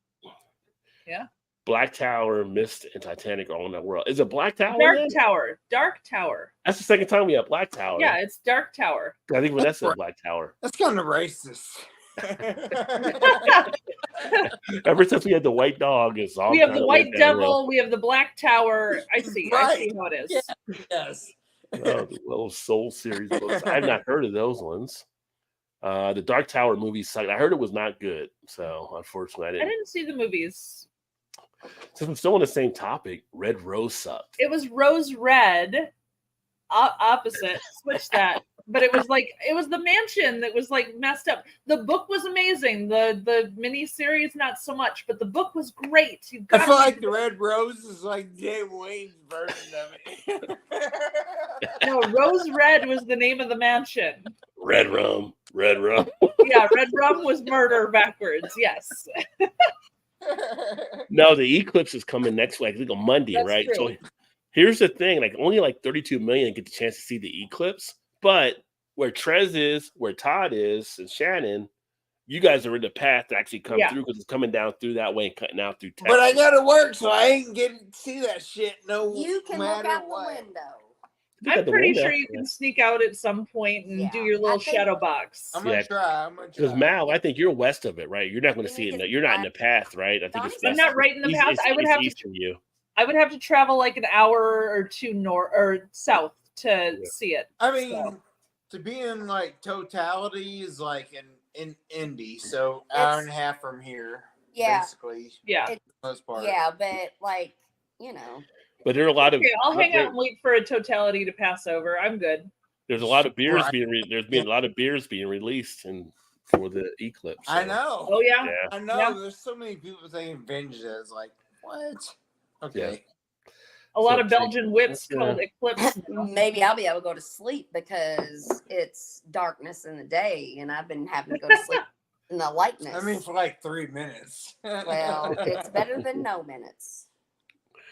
Yeah. Black Tower, Mist, and Titanic are all in that world. Is it Black Tower? Dark then? Tower. Dark Tower. That's the second time we have Black Tower. Yeah, it's Dark Tower. I think Vanessa said Black Tower. That's kind of racist. Ever since we had the white dog, it's all We have kinda the went White downhill. Devil. We have the Black Tower. I see. I Right. see how it is. Yeah. Yes. Oh, the little Soul series books. I've not heard of those ones. The Dark Tower movie sucked. I heard it was not good, so unfortunately, I I didn't. didn't see the movies. Since I'm still on the same topic, Red Rose sucked. It was Rose Red. Opposite. Switch that. But it was the mansion that was like messed up. The book was amazing. The mini series not so much, but the book was great. You I got feel like the Red Rose is like Jay Wayne's version of it. No, Rose Red was the name of the mansion. Red Rum. Yeah, Red Rum was murder backwards. Yes. No, the eclipse is coming next week. I think on Monday, That's right? true. So here's the thing: like only like 32 million get the chance to see the eclipse. But where Trez is, where Todd is, and Shannon, you guys are in the path to actually come through because it's coming down through that way and cutting out through Texas. But I gotta work, so I ain't getting to see that shit. No, You can look matter out what. the window. Look at I'm the pretty window. sure you can sneak out at some point and do Yeah, your little I think- shadow box. I'm gonna Yeah. try. I'm gonna Because try. Mal, I think you're west of it, right? You're not going to You see think it. it's You're not in the west? path, right? I think it's I'm west. not right in the East- path. I would have to- east from you. I would have to travel like an hour or two north or south to see it. I mean, So. to be in like totality is like in Indy, so hour and a half from here. Yeah. Basically, Yeah. for the most part. Yeah, but like, you know. But there are a lot of Okay, I'll hang out and wait for a totality to pass over. I'm good. there's a lot of beers Right. there's been a lot of beers being released and for the eclipse. I so, know. Oh yeah. Yeah. I know. Yeah. There's so many people saying vengeance. Like what? Okay. A lot So of Belgian whips yeah. called Eclipse. Maybe I'll be able to go to sleep because it's darkness in the day and I've been having to go to sleep in the lightness. I mean, for like 3 minutes. Well, it's better than no minutes.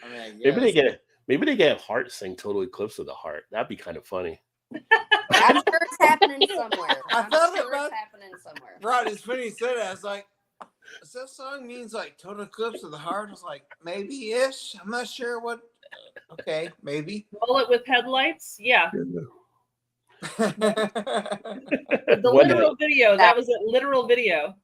I mean, I maybe they get Heart sing Total Eclipse of the Heart. That'd be kind of funny. I'm sure it's happening somewhere. I I'm thought sure about- it's happening somewhere. Right, it's funny you said that. I was like, so that song means like total eclipse of the heart. I was like, maybe ish. I'm not sure what. Okay, maybe. Bullet with headlights. Yeah. The One literal video. That was a literal video.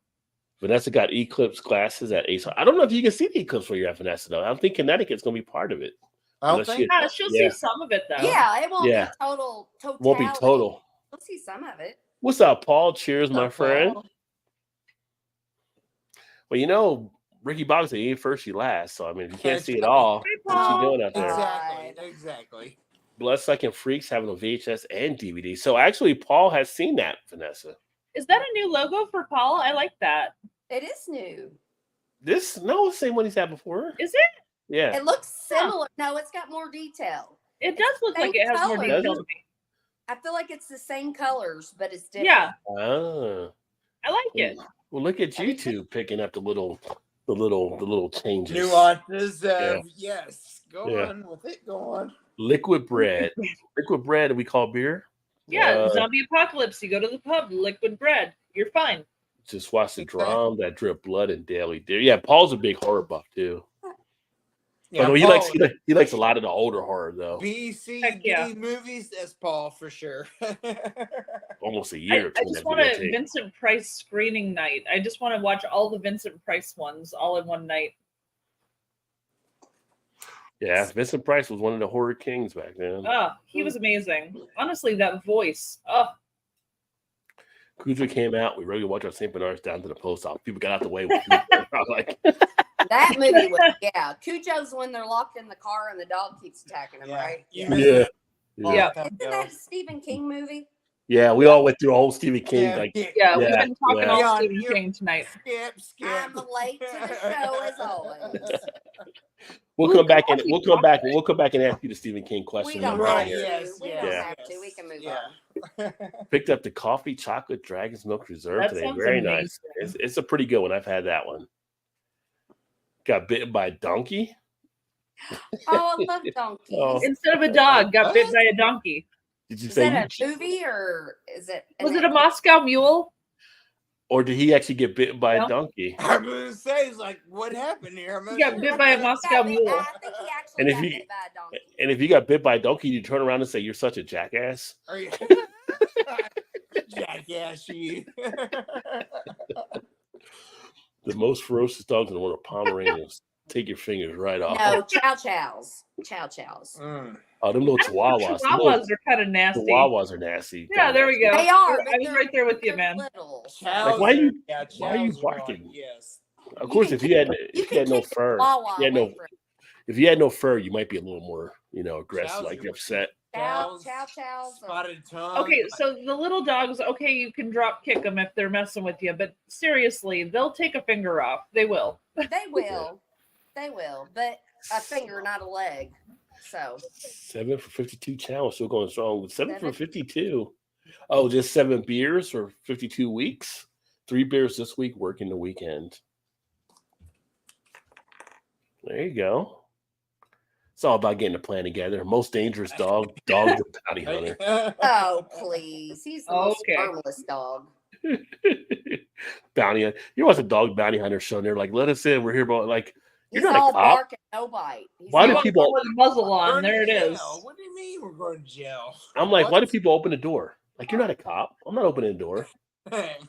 Vanessa got eclipse glasses at Ace. I don't know if you can see the eclipse where you're at, Vanessa, though. I don't think Connecticut's going to be part of it. I don't Unless think. Yeah, she'll Yeah. see some of it though. Yeah, it won't Yeah. be total. Won't be total. We'll see some of it. What's up, Paul? Cheers, my Up, friend. Paul. Well, you know, Ricky Bobby said, "You ain't first, you last." So, I mean, if you can't That's see it right. all, Hey, what you Paul. doing out there? Exactly. Bloodsucking Freaks having a VHS and DVD. So, actually, Paul has seen that, Vanessa. Is that a new logo for Paul? I like that. It is new. This, no, the same one he's had before. Is it? Yeah. It looks similar. No, it's got more detail. It does look like same it has more color. detail to me. I feel like it's the same colors, but it's different. Yeah, Ah. I like it. Well, look at you two picking up the little changes. Nuances of Yeah. yes. Go Yeah. on with it. Go on. Liquid bread. Liquid bread we call beer. Yeah, zombie apocalypse. You go to the pub, liquid bread. You're fine. Just watch the drum that drip blood and daily deer. Yeah, Paul's a big horror buff too. Although he likes he likes a lot of the older horror though. BC Heck yeah. movies. That's Paul for sure. Almost a year. I just want a Vincent Price screening night. I just want to watch all the Vincent Price ones all in one night. Yeah, Vincent Price was one of the horror kings back then. Oh, he was amazing. Honestly, that voice. Oh, Cujo came out. We really watched our St. Bernards down to the post office. People got out the way with Cujo. I was like, That movie was, yeah. Cujo's when they're locked in the car and the dog keeps attacking them, right? Yeah. yeah. Yeah. Isn't that a Stephen King movie? Yeah, we all went through a whole Stephen King. Like, yeah, we've Yeah, been talking yeah. all Yeah, Stephen you're- King tonight. Skip. I'm late to the show as always. we'll come back and we'll come back and ask you the Stephen King We question. don't when we're have here. to. Yes, We yes, don't Yeah. have to. We can move Yeah. on. Picked up the coffee chocolate Dragon's Milk Reserve That today. sounds Very amazing. nice. It's a pretty good one. I've had that one. got bitten by a donkey. Oh, I love donkeys. Oh. Instead of a dog, got bit What? by a donkey. Did you Is say that you, a movie or is it? Was it a Moscow Mule? or did he actually get bitten by No. a donkey? I'm gonna say, it's like, what happened here? I'm not He got sure. bit by a Moscow Mule. I think he actually And if got you- bit by a donkey. And if you got bit by a donkey, you turn around and say, "You're such a jackass." Are you jackass? You. The most ferocious dogs in the world are Pomeranians. Take your fingers right off. No, chow chows. Chow chows. Mm. Oh, them little chihuahuas. Them little Chihuahuas are kind of nasty. chihuahuas are nasty. Yeah, there we go. They are. I but was they're- right there with you, they're man. little. Chows why you- yeah, why are you chows barking? on, yes. Of course, if you had no kick the fur, Wawa you had no. away from If you had no fur, you might be a little more, aggressive, Chows like are- upset. chows. Chows, Chows. Spotted tongue. Okay, so the little dogs, okay, you can drop kick them if they're messing with you, but seriously, they'll take a finger off. They will. They will. They will. But a finger, not a leg. So 7 for 52 challenge, still going strong with 7 for Seven. 52. Oh, just 7 beers for 52 weeks. 3 beers this week, working the weekend. There you go. It's all about getting a plan together. Most dangerous dog, the bounty hunter. oh please. He's the most Okay. harmless dog. Bounty hunter. You watch a dog bounty hunter show, and they're like, "Let us in. We're here." But like, He's you're not a all cop. bark and no bite. He's Why do all- people- With a muzzle We're on, in there it jail. is. What do you mean we're going to jail? I'm like, why do What? people open the door? Like, you're not a cop. I'm not opening the door.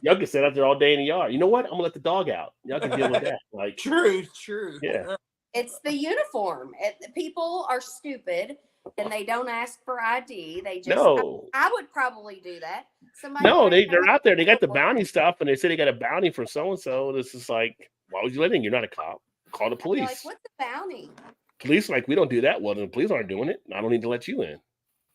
Y'all can sit out there all day in the yard. You know what? I'm gonna let the dog out. Y'all can deal with that. Like, True. yeah. It's the uniform. People are stupid and they don't ask for ID. They just No, I would probably do that. Somebody no, might they're come out there. They got the up- bounty stuff, and they say they got a bounty for so and so. This is like, why would you let in? You're not a cop. Call the I'd be police. like, what's the bounty? Police like, we don't do that. Well, then the police aren't doing it. I don't need to let you in.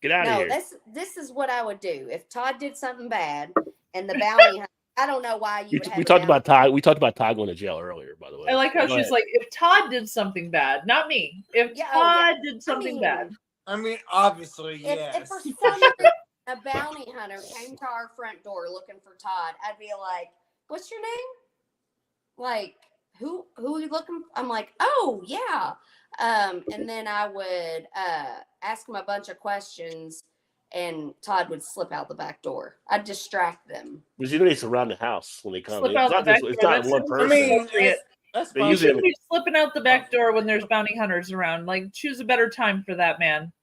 Get out of No, here. this is what I would do if Todd did something bad and the bounty. I don't know why you. Would have We a talked bounty. about Todd. We talked about Todd going to jail earlier, by the way. I like how Go she's ahead. like, if Todd did something bad, not me. If Yeah, oh, yeah. Todd did something mean, bad. I mean, obviously, If yes. for some reason a bounty hunter came to our front door looking for Todd, I'd be like, "What's your name?" Like, who are you looking? I'm like, "Oh yeah," and then I would ask him a bunch of questions, and Todd would slip out the back door. I'd distract them. Because they surround the house when they come. Slip It's out the not, back just, it's door. not That's- one I person. I mean, Appropriate. that's They fine. usually- Shouldn't be slipping out the back door when there's bounty hunters around. Like, choose a better time for that, man.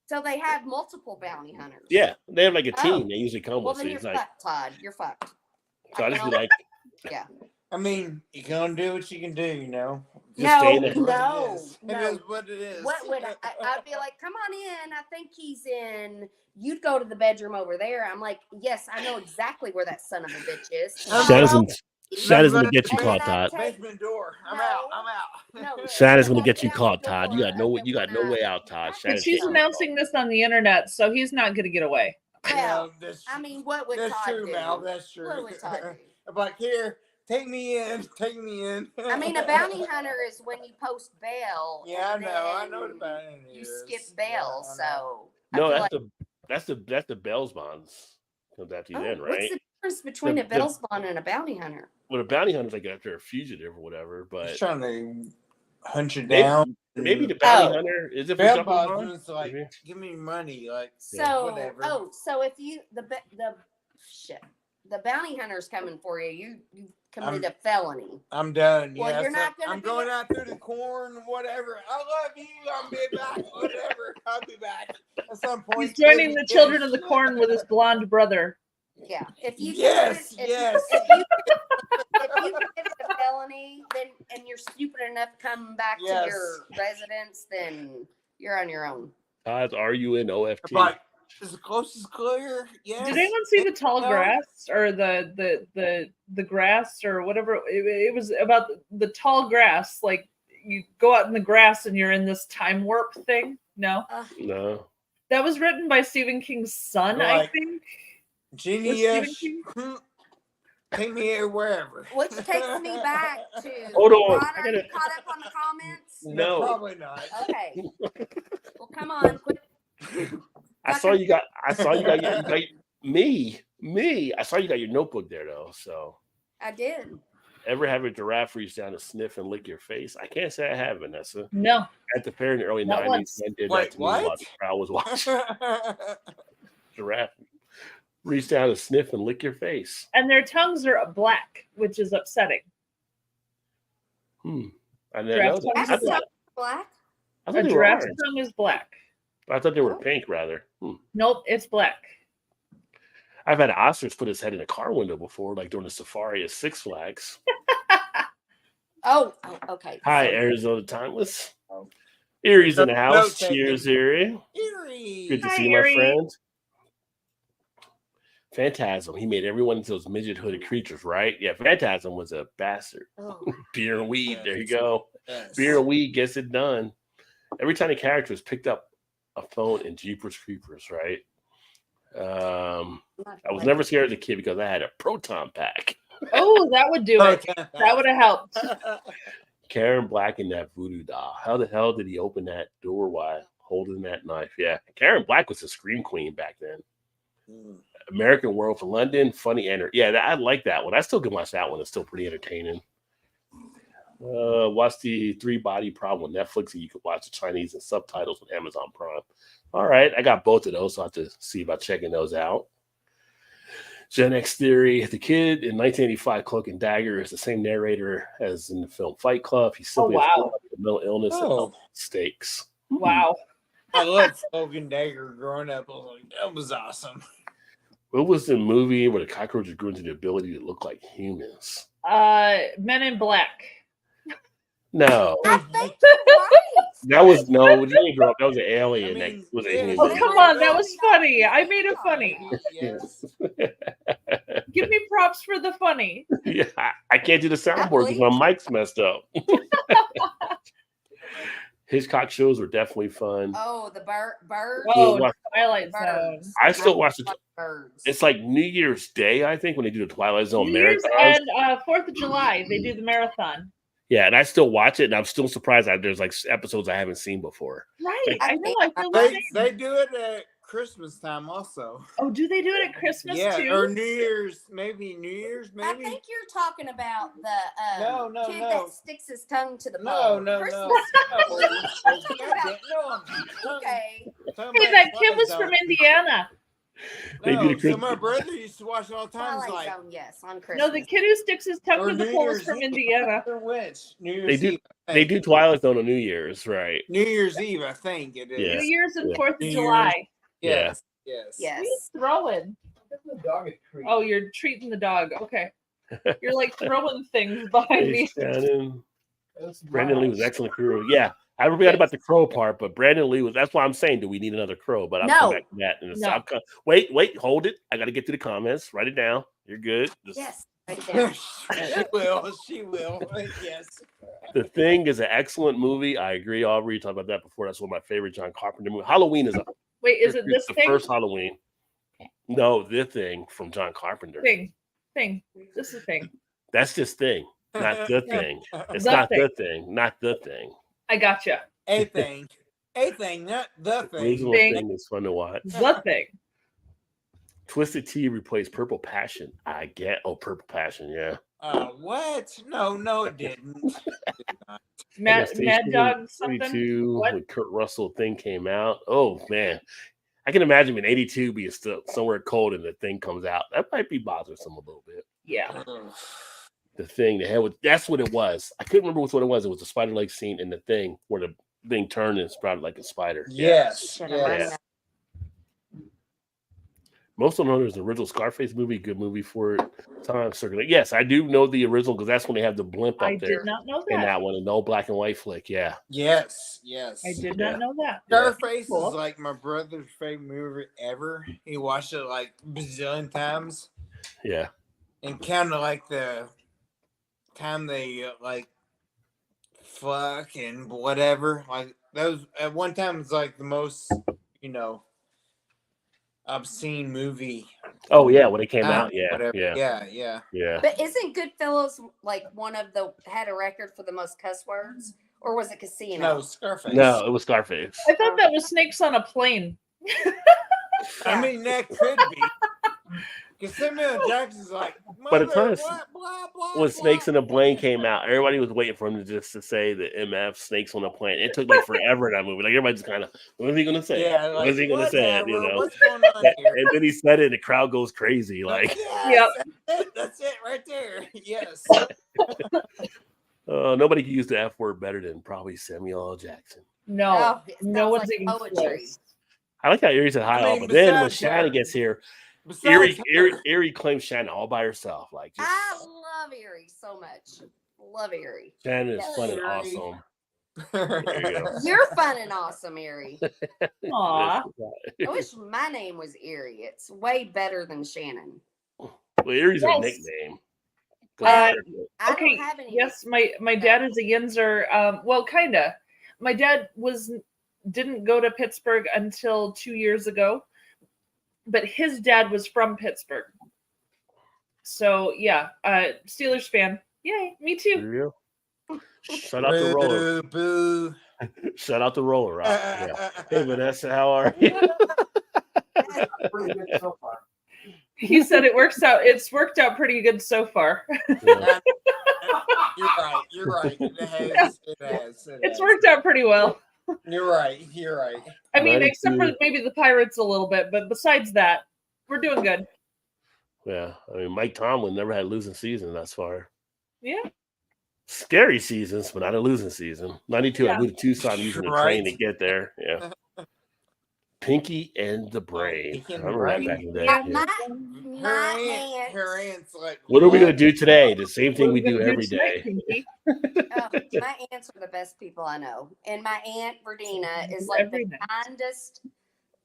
So they have multiple bounty hunters. Yeah, they have like a Oh. team. They usually come Well, with. then So you're it's like, fucked, Todd. You're fucked. so I just be can like, I mean, you can do what you can do, you know. just stay No, there. no, It no. is what it is. What would I'd be like, come on in. I think he's in. You'd go to the bedroom over there. I'm like, yes, I know exactly where that son of a bitch is. Shannon's gonna get you And caught, then I'd Todd. take- Basement door. I'm No. out. I'm out. No. Shannon's gonna Walk get you down caught, the Todd. You door got no, of you got the no one way out. out, Todd. But But Shannon's she's getting you announcing this on the internet, so he's not going to get away. Well, Yeah, that's, I mean, what would that's Todd true, do? Mal. That's true. What would Todd do? I'm like, here, take me in. Take me in. I mean, a bounty hunter is when you post bail. Yeah, I and know. I then know what a bounty hunter You is. skip Yeah, bail, I know. so I No, feel that's the Bell's bonds comes after you then, What's right? the difference between The- a bail bond and a bounty hunter? Well, a bounty hunter's like after a fugitive or whatever, He's but trying to hunt you maybe, down. maybe the bounty Oh. hunter is it for Bail jumping bonds bond? is like, Maybe. give me money. Like, So, whatever. so if you the bounty hunter's coming for you, you committed a felony. I'm done. Well, yeah, you're so not gonna I'm be- going out through the corn, whatever. I love you. I'll be back. Whatever. I'll be back at some point. He's joining Maybe the children of the yes. corn with his blonde brother. Yeah. If you Yes, committed- yes. If you committed a felony, then and you're stupid enough to come back Yes. to your residence, then you're on your own. Todd's RUNOFT. But is the closest clear? Yes. Did anyone see the tall No. grass or the grass or whatever? It was about the tall grass. Like you go out in the grass and you're in this time warp thing. No, No. that was written by Stephen King's son, I Right. think. Genius. Stephen Take me here wherever. Which takes me back to Hold on, Ron, I are you gotta- caught up on the comments? No. Probably not. Okay. Well, come on, quit. I saw you got me. I saw you got your notebook there though. So I did. Ever have a giraffe reach down to sniff and lick your face? I can't say I have, Vanessa. No. At the fair in the early Not 90s, once. men did Wait, that to me while what? the crowd was watching. Giraffe reach down to sniff and lick your face. And their tongues are black, which is upsetting. I didn't know Giraffe that. tongues That's are black. black. I A thought they were giraffe's orange. tongue is black. I thought they were pink, rather. Nope, it's black. I've had an ostrich put his head in a car window before, like during the safari at Six Flags. Oh, okay. Hi, So- Arizona Timeless. Erie's in the house. No, Cheers, Erie. Erie. Good to Hi, see Erie. my friend. Phantasm. He made everyone into those midget hooded creatures, right? Yeah, Phantasm was a bastard. Oh. Beer and weed. There you go. Yes. Beer and weed gets it done. Every time the characters picked up a phone in Jeepers Creepers, right? I was never scared as a kid because I had a proton pack. Oh, that would do it. That would have helped. Karen Black and that voodoo doll. How the hell did he open that door while holding that knife? Yeah, Karen Black was a scream queen back then. American World for London, funny and yeah, I like that one. I still can watch that one. It's still pretty entertaining. Watch the Three Body Problem on Netflix, and you can watch the Chinese and subtitles on Amazon Prime. All right, I got both of those, so I have to see about checking those out. Gen X Theory, the kid in 1985, Cloak and Dagger, is the same narrator as in the film Fight Club. He's simply wow. a mental illness and health mistakes. Wow. I loved Logan Dagger growing up. I was like, that was awesome. What was the movie where the cockroaches grew into the ability to look like humans? Men in Black. No, I think you're right. that was no. It didn't grow up. That was an alien. I mean, that was a yeah. human. Oh, come on. That was funny. I made it funny. Yes. Give me props for the funny. Yeah, I can't do the soundboard because my mic's messed up. Hitchcock shows were definitely fun. Oh, the bird. Oh, watch- Twilight Zone. Birds. I still watch it. Birds. It's like New Year's Day, I think, when they do the Twilight Zone New Year's marathons. and 4th of July, they do the marathon. Yeah, and I still watch it, and I'm still surprised that there's like episodes I haven't seen before. Right. I know. I feel They, like they do it at Christmas time also. Oh, do they do it at Christmas Yeah, too? or New Year's, maybe New Year's, I maybe. think you're talking about the No, kid no. that sticks his tongue to the No, pole. no, Christmas. no. I'm talking about- No, I'm not. Okay. Hey, that kid was from Indiana. They do the So Christmas- my brother used to watch it all the time. Twilight Like, Zone, yes, on Christmas. No, the kid who sticks his tongue or to the New pole is Year's from Eve. Indiana. Which? New Year's They do- Eve. I They think. do Twilight Zone on New Year's, right? New Year's Eve, I think it is. Yeah. New Year's and Yeah. 4th of New July. Yes. Yes. Yes. What are you throwing? The dog is treating. Oh, you're treating the dog. Okay. You're like throwing things behind me. Hey, Shannon. That's Brandon Lee was miles. excellent crew. Yeah, I forgot about the crow part, but Brandon Lee was. That's why I'm saying, do we need another crow? But I'll come No. back to that. In a No. I'll come, wait, hold it. I got to get to the comments. Write it down. You're good. Just- Yes. Right there. She will. She will. Yes. The Thing is an excellent movie. I agree. Aubrey, you talked about that before. That's one of my favorite John Carpenter movies. Halloween is Wait, is it this the thing? first Halloween. No, The Thing from John Carpenter. Thing. This is thing. That's just Thing, not The Thing. It's The not Thing. The Thing, not The Thing. I gotcha. A thing. A thing, not the thing. Original Thing. Thing is fun to watch. The thing. Twisted Tea replaced Purple Passion. I get. Oh, Purple Passion. Yeah. What? No, it didn't. Mad Dog something. 32 What? when Kurt Russell Thing came out. Oh man, I can imagine in '82 being still somewhere cold and the Thing comes out. That might be bothersome a little bit. Yeah. The Thing, the hell with that's what it was. I couldn't remember which one it was. It was the spider leg scene in the Thing where the thing turned and sprouted like a spider. Yes. Should have run Yes. that. Most of them know there's an original Scarface movie, good movie for it. Time circulating. Yes, I do know the original because that's when they have the blimp up I there did not know in that. that one, an old black and white flick. Yeah. Yes. Yes. I did Yeah. not know that. Scarface Cool. is like my brother's favorite movie ever. He watched it like bazillion times, Yeah. and kind of like the time they like fuck and whatever. Like that was at one time it's like the most obscene movie. Oh yeah, when it came out. Yeah. Whatever. Yeah. Yeah. But isn't Goodfellas like one of the had a record for the most cuss words, or was it Casino? No, Scarface. No, it was Scarface. I thought that was Snakes on a Plane. I mean that could be. Because Samuel Jackson's like, By the mother, time what, blah, blah, when blah. Snakes on a Plane came out, everybody was waiting for him to say the MF Snakes on a Plane. It took like forever in that movie. Like everybody's kind of, what is he gonna say? Yeah, What is he gonna say? You whatever, know, what's going on here? and then he said it, and the crowd goes crazy. Like, Yes, that's it right there. Yes. nobody can use the F word better than probably Samuel L. Jackson. No, Oh, it no sounds one's like even poetry. close. I like how Erie said hi, I all, mean, but then when besides Shannon her- gets here, Besides her, Erie claims Shannon all by herself. Like, just, I love Erie so much. Love Erie. Shannon is Yes, fun and Erie. awesome. There you go. You're fun and awesome, Erie. Aw. I wish my name was Erie. It's way better than Shannon. Well, Erie's a Yes. nickname. Well, I Okay. don't have any. Yes, my dad is a Yinzer. Well, kinda. My dad didn't go to Pittsburgh until 2 years ago, but his dad was from Pittsburgh. So yeah, Steelers fan. Yay, me too. There you go. Shout out the roller. Boo, Shout out the roller rock. Yeah. Hey Vanessa, how are you? Pretty good so far. He said it's worked out pretty good so far. Yeah. You're right. It has. It's worked out pretty well. You're right. I mean, 92. except for maybe the Pirates a little bit, but besides that, we're doing good. Yeah. I mean, Mike Tomlin never had a losing season thus far. Yeah. Scary seasons, but not a losing season. 92, Yeah. I moved to Tucson using the train to get there. Yeah. Pinky and the Brain. I remember that back in the day. Yeah, Yeah. Her aunt's like, What are we going to do today? The same thing we What are do gonna every tonight, day. Pinky? my aunts are the best people I know. And my aunt Verdina is like Every the night. kindest,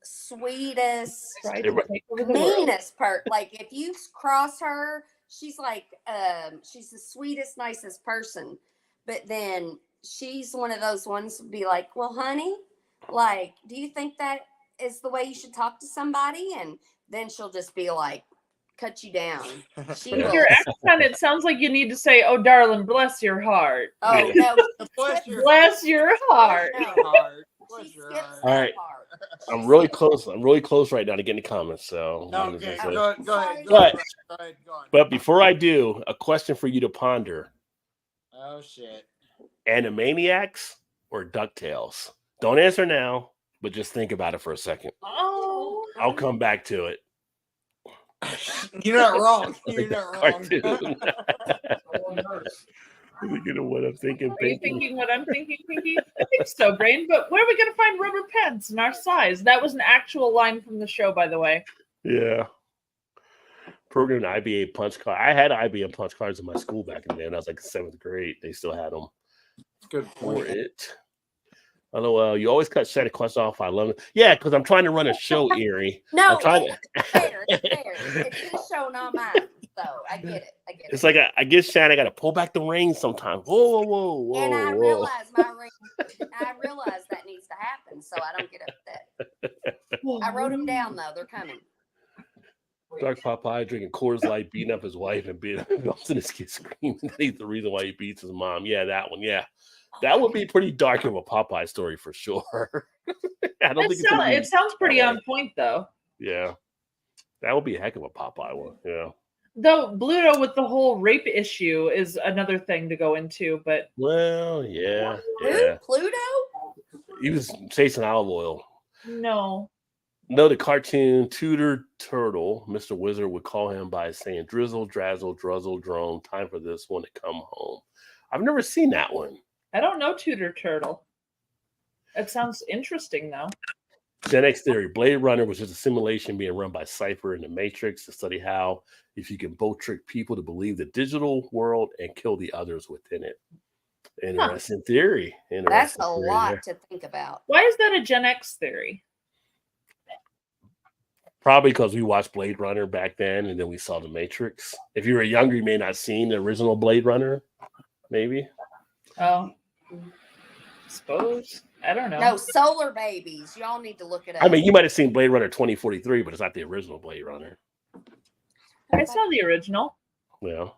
sweetest, Try to take over the world. meanest part. Like if you cross her, she's like she's the sweetest, nicest person. But then she's one of those ones to be like, well, honey, like, do you think that is the way you should talk to somebody? And then she'll just be like, cut you down. She With will. your accent, it sounds like you need to say, "Oh, darling, bless your heart." Oh no, bless your Bless your heart. no. heart. She Bless your skips heart. that All right. part. I'm really close. I'm really close right now to getting the comments. So, Okay, so- go ahead. But- Go ahead. but before I do, a question for you to ponder: Oh shit. Animaniacs or DuckTales? Don't answer now, but just think about it for a second. Oh. I'll come back to it. You're not wrong. You're not wrong. Cartoon. You know what I'm thinking, Are you Pinky? thinking what I'm thinking, Pinky? I think so, Brain. But where are we going to find rubber pants in our size? That was an actual line from the show, by the way. Yeah. Programmed IBA punch card. I had IBA punch cards in my school back in the day, and I was like 7th grade. They still had them Good for point. it. LOL, you always cut Shannon question off. I love it. Yeah, because I'm trying to run a show, Erie. No, I'm trying to. it's fair. It's fair. It's his show, not mine. So I get it. It's like I guess Shannon got to pull back the reins sometimes. Whoa. And I Whoa. realize I realize that needs to happen, so I don't get upset. I wrote them down though; they're coming. Dark Popeye drinking Coors Light, beating up his wife, and beating up his kid screaming. He's the reason why he beats his mom. Yeah, that one. Yeah, that would be pretty dark of a Popeye story for sure. I don't think it's gonna be- It sounds pretty on point, though. Yeah, that would be a heck of a Popeye one. Yeah. Though Bluto with the whole rape issue is another thing to go into, but Well, yeah. Who? Pluto? He was chasing olive oil. no. No, the cartoon Tudor Turtle, Mr. Wizard would call him by saying, "Drizzle, drazzle, druzzle, drone. Time for this one to come home." I've never seen that one. I don't know Tudor Turtle. It sounds interesting, though. Gen X theory: Blade Runner was just a simulation being run by Cypher in the Matrix to study how if you can both trick people to believe the digital world and kill the others within it. Interesting theory. That's Interesting a theory lot there. to think about. Why is that a Gen X theory? Probably because we watched Blade Runner back then, and then we saw the Matrix. If you were younger, you may not have seen the original Blade Runner. Maybe. Oh, suppose. I don't know. No, Solar Babies. Y'all need to look it up. I mean, you might have seen Blade Runner 2043, but it's not the original Blade Runner. I saw the original. Well,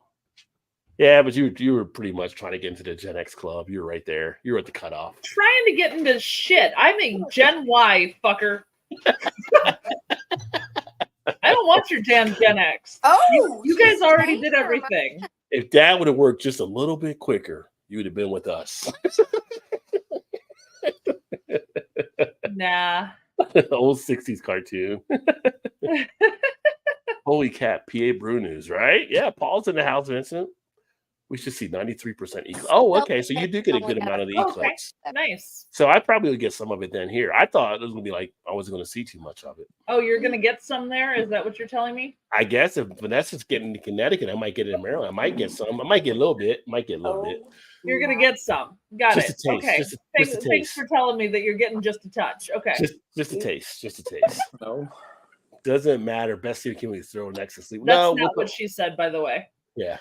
yeah, but you were pretty much trying to get into the Gen X club. You were right there. You were at the cutoff. Trying to get into shit. I'm a Gen Y, fucker. I don't want want your damn Gen X. Oh, You guys already thanks did for everything. If Dad would have worked just a little bit quicker, you would have been with us. Nah. Old 60s cartoon. Holy cat, PA Brew News, right? Yeah, Paul's in the house, Vincent. We should see 93% eclipse. Oh, okay. So you do get a good amount of the Okay. eclipse. Nice. So I probably would get some of it then here. I thought it was going to be like I wasn't going to see too much of it. Oh, you're gonna get some there? Is that what you're telling me? I guess if Vanessa's getting to Connecticut, I might get it in Maryland. I might get some. I might get a little bit. Might get a little bit. You're gonna get some. Got Just it. a taste. Okay. Just a Thanks taste. for telling me that you're getting just a touch. Okay. Just a taste. Just a taste. No. Doesn't matter. Best Stephen King we throw next to sleep. That's No, not what she said, by the way. yeah.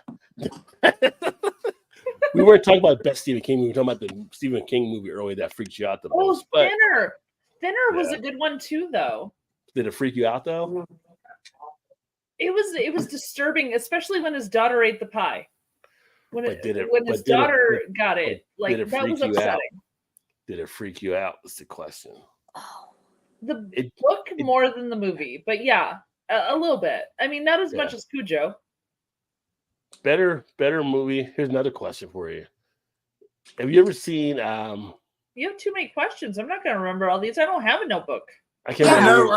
We weren't talking about best Stephen King. We were talking about the Stephen King movie earlier that freaked you out the Oh, most. But Thinner. Thinner was Yeah. a good one too, though. did it freak you out though? It was disturbing, especially when his daughter ate the pie. When But did it- when but his did it- daughter got it, like did it that freak was you out? upsetting. Did it freak you out? Is the question. Oh, The It- book more than the movie, but yeah, a little bit. I mean, not as Yeah. much as Cujo. Better movie. Here's another question for you. Have you ever seen? You have too many questions. I'm not going to remember all these. I don't have a notebook. I can't Yeah. I remember. know,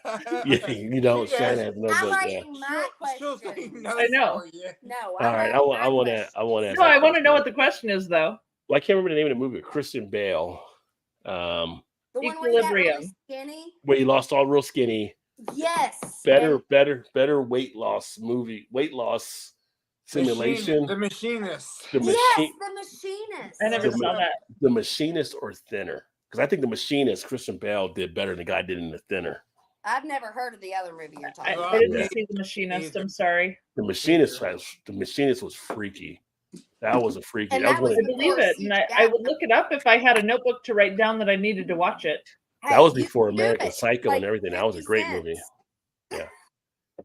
right? Yeah, you don't. Yes. Shannon has no I'm book. Yeah. writing my Still question. taking I notes know. for you. No, All right, I want to. I want to. No, I want to know what the question is, though. Well, I can't remember the name of the movie. Christian Bale, The one where you got really Equilibrium. skinny. where he lost all real skinny. Yes. Better weight loss movie. Weight loss simulation. The Machinist. The Yes, machine. the machinist. I never The saw that. The Machinist or Thinner? Because I think the Machinist, Christian Bale, did better than the guy did in the Thinner. I've never heard of the other movie you're talking I about. didn't Yeah. see the machinist. I'm sorry. The Machinist was freaky. That was a freaky. And That that was, I one of- believe it, and I would look it up if I had a notebook to write down that I needed to watch it. that was Hey, you before can do American it. Psycho Like and everything. That was a 50 great cents. movie.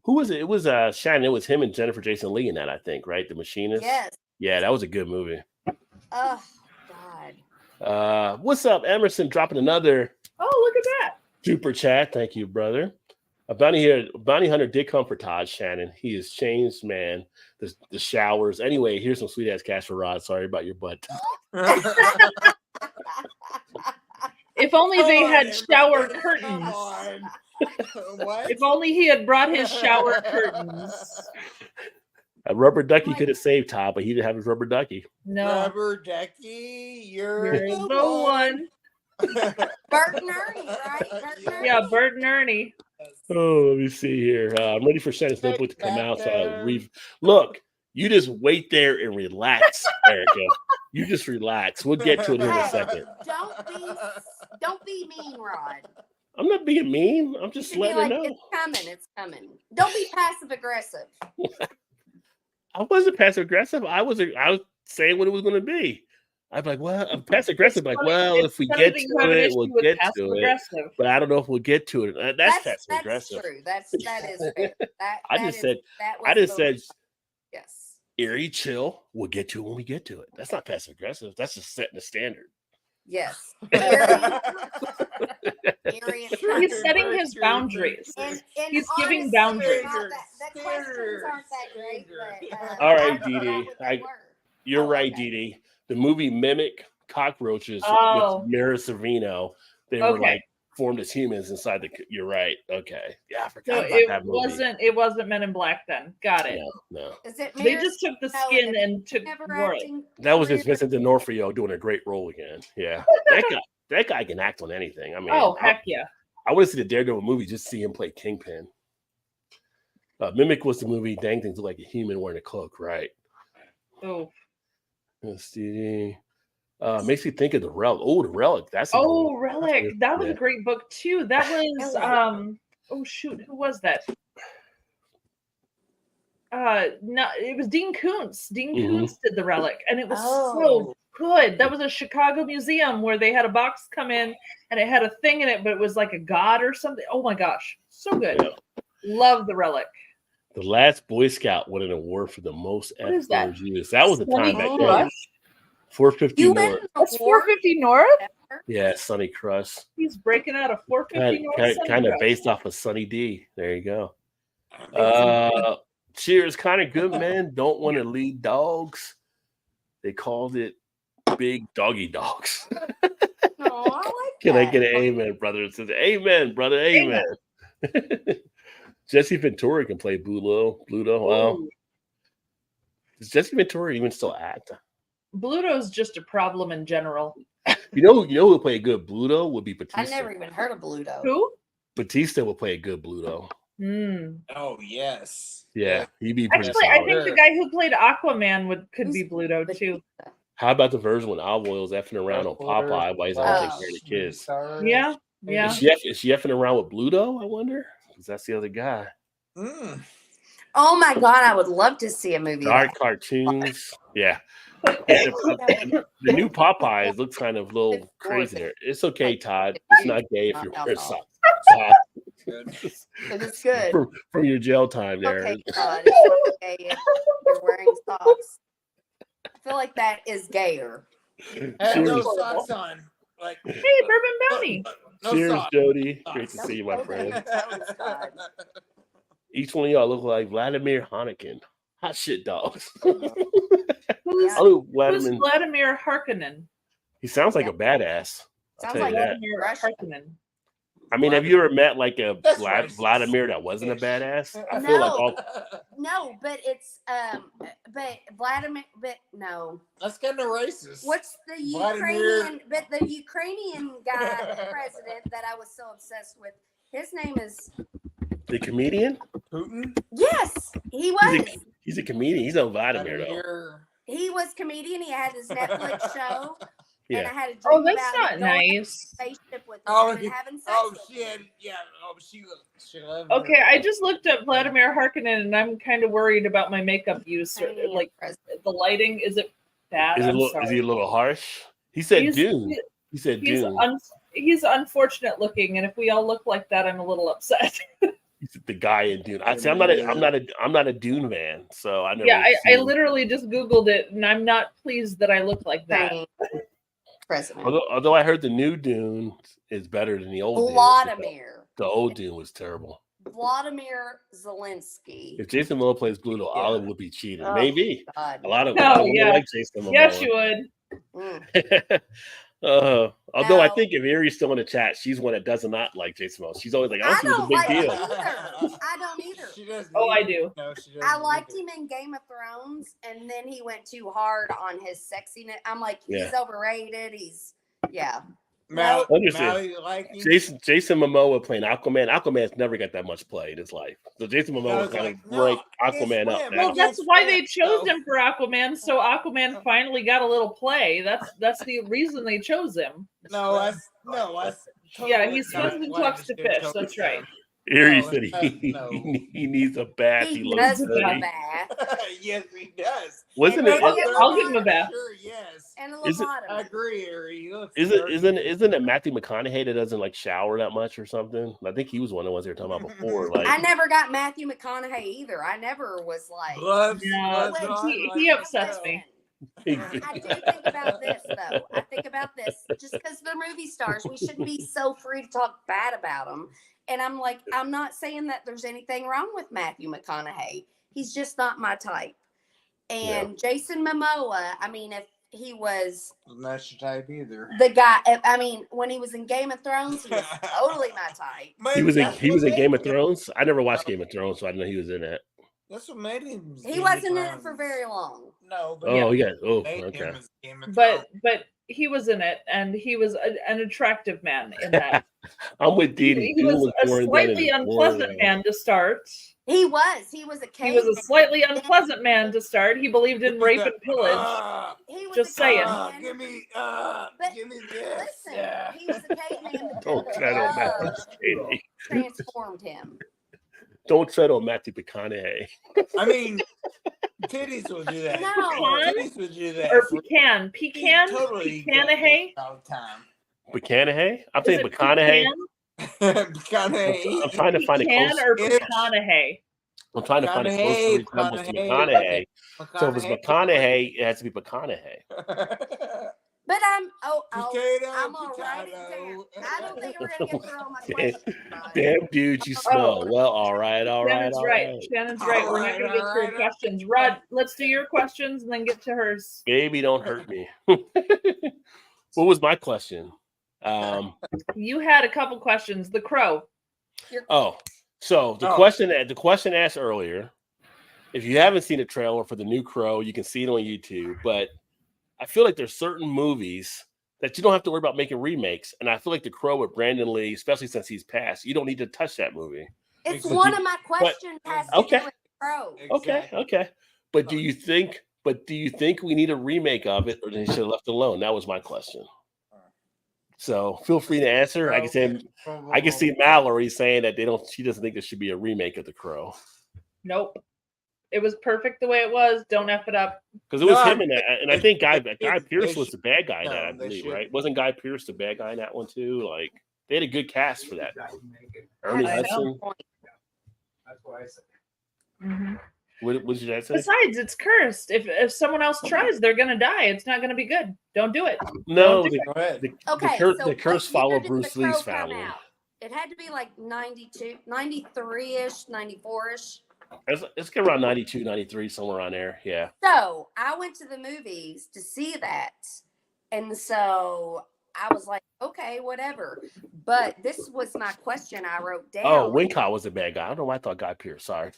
Who was it? It was Shannon. It was him and Jennifer Jason Leigh in that, I think, right? The Machinist. Yes. Yeah, that was a good movie. Oh God. What's up, Emerson? Dropping another Oh, look at that. super chat. Thank you, brother. A bounty hunter did come for Todd Shannon. He has changed, man. The showers. Anyway, here's some sweet ass cash for Rod. Sorry about your butt. If only they Come had on, shower everybody, curtains. come on. What? If only he had brought his shower curtains. A rubber ducky could have saved Todd, but he didn't have his rubber ducky. No. Rubber Ducky, you're You're the one. Bert and Ernie, right? Bert and Ernie. Yeah, Bert and Ernie. Oh, let me see here. I'm ready for Shannon's notebook to come out. So look, you just wait there and relax, Erica. You just relax. We'll get to it in a second. Don't be mean, Rod. I'm not being mean. I'm just You can be letting her like, know. it's coming. Don't be passive aggressive. I wasn't passive aggressive. I was saying what it was going to be. I'm like, well, I'm passive aggressive. Like, well, if we get to it, we'll get to it. But I don't know if we'll get to it. That's passive aggressive. True. That is fair. I just said, yes. Eerie, chill. We'll get to it when we get to it. That's not passive aggressive. That's just setting the standard. Yes. He's setting his boundaries. And He's giving honestly, boundaries. The questions aren't that great, but All right, I don't know Dee. what they were. You're Oh, right, okay. Dee Dee. The movie Mimic Cockroaches Oh. with Mira Sorvino. They were Okay. like formed as humans inside the. You're right. Okay. Yeah, I So forgot about that movie. it wasn't Men in Black then. Got it. No. Is it They Mira just took the Sorvino skin and and took never wore it. acting That was just career? Vincent D'Onofrio doing a great role again. Yeah. That guy can act on anything. I mean, Oh, heck yeah. I want to see the Daredevil movie just to see him play Kingpin. Mimic was the movie. Dang things look like a human wearing a cloak, right? Oh, Let's see. Makes me think of the Relic. Oh, the Relic. That's a good oh, one. Relic. That was Yeah. a great book too. That was oh shoot, who was that? No, it was Dean Koontz. Dean Mhm. Koontz did the Relic, and it was Oh. so good. That was a Chicago museum where they had a box come in and it had a thing in it, but it was like a god or something. Oh my gosh, so good. Yeah. Love the Relic. The Last Boy Scout won an award for the most What is that? F-words used. That was the Sunny time back then. Crush? 450 You North. win an That's award 450 North. ever? Yeah, Sunny Crush. He's breaking out a 450 North. Sunny Kind of Crush. based off of Sunny D. There you go. Cheers, kind of good men don't want to lead dogs. They called it big doggy dogs. Oh, I like Can I that. get an amen, brother? It says, amen, brother, amen. Jesse Ventura can play Bluto. Wow. Ooh. Does Jesse Ventura even still act? Bluto's just a problem in general. You know who would play a good Bluto would be Batista. I never even heard of Bluto. Who? Batista would play a good Bluto. Oh yes. Yeah, he'd be pretty Actually, I solid. think the guy who played Aquaman could be Bluto too. How about the version when Olive Oil's effing around on Popeye while he's out taking care of the kids? Yeah, yeah. Is she effing around with Bluto, I wonder? Because that's the other guy. Oh my god, I would love to see a movie. Dark cartoons. Yeah. The new Popeyes looks kind of a little crazy there. It's okay, Todd. It's not gay if you're wearing socks. It is good. From your jail time there. Okay, Todd, it's okay if you're wearing socks. I feel like that is gayer. Have no socks on. Like, hey, Bourbon Bounty. No Cheers, socks. Jody. Great to see you, my friend. Each one of y'all look like Vladimir Heineken. Hot shit dogs. Who's Vladimir Harkonnen? He sounds like a badass. I'll tell you that. Vladimir Harkonnen. I mean, have you ever met like a Vladimir that wasn't a badass? I feel like all. No, but it's but Vladimir, but no. That's kind of racist. What's the Ukrainian? But the Ukrainian guy, president that I was so obsessed with. His name is The comedian? Putin. Yes, he was. He's a comedian. He's no Vladimir though. He was comedian. He had his Netflix show. Yeah. And I had a dream that's about not nice. Spaceship with Oh, and having sex. oh, with she had, yeah. Oh, she loved Okay, I just looked up Vladimir Harkonnen, and I'm kind of worried about my makeup use. Like the lighting, is it bad? Is he a little harsh? He said Dune. He said Dune. He's unfortunate looking, and if we all look like that, I'm a little upset. He's the guy in Dune. I'm not a Dune fan, so I never. Yeah, I literally just Googled it, and I'm not pleased that I look like that. President. Although I heard the new Dune is better than the old Vladimir. Dune. The old Dune was terrible. Vladimir Zelensky. If Jason Momoa plays Bluto, Olive would be cheating. Maybe. God. A lot of yeah. like Jason Momoa. Yes, you would. Although I think if Erie's still in the chat, she's one that does not like Jason Momoa. She's always like, "Oh, she was a big deal." I don't either. She doesn't. Oh, I do. No, she doesn't. I liked him in Game of Thrones, and then he went too hard on his sexiness. I'm like, he's overrated. Jason Momoa playing Aquaman. Aquaman's never got that much play in his life. So Jason Momoa kind of ranked Aquaman up. Well, that's why they chose him for Aquaman. So Aquaman finally got a little play. That's the reason they chose him. Yeah, he swims and talks to fish. That's right. Erie said he needs a bath. He does need a bath. Yes, he does. Wasn't it? I'll give him a bath. Sure, yes. And a little bottom. I agree, Erie. Isn't it Matthew McConaughey that doesn't like shower that much or something? I think he was one of the ones they were talking about before. Like I never got Matthew McConaughey either. I never was like. He upsets me. I do think about this though. I think about this just because they're movie stars. We shouldn't be so free to talk bad about them. And I'm like, I'm not saying that there's anything wrong with Matthew McConaughey. He's just not my type. And Jason Momoa, I mean, if he was not your type either. The guy, I mean, when he was in Game of Thrones, he was totally my type. He was in Game of Thrones. I never watched Game of Thrones, so I didn't know he was in that. That's what made him. He wasn't in it for very long. No, but okay. But he was in it, and he was an attractive man in that. I'm with Dee. He was a slightly unpleasant man to start. He was a He was a slightly unpleasant man to start. He believed in rape and pillage. Just saying. Give me this. Listen, he was a caveman. Don't tread on that. Transformed him. Don't tread on Matthew McConaughey. I mean, titties will do that. No, titties will do that. Or pecan, McConaughey. All the time. McConaughey? I'm saying McConaughey. McConaughey. I'm trying to find a close. Or McConaughey. I'm trying to find a close resemblance to McConaughey. So if it's McConaughey, it has to be McConaughey. But I'm Potato, I'm gonna write it down. potato. I don't think we're gonna get through all my questions. Rod. Damn, dude, you smell. Well, all right, all right, Shannon's all right. right. Shannon's right. We're not going to get through Alright. questions. Rod, let's do your questions and then get to hers. Baby, don't hurt me. What was my question? You had a couple questions. The Crow. Oh, so the question asked earlier. If you haven't seen a trailer for the new Crow, you can see it on YouTube. But I feel like there's certain movies that you don't have to worry about making remakes. And I feel like the Crow with Brandon Lee, especially since he's passed, you don't need to touch that movie. It's But one of my questions has to Okay. do with Crow. Okay. But do you think we need a remake of it, or they should have left it alone? That was my question. So feel free to answer. I can see Mallory saying that she doesn't think there should be a remake of The Crow. Nope. It was perfect the way it was. Don't F it up. Because it was No, him in that, and I think Guy Pearce was should- the bad guy in no, that, I they believe, shouldn't. right? Wasn't Guy Pearce the bad guy in that one too? Like they had a good cast for that. Ernie I know. Hudson. That's why I said. Mhm. What did that say? Besides, it's cursed. If someone else tries, they're going to die. It's not going to be good. Don't do it. No, Don't do Go ahead. Okay, the so curse what year followed did Bruce The Crow Lee's come family. out? It had to be like 92, 93-ish, 94-ish. Let's get around 92, 93, somewhere around there. Yeah. So I went to the movies to see that. And so I was like, okay, whatever. But this was my question I wrote down. Oh, Wincott was the bad guy. I don't know why I thought Guy Pearce. Sorry.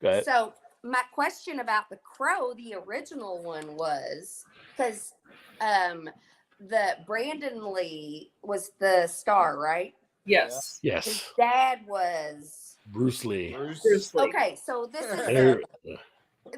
Go ahead. So my question about The Crow, the original one, was because the Brandon Lee was the star, right? Yes. Yes. His dad was Bruce Lee. Bruce Lee. okay. So There-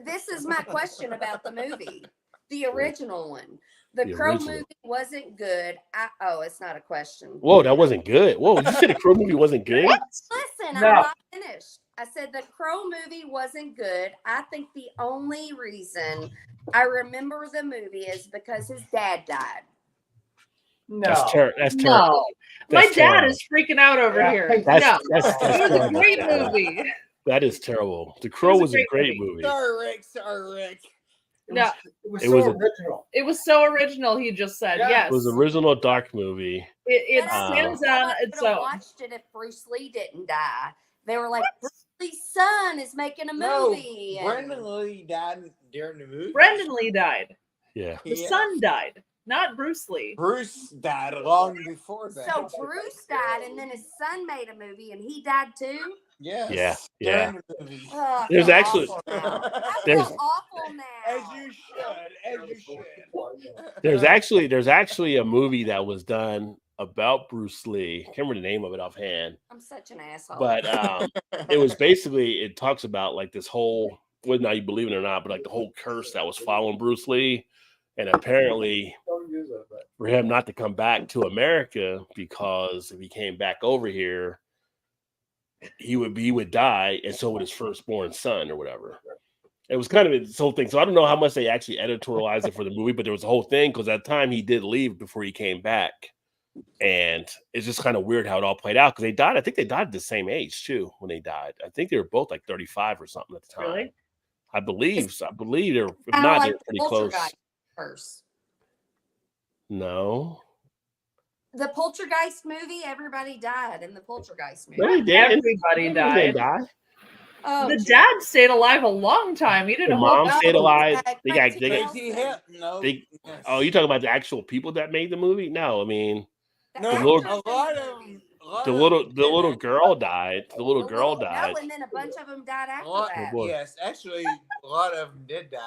this is my question about the movie, the original one. The The Crow original. movie wasn't good. It's not a question. Whoa, that wasn't good. Whoa, you said the Crow movie wasn't good? Listen, No. I'm not finished. I said the Crow movie wasn't good. I think the only reason I remember the movie is because his dad died. No. That's terrible. No. My That's dad terrible. is freaking out over Yeah. here. That's No. It was a terrible. great movie. That is terrible. The Crow was a great movie. Sorry, Rick. No, It was It so was a- original. it was so original. He just said Yeah. yes. It was an original dark movie. It But I stands think on nobody its would've own. watched it if Bruce Lee didn't die. They were like, Bruce Lee's son is making a No, movie. and- Brandon Lee died during the movie. Brendan Lee died. Yeah. The Yeah. son died, not Bruce Lee. Bruce died long before that. So Bruce died, and then his son made a movie, and he died too. yes. Yeah. During the movie. Oh, I There's feel actually- awful now. I There's- feel awful now. As you should. There's actually a movie that was done about Bruce Lee. Can't remember the name of it offhand. I'm such an asshole. But it was basically, it talks about like this whole, whether or not you believe it or not, but like the whole curse that was following Bruce Lee. And apparently Don't use it, but for him not to come back to America, because if he came back over here, he would die, and so would his firstborn son or whatever. It was kind of this whole thing. So I don't know how much they actually editorialized it for the movie, but there was a whole thing because at the time he did leave before he came back. And it's just kind of weird how it all played out because they died. I think they died at the same age too when they died. I think they were both like 35 or something at the time. Really? I believe they're, if Kinda not, like they're the pretty close. Poltergeist curse. No. The Poltergeist movie, everybody died in the Poltergeist movie. No, he didn't. Everybody He died. didn't die. Oh, The geez. dad stayed alive a long time. He The didn't mom hold stayed No, alive. uh, They got Craig they T. got. Crazy hell. No. They- Yes. Oh, you talking about the actual people that made the movie? No, I mean No, the little- a lot of them. the little girl died. The little girl died. No, and then a bunch of them died A after lot, that. boy. yes, actually, a lot of them did die.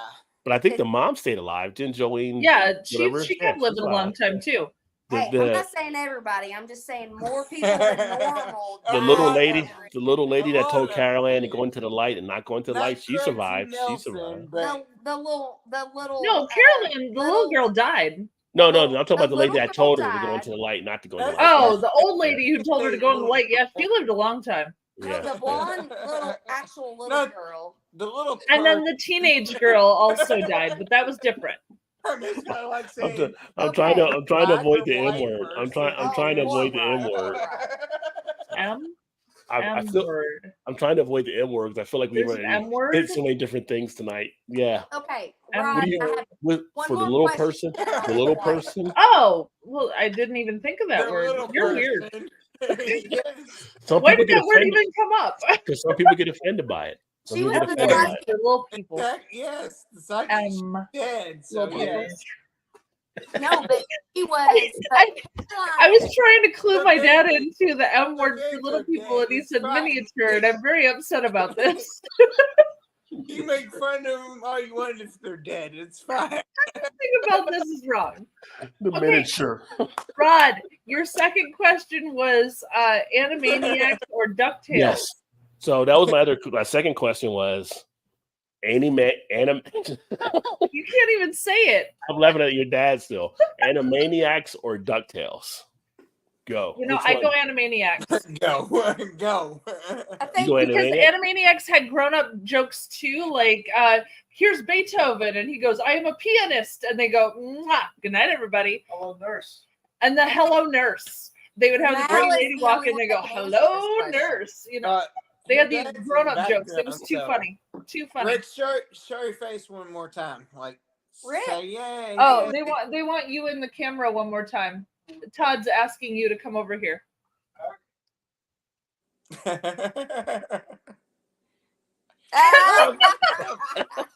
But I think the mom stayed alive. Didn't Jolene? Yeah, whatever? she Yeah, kept living she's a long alive. time too. Hey, The- I'm not saying everybody. I'm just saying more people than normal. The died little lady, over it. the little lady that told lot of- Carol Ann to go into the light and not go into the Not light, she Crazy survived. She Nelson, survived. but The little. No, Carolyn, the little girl died. No, I'm talking about the lady little that told her girl to go died. into the light, not to go into the That's- light. Oh, the old lady who told her to go in the light. Yeah, she lived a long time. No, Yeah. the blonde actual little No. girl. the little And then the teenage girl also died, but that was different. it's kind of like I'm, saying, I'm trying to black avoid or the M white word. I'm person. trying to Oh, avoid the M right. word. M. I feel M-word. I'm trying to avoid the M word because I feel like There's an M-word? did so many different things tonight. Yeah. Okay, And Rod, What do I you have one for the more little question. person? The little person. Oh, well, I didn't even think of that The word. little You're weird. person. Yes. Some Why people did get that word offended even come up? because some people get offended by it. Some She people was get the offended by sidekick. it. The little people. Yes. The psychic's M. dead. So Little people. yes. No, but she was. I was But trying to clue my Okay, dad but- into the M word for okay, little but people, and he it's said fine. miniature, and I'm very upset about this. You make fun of them all you want if they're dead. It's fine. Everything about this is wrong. The Okay. miniature. Rod, your second question was Animaniacs or DuckTales? Yes. So that was my second question was anim. You can't even say it. I'm laughing at your dad still. Animaniacs or DuckTales? Go. You know, Which I one? go Animaniacs. Go. Go. I You think go Because Animaniacs? Animaniacs had grown-up jokes too, like here's Beethoven, and he goes, "I am a pianist," and they go, "Mwah. Good night, everybody." Hello, nurse. And the hello nurse. They would have the Mal great is lady the walk only in and one go, that can answer "Hello, this question. nurse." You know, they had these grown-up jokes. It was too funny. Too funny. Rick, show your face one more time. Like, Rick. say yay. Oh, yay. they want you in the camera one more time. Todd's asking you to come over here. Ah!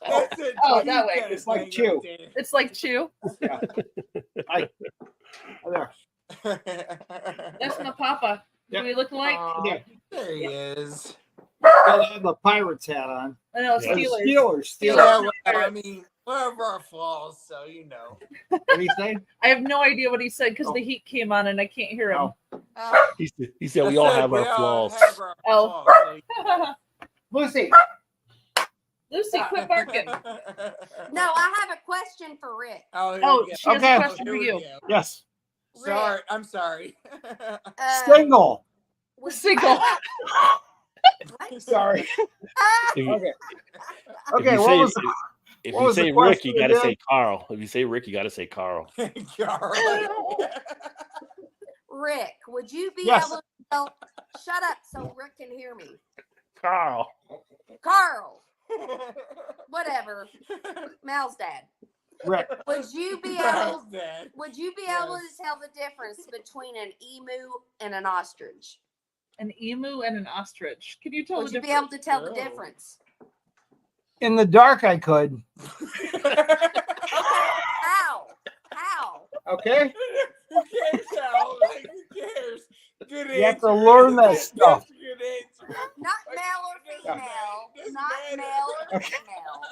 That's it. Oh, You that way. gotta It's like hang chew. right It's like chew. Yeah. Hi. There. there. That's my papa. Do Yep. we look alike? Yeah. There he is. Gotta have the Pirates hat on. I know, Yeah. Steelers. Steelers. Yeah, Steelers. well, I mean, whatever our flaws, so you know. Anything? I have no idea what he said because Oh. the heat came on and I can't hear him. Oh, He said I we all said have we our all flaws. have our Oh. flaws, so Lucy. Lucy, quit barking. no, I have a question for Rick. Oh, here Oh, we go. she has Okay. a question Here for we you. go. Yes. Sorry, I'm sorry. Single. would- Single. What? Sorry. Ah! If, Okay. if Okay. you What say, was if what you was the say Rick, question you got to again? say Carl. If you say Rick, you got to say Carl. Charlie. Rick, would you be Yes. able to tell? Shut up so Rick can hear me. Carl. Carl, whatever. Mal's dad. Rick? Would you be able? How's that? Would you be able to Yes. tell the difference between an emu and an ostrich? An emu and an ostrich. Can you tell Would the you be difference? able to tell the Oh. difference? In the dark, I could. How? How? Okay. Who cares how? Like, who cares? Good You have to answer. learn that That's stuff. a good answer. Not male or female. Doesn't Not matter. male or Okay. female.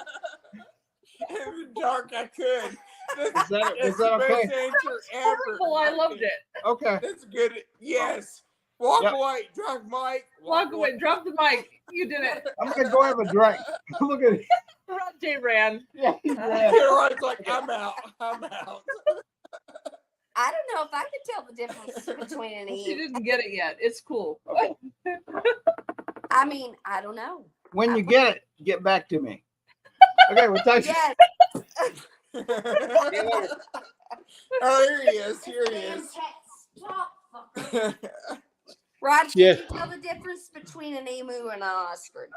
In the dark, I could. Is that That's okay? the best answer ever. Horrible. I loved it. Okay. That's good. Yes. Walk Yep. away, drunk Mike. Walk away. Drop the mic. You did it. I'm gonna go have a drink. Look at it. Rod J ran. Yeah, he ran. Caroline's like, I'm out. I'm out. I don't know if I could tell the difference between an She emu. didn't get it yet. It's cool. I mean, I don't know. When you get it, get back to me. Okay, we'll talk. Yes. Oh, here he is. Here he Damn is. cats. Stop, fucker. Rod, can Yeah. you tell the difference between an emu and an ostrich?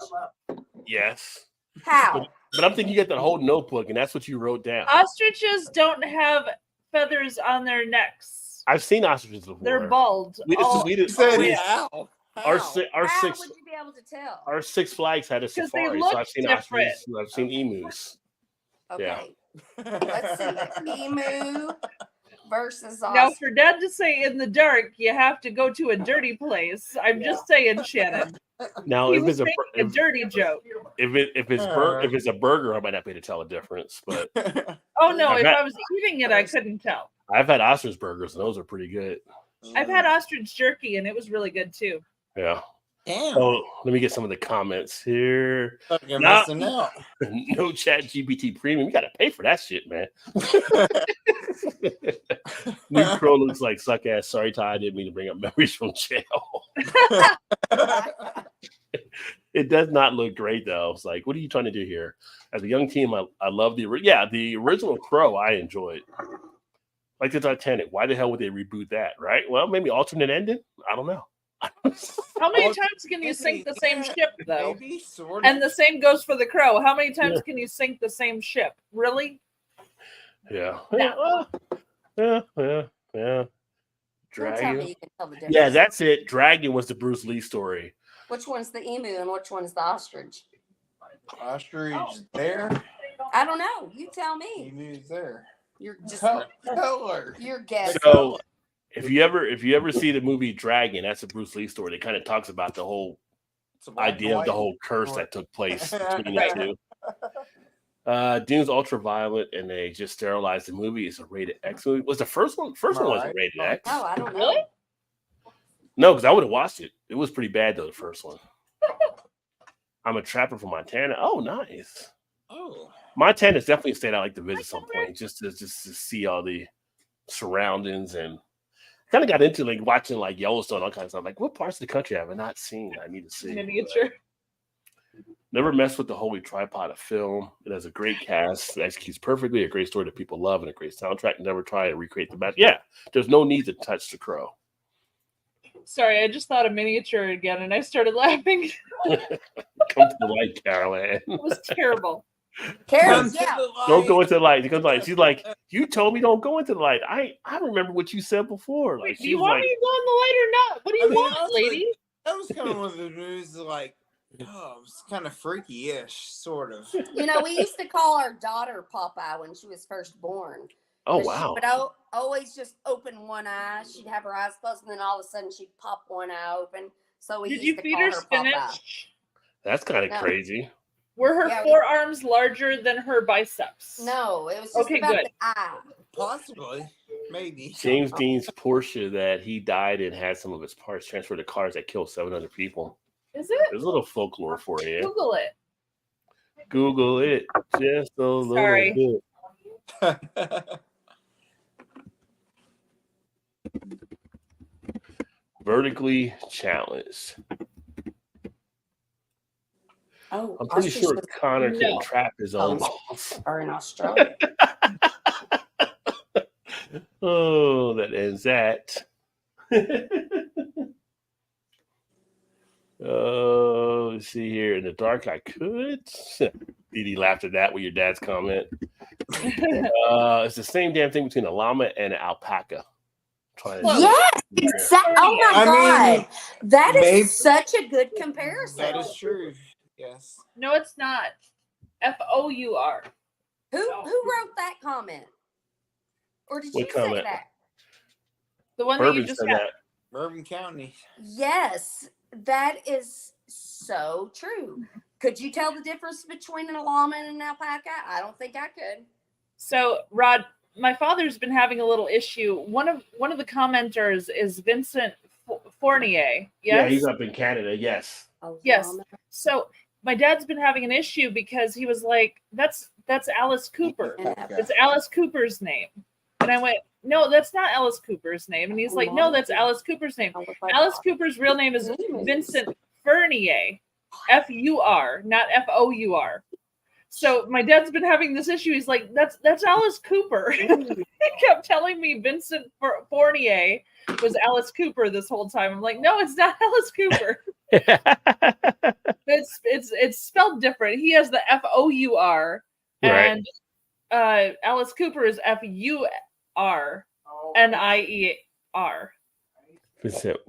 Yes. How? But I'm thinking you get the whole notebook, and that's what you wrote down. Ostriches don't have feathers on their necks. I've seen ostriches before. They're bald. We just, Oh, we He just, said, we- how? our How? si- our How six would you be able to tell? our Six Flags had a 'Cause they safari, look so I've seen different. ostriches. And I've seen emus. Okay. Let's see. The emu versus Now, ostrich. for Dad to say in the dark, you have to go to a dirty place. I'm just saying, Shannon. Now, He if was it's making a dirty joke. if it's a burger, I might not be able to tell a difference. But Oh no! I've If had- I was eating it, I couldn't tell. I've had ostrich burgers, and those are pretty good. I've had ostrich jerky, and it was really good too. Yeah. Damn. Oh, let me get some of the comments here. Fucking Nah. missing out. No Chat GPT Premium. You got to pay for that shit, man. New Crow looks like suck ass. Sorry, Ty. I didn't mean to bring up memories from jail. It does not look great though. It's like, what are you trying to do here? As a young team, I love the original Crow. I enjoyed. Like the Titanic. Why the hell would they reboot that? Right? Well, maybe alternate ending. I don't know. How many Well, times can you sink the same yeah, ship, though? Maybe, sort of. And the same goes for the crow. How many times can you sink the same ship? Really? Yeah. No. Yeah. Don't tell me Dragon. you can tell the difference. Yeah, that's it. Dragon was the Bruce Lee story. Which one's the emu and which one's the ostrich? Ostrich Oh. there. I don't know. You tell me. Emu's there. You're just Color. you're guessing. So if you ever see the movie Dragon, that's a Bruce Lee story. It kind of talks about the whole It's a black idea and of the white. whole curse that took place between Right. the two. Dune's ultraviolet, and they just sterilized the movie. It's a rated X movie. Was the first one? First one wasn't Right. rated X. Oh, I don't know. Really? No, because I would have watched it. It was pretty bad though. The first one. I'm a trapper from Montana. Oh, nice. Oh. Montana's definitely a state I like to visit some point, just to see all the surroundings, and kind of got into like watching like Yellowstone, all kinds of stuff. Like, what parts of the country have I not seen? I need to see. Miniature. Never mess with the Holy Tripod of film. It has a great cast, it executes perfectly, a great story that people love, and a great soundtrack. Never try to recreate the match. Yeah, there's no need to touch the crow. Sorry, I just thought of miniature again, and I started laughing. Come to the light, Caroline. It was terrible. Karen, yeah. Don't go into the light. Because like she's like, you told me don't go into the light. I remember what you said before. Like, Do you want me to go in the light or not? What do you want, honestly, lady? That was kind of one of the movies that, like, oh, it was kind of freaky-ish, sort of. You know, we used to call our daughter Popeye when she was first born. oh 'Cause wow. She would always just open one eye. She'd have her eyes closed, and then all of a sudden she'd pop one eye open. So we Did used you to feed call her her spinach? Popeye. That's kind of No. crazy. Were her Yeah, forearms larger than her biceps? No, it was just Okay, about good. the eye. Possibly. Maybe. James Dean's Porsche that he died and had some of his parts transferred to cars that killed 700 people. Is it? There's a little folklore for you. Google it. Google it just a little Sorry. bit. Vertically challenged. Oh, I'm pretty ostrich sure was- Connor can No. trap his own Oh. balls. are in Australia. Oh, that ends that. Oh, let's see here. In the dark, I could. Didi laughed at that with your dad's comment. It's the same damn thing between a llama and an alpaca. Trying to- Yes, exactly. Oh my I god, mean, that is maybe- such a good comparison. That is true. Yes. No, it's not. FOUR. Who wrote that comment? Or did What you comment? say that? The one that you Bourbon just said got. that. Bourbon County. Yes, that is so true. Could you tell the difference between an llama and an alpaca? I don't think I could. So, Rod, my father's been having a little issue. One of the commenters is Vincent Fournier. Yeah, Yes. he's up in Canada. Yes. A Yes. llama? So my dad's been having an issue because he was like, "That's Alice Cooper. And a- It's Alice Cooper's name." And I went, "No, that's not Alice Cooper's name." And he's like, "No, that's Alice Cooper's name. I look like Alice Cooper's real name is Vincent Fournier, FUR, not FOUR." So my dad's been having this issue. He's like, "That's Alice Cooper." He kept telling me Vincent Fournier was Alice Cooper this whole time. I'm like, "No, it's not Alice Cooper. It's spelled different. He has the FOUR, and Alice Cooper is FURNIER."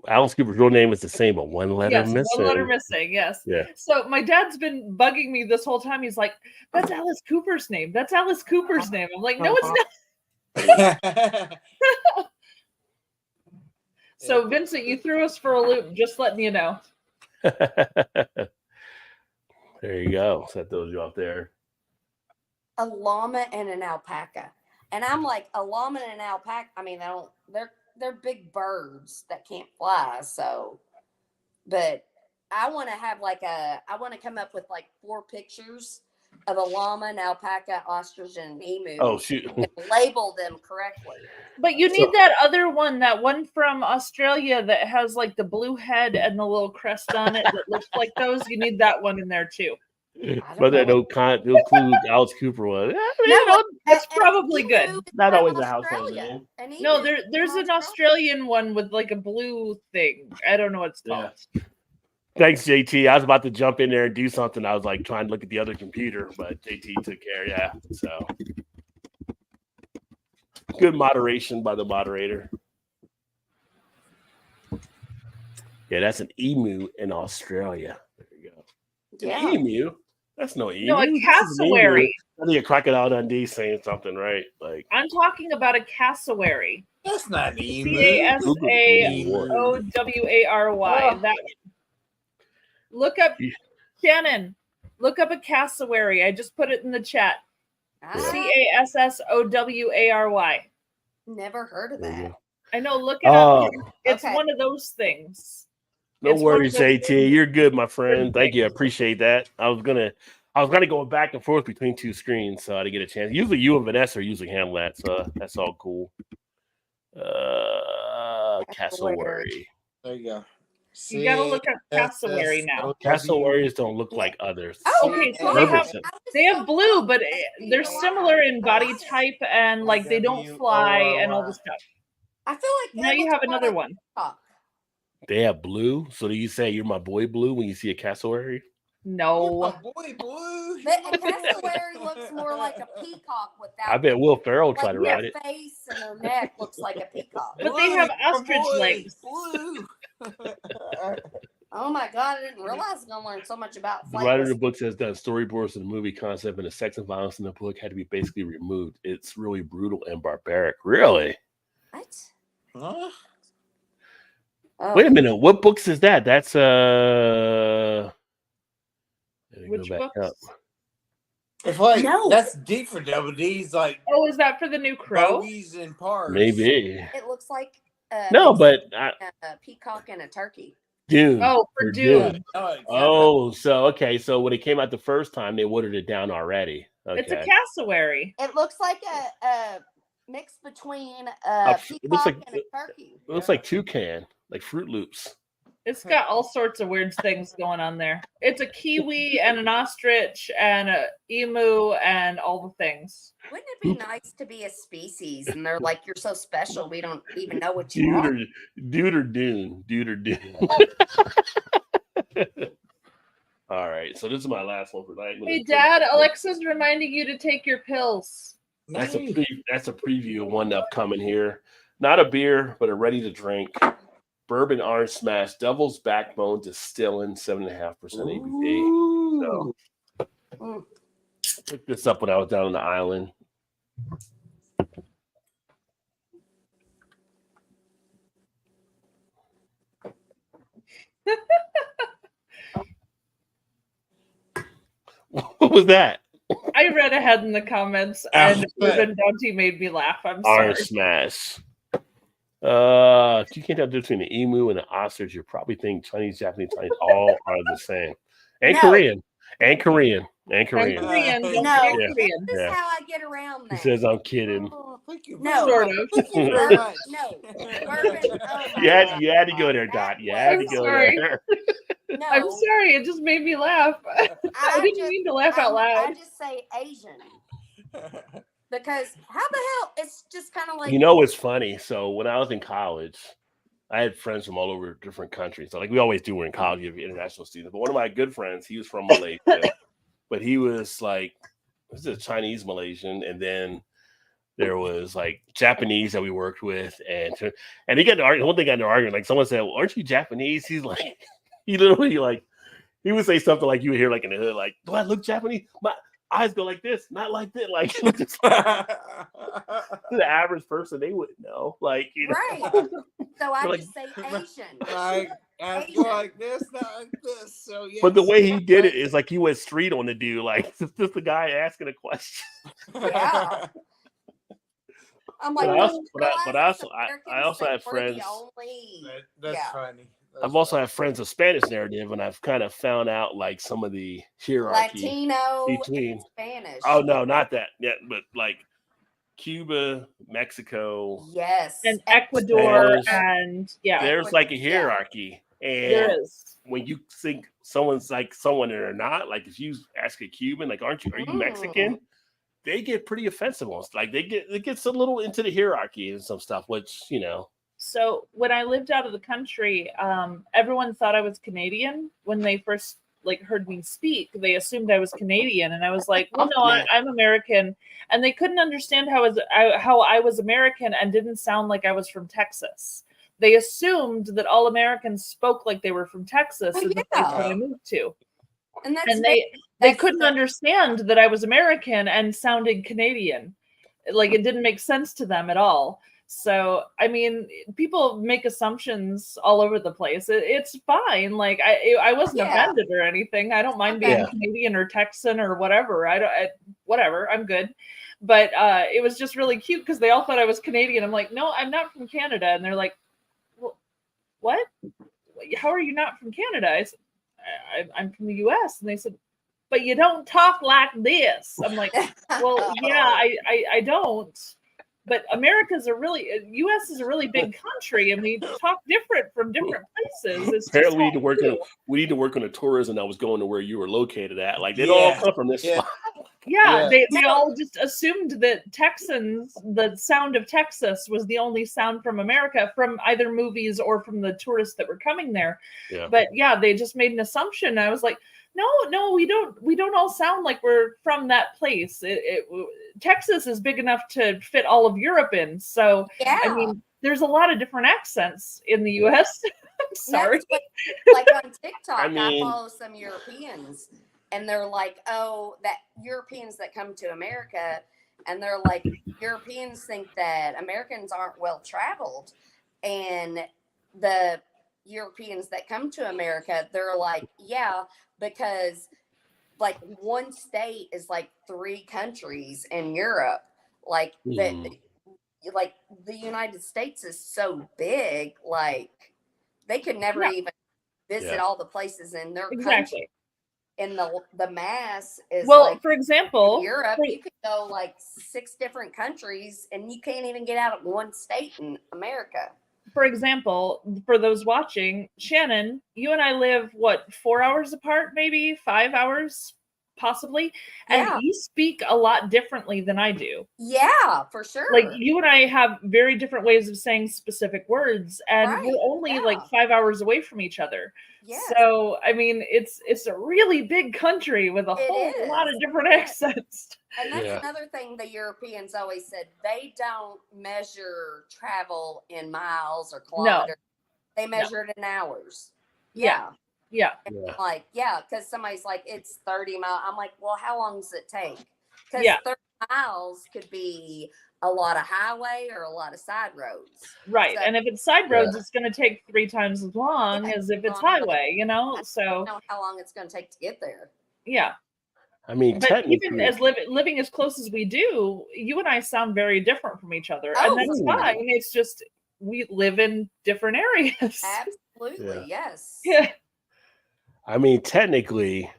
Alice Cooper's real name is the same, but one letter Yes, missing. one letter missing. Yes. Yeah. So my dad's been bugging me this whole time. He's like, "That's Alice Cooper's name. That's Alice Cooper's name." I'm like, "No, it's not." So Vincent, you threw us for a loop. Just letting you know. There you go. Set those you out there. a llama and an alpaca. And I'm like, a llama and an alpaca, I mean, they're big birds that can't fly. So, but I want to have I want to come up with like 4 pictures of a llama, an alpaca, ostrich, and an emu. Oh, shoot. And label them correctly. But you need that other one, that one from Australia that has like the blue head and the little crest on it that looks like those. You need that one in there too. But then no clue who Alice Cooper was. That's probably good. Not always a household name. No, there's an Australian one with like a blue thing. I don't know what it's called. Yeah. Thanks, JT. I was about to jump in there and do something. I was like trying to look at the other computer, but JT took care. Yeah. So good moderation by the moderator. Yeah, that's an emu in Australia. There you go. Yeah. An emu? That's no emu. No, a cassowary. I think a Crocodile Dundee saying something, right? Like I'm talking about a cassowary. That's not an emu. CASSAOWARY. That look up Shannon. Look up a cassowary. I just put it in the chat. CASSOWARY. Never heard of that. I know. Look it up. It's one of those things. No worries, JT. You're good, my friend. Thank you. I appreciate that. I was gonna go back and forth between two screens, so I didn't get a chance. Usually you and Vanessa usually handle that, so that's all cool. Cassowary. There you go. You gotta look up cassowary now. Cassowaries don't look like others. Oh, okay. So they have blue, but they're similar in body type and like they don't fly and all this stuff. I feel like now you have another one. They have blue. So do you say you're my boy blue when you see a cassowary? No. My boy blue. A cassowary looks more like a peacock without. I bet Will Ferrell tried to ride it. Their face and their neck looks like a peacock. But they have ostrich legs. Blue. Oh my god! I didn't realize I was gonna learn so much about. The writer of the book says that storyboards of the movie concept and the sex and violence in the book had to be basically removed. It's really brutal and barbaric. Really? What? Huh? Oh. Wait a minute. What books is that? That's Which books? It's like that's deep for Double D's. Like, oh, is that for the new Crow? Bogies and Pars. Maybe. It looks like no, but a peacock and a turkey. Dune. Oh, for Dune. Oh, so okay. So when it came out the first time, they watered it down already. Okay. It's a cassowary. It looks like a mix between a peacock and a turkey. It looks like toucan, like Fruit Loops. It's got all sorts of weird things going on there. It's a kiwi and an ostrich and a emu and all the things. Wouldn't it be nice to be a species and they're like, you're so special, we don't even know what you are? Dude or Dune. All right, so this is my last one for tonight. Hey, Dad, Alexa's reminding you to take your pills. That's a preview of one upcoming here. Not a beer, but a ready to drink. Bourbon Orange Smash, Devil's Backbone Distilling, 7.5% ABV. So, picked this up when I was down on the island. What was that? I read ahead in the comments, and Bourbon Bounty made me laugh. I'm sorry. Orange Smash. If you can't tell the difference between the emu and the ostrich, you probably think Chinese, Japanese, all are the same. And Korean. No. Korean. No, Korean. this is how I get around that. He says I'm kidding. Thank you. No, sort of. Thank you very much. No, bourbon. Oh You had to go there, Dot. You had to go there. No, I'm sorry. It just made me laugh. I didn't mean to laugh out loud. I just say Asian. Because how the hell? It's just kind of like. You know, it's funny. So when I was in college, I had friends from all over different countries. So like we always do, we're in college, you have international students. But one of my good friends, he was from Malaysia, but he was like, this is a Chinese Malaysian, and then there was like Japanese that we worked with, and he got to argue. One thing got to arguing, like someone said, well, "Aren't you Japanese?" He's like, he literally like, he would say something like you would hear like in the hood, like, "Do I look Japanese? My eyes go like this, not like that." Like the average person, they wouldn't know. Like, you know, right. So I like, just say Asian. Like, I go like this, not like this. So yeah. but the way he did it is like he went street on the dude, like it's just the guy asking a question. Yeah. I'm like, but I also have friends. That's funny. I've also had friends of Spanish narrative, and I've kind of found out like some of the hierarchy Latino between and Spanish. Oh no, not that yet, but like Cuba, Mexico, yes, and Ecuador, Spanish. and yeah, there's like a hierarchy. And There is. when you think someone's like someone or not, like if you ask a Cuban, like, are you Mexican? They get pretty offensive on like it gets a little into the hierarchy and some stuff, which, you know. So when I lived out of the country, everyone thought I was Canadian. When they first like heard me speak, they assumed I was Canadian, and I was like, well, no, I'm American. And they couldn't understand how I was American and didn't sound like I was from Texas. They assumed that all Americans spoke like they were from Texas in the place that I moved to. And they couldn't understand that I was American and sounded Canadian. Like it didn't make sense to them at all. So, I mean, people make assumptions all over the place. It's fine. Like I wasn't offended or anything. I don't mind being Canadian or Texan or whatever. Whatever. I'm good. But it was just really cute because they all thought I was Canadian. I'm like, no, I'm not from Canada. And they're like, well, what? How are you not from Canada? I said, I'm from the U.S. And they said, but you don't talk like this. I'm like, well, yeah, I don't. But U.S. is a really big country, and we talk different from different places. It's apparently we need to work on the tourism that was going to where you were located at. Like they don't all come from this spot. Yeah, they all just assumed that Texans, the sound of Texas was the only sound from America, from either movies or from the tourists that were coming there. Yeah. But yeah, they just made an assumption. I was like, no, we don't all sound like we're from that place. Texas is big enough to fit all of Europe in. So I mean, there's a lot of different accents in the U.S. Sorry. Like on TikTok, I follow some Europeans. And they're like, oh, that Europeans that come to America, and they're like, Europeans think that Americans aren't well traveled. And the Europeans that come to America, they're like, yeah, because like one state is like 3 countries in Europe. Like the United States is so big, like they could never even visit all the places in their country. And the mass is for example, in Europe, you could go like 6 different countries and you can't even get out of one state in America. For example, for those watching, Shannon, you and I live 4 hours apart, maybe 5 hours, possibly, and you speak a lot differently than I do. Yeah, for sure. Like you and I have very different ways of saying specific words, and we're only like 5 hours away from each other. Yes. So I mean, it's a really big country with a whole lot of different accents. And that's another thing the Europeans always said. They don't measure travel in miles or kilometers. No. They measure it in hours. Yeah. Like, because somebody's like, it's 30 miles. I'm like, well, how long does it take? Because 30 miles could be a lot of highway or a lot of side roads. Right. So, and if it's side roads, it's going to take 3 times as long as if it's highway, you know? So I don't know how long it's going to take to get there. Yeah. I mean, but even as living as close as we do, you and I sound very different from each other. And that's fine. It's just, we live in different areas. Absolutely. Yes. Yeah. I mean, technically,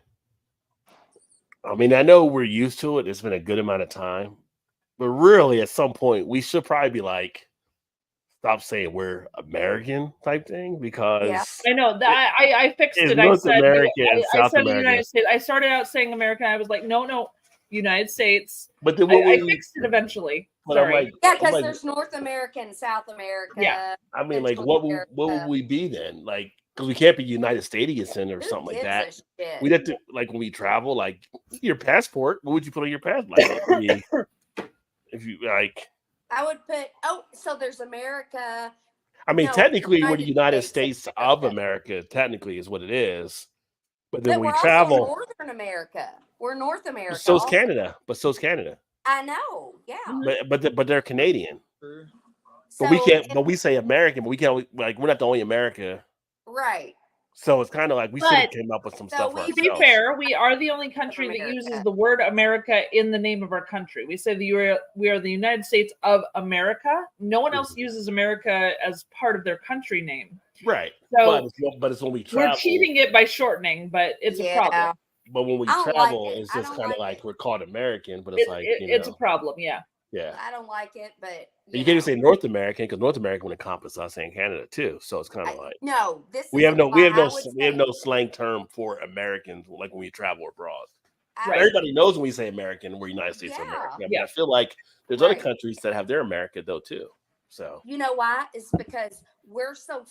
I know we're used to it. It's been a good amount of time. But really, at some point, we should probably be like, stop saying we're American type thing, because I know that I fixed it. I said American and South American. United States. I started out saying American. I was like, no, United States. But then I fixed it eventually. Sorry. Because there's North America and South America. Yeah. I mean, like, what would we be then? Like, because we can't be United Statesian or something like that. We'd have to, like, when we travel, like, your passport. What would you put on your passport? Like, if you like, I would put. So there's America. I mean, technically, we're the United States of America. Technically, is what it is. But then we travel. Northern America. We're North America. So's Canada. I know. Yeah. But they're Canadian. But we can't. But we say American. But we can't. Like, we're not the only America. Right. So it's kind of like we should have came up with some stuff. To be fair, we are the only country that uses the word America in the name of our country. We say we are the United States of America. No one else uses America as part of their country name. Right. So, but it's when we travel. We're cheating it by shortening, but it's a problem. But when we travel, it's just kind of like we're called American, but it's like it's a problem. Yeah. Yeah. I don't like it, but You can't even say North American because North American would encompass us and Canada too. So it's kind of like no. This we have is no why I would we have say- no slang term for Americans like when we travel abroad. I- Everybody knows when we say American, we're United States of Yeah. America. But Yeah. I feel like there's other countries that have their America though too. So You know why? It's because we're so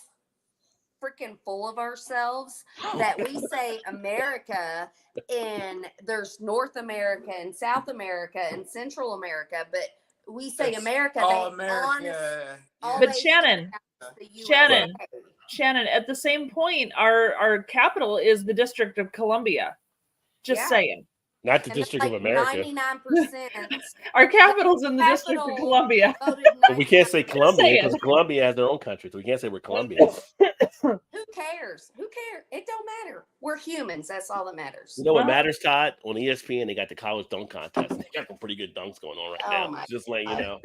freaking full of ourselves that we say America and there's North America and South America and Central America, but we say It's America. all they America. all But they Shannon, think is the Shannon, USA. Shannon, at the same point, our capital is the District of Columbia. Just Yeah. saying. not the And District of like America. 99%. Our capital's in the District of Capital Columbia. voted But we can't say 99%. Colombia saying. because Colombia has their own country. So we can't say we're Colombians. Who cares? Who cares? It don't matter. We're humans. That's all that matters. You know what matters, Todd? On ESPN, they got the college dunk contest. They got some pretty good dunks going on right Oh now. my Just letting you know.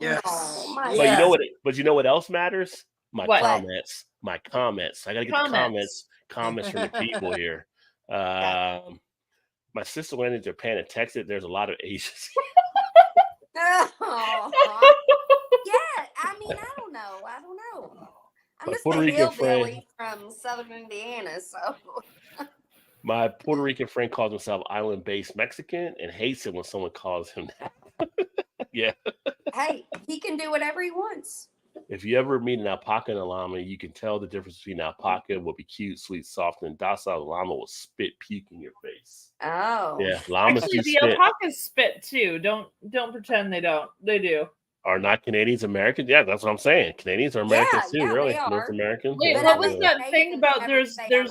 Yes. Oh, my But you know what? But you know what else matters? My What? comments. My comments. I gotta get the comments from the people here. My sister went into Japan and texted. There's a lot of Asians. Oh. Yeah, I mean, I don't know. I'm My just Puerto a Rican hillbilly from southern Indiana, so My Puerto Rican friend calls himself island-based Mexican and hates it when someone calls him that. Yeah. hey, he can do whatever he wants. If you ever meet an alpaca and a llama, you can tell the difference between alpaca will be cute, sweet, soft, and docile. The llama will spit, puke in your face. Oh. Yeah, llamas Actually, do the spit. alpacas spit too. Don't pretend they don't. They do. Are not Canadians Americans? Yeah, that's what I'm saying. Canadians are Americans too, yeah, really. they are. North American. Wait, But what I was mean, that Canadians thing about? never There's say I'm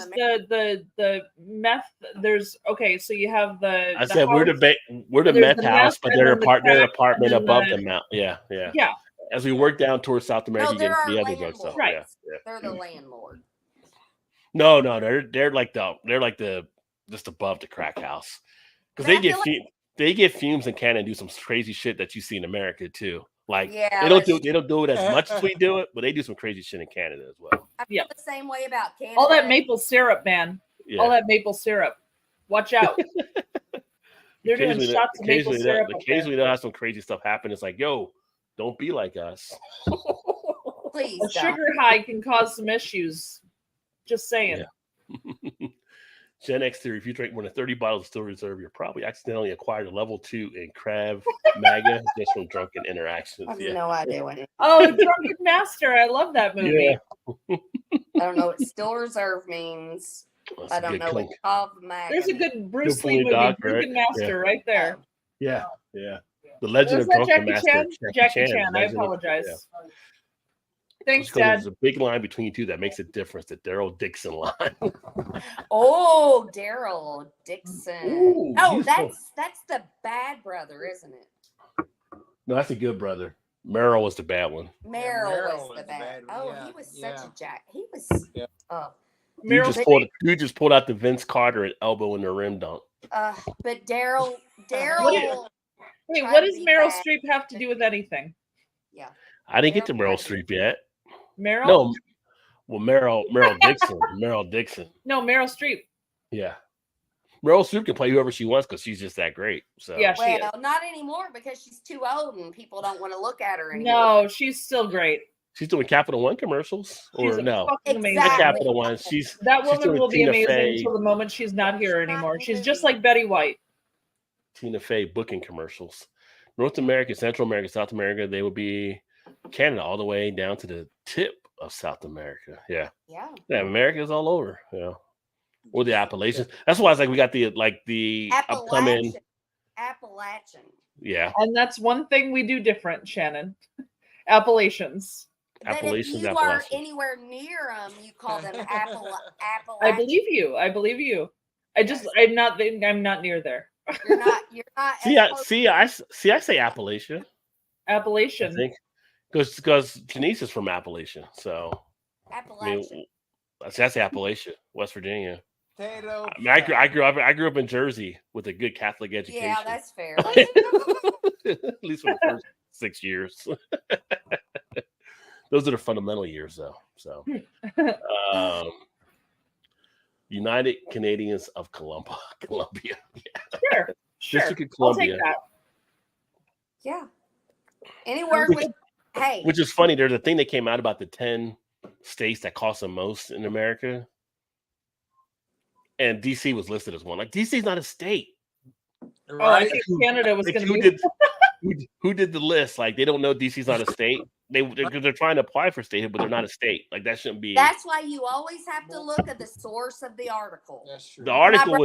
the meth. There's okay. So you have the. I the said we're house, the there's meth the house, meth, but and they're then the they're an crack, apartment and then above the- the mount. Yeah. Yeah. As we work down towards South America, No, they're you get the our other drug stuff. landlords. Yeah. They're the landlord. No, they're like the just above the crack house because But they I get feel they get fumes in Canada and do some crazy shit that you see in America too. Like Yeah, they don't that's- do it as much as we do it, but they do some crazy shit in Canada as well. I feel the same way about Canada. All that maple syrup, man. Yeah. All that maple syrup. Watch out. They're doing Occasionally, shots of maple syrup. up there. occasionally they'll have some crazy stuff happen. It's like, yo, don't be like us. Please A don't. sugar high can cause some issues. Just saying. Yeah. Gen X theory: if you drink more than 30 bottles of Still Reserve, you're probably accidentally acquired a level 2 in Krav Maga just from drunken interactions. I have Yeah. no idea what it Oh, Drunken Master. I love that movie. Yeah. I don't know what still reserve means. That's I a don't good know what clink. Krav Maga There's a means. good Bruce Good Lee point, movie, Doc, Drunken right? Master, right there. Yeah. The Legend Was of that Drunken Jackie Master. Chan? Jackie Chan. I Legend of- apologize. yeah. Thanks, Because Dad. there's a big line between you two that makes a difference. The Daryl Dixon line. Oh, Daryl Dixon. Ooh, Oh, he's that's the bad brother, isn't it? No, that's a good brother. Merrill was the bad one. Merrill Merrill was the was bad. bad, Oh, yeah, he was such yeah. a jack. He was. Yeah. You Meryl just pulled out the Vince Carter and elbow in the rim dunk. But Daryl. Wait, tried what to does be Meryl bad. Streep have to do with anything? Yeah. I didn't get to Meryl Meryl Streep yet. Meryl? No, well, Meryl Dixon. Meryl Dixon. No, Meryl Streep. Yeah. Meryl Streep can play whoever she wants because she's just that great. So Yeah, she is. Well, not anymore because she's too old and people don't want to look at her anymore. No, she's still great. she's doing Capital One commercials, or She's no? fucking amazing. Exactly. Not Capital One. That she's woman doing will be Tina amazing Fey. until the moment she's not here She's not anymore. in She's the just movie. like Betty White. Tina Fey booking commercials. North America, Central America, South America, they would be Canada all the way down to the tip of South America. Yeah. Yeah. Yeah, America is all over. Yeah. Or the Appalachians. That's why it's like we got the upcoming. Appalachian. Yeah. And that's one thing we do different, Shannon. Appalachians. But Appalachians, if you are Appalachians. anywhere near them, you call them Appalachian. I believe you. I believe you. I'm not near there. You're not. I say Appalachia. I Appalachian. think because Janice is from Appalachia, so I Appalachian. mean, that's Appalachia, West Virginia. Potato. I mean, I grew up in Jersey with a good Catholic education. Yeah, that's fair. At least for the first 6 years. Those are the fundamental years, though. So, United Canadians of Columbia. Sure. District of I'll take Columbia. that. Yeah. Anywhere Which- with, hey, Which is funny. There's a thing that came out about the 10 states that cost the most in America. And DC was listed as one. Like, DC's not a state. Oh, I Right? think Canada was Like, going to who be. did who did the list? Like, they don't know DC's not a state. They're trying to apply for statehood, but they're not a state. Like, that shouldn't be. that's why you always have to look at the source of the article. That's true. The article My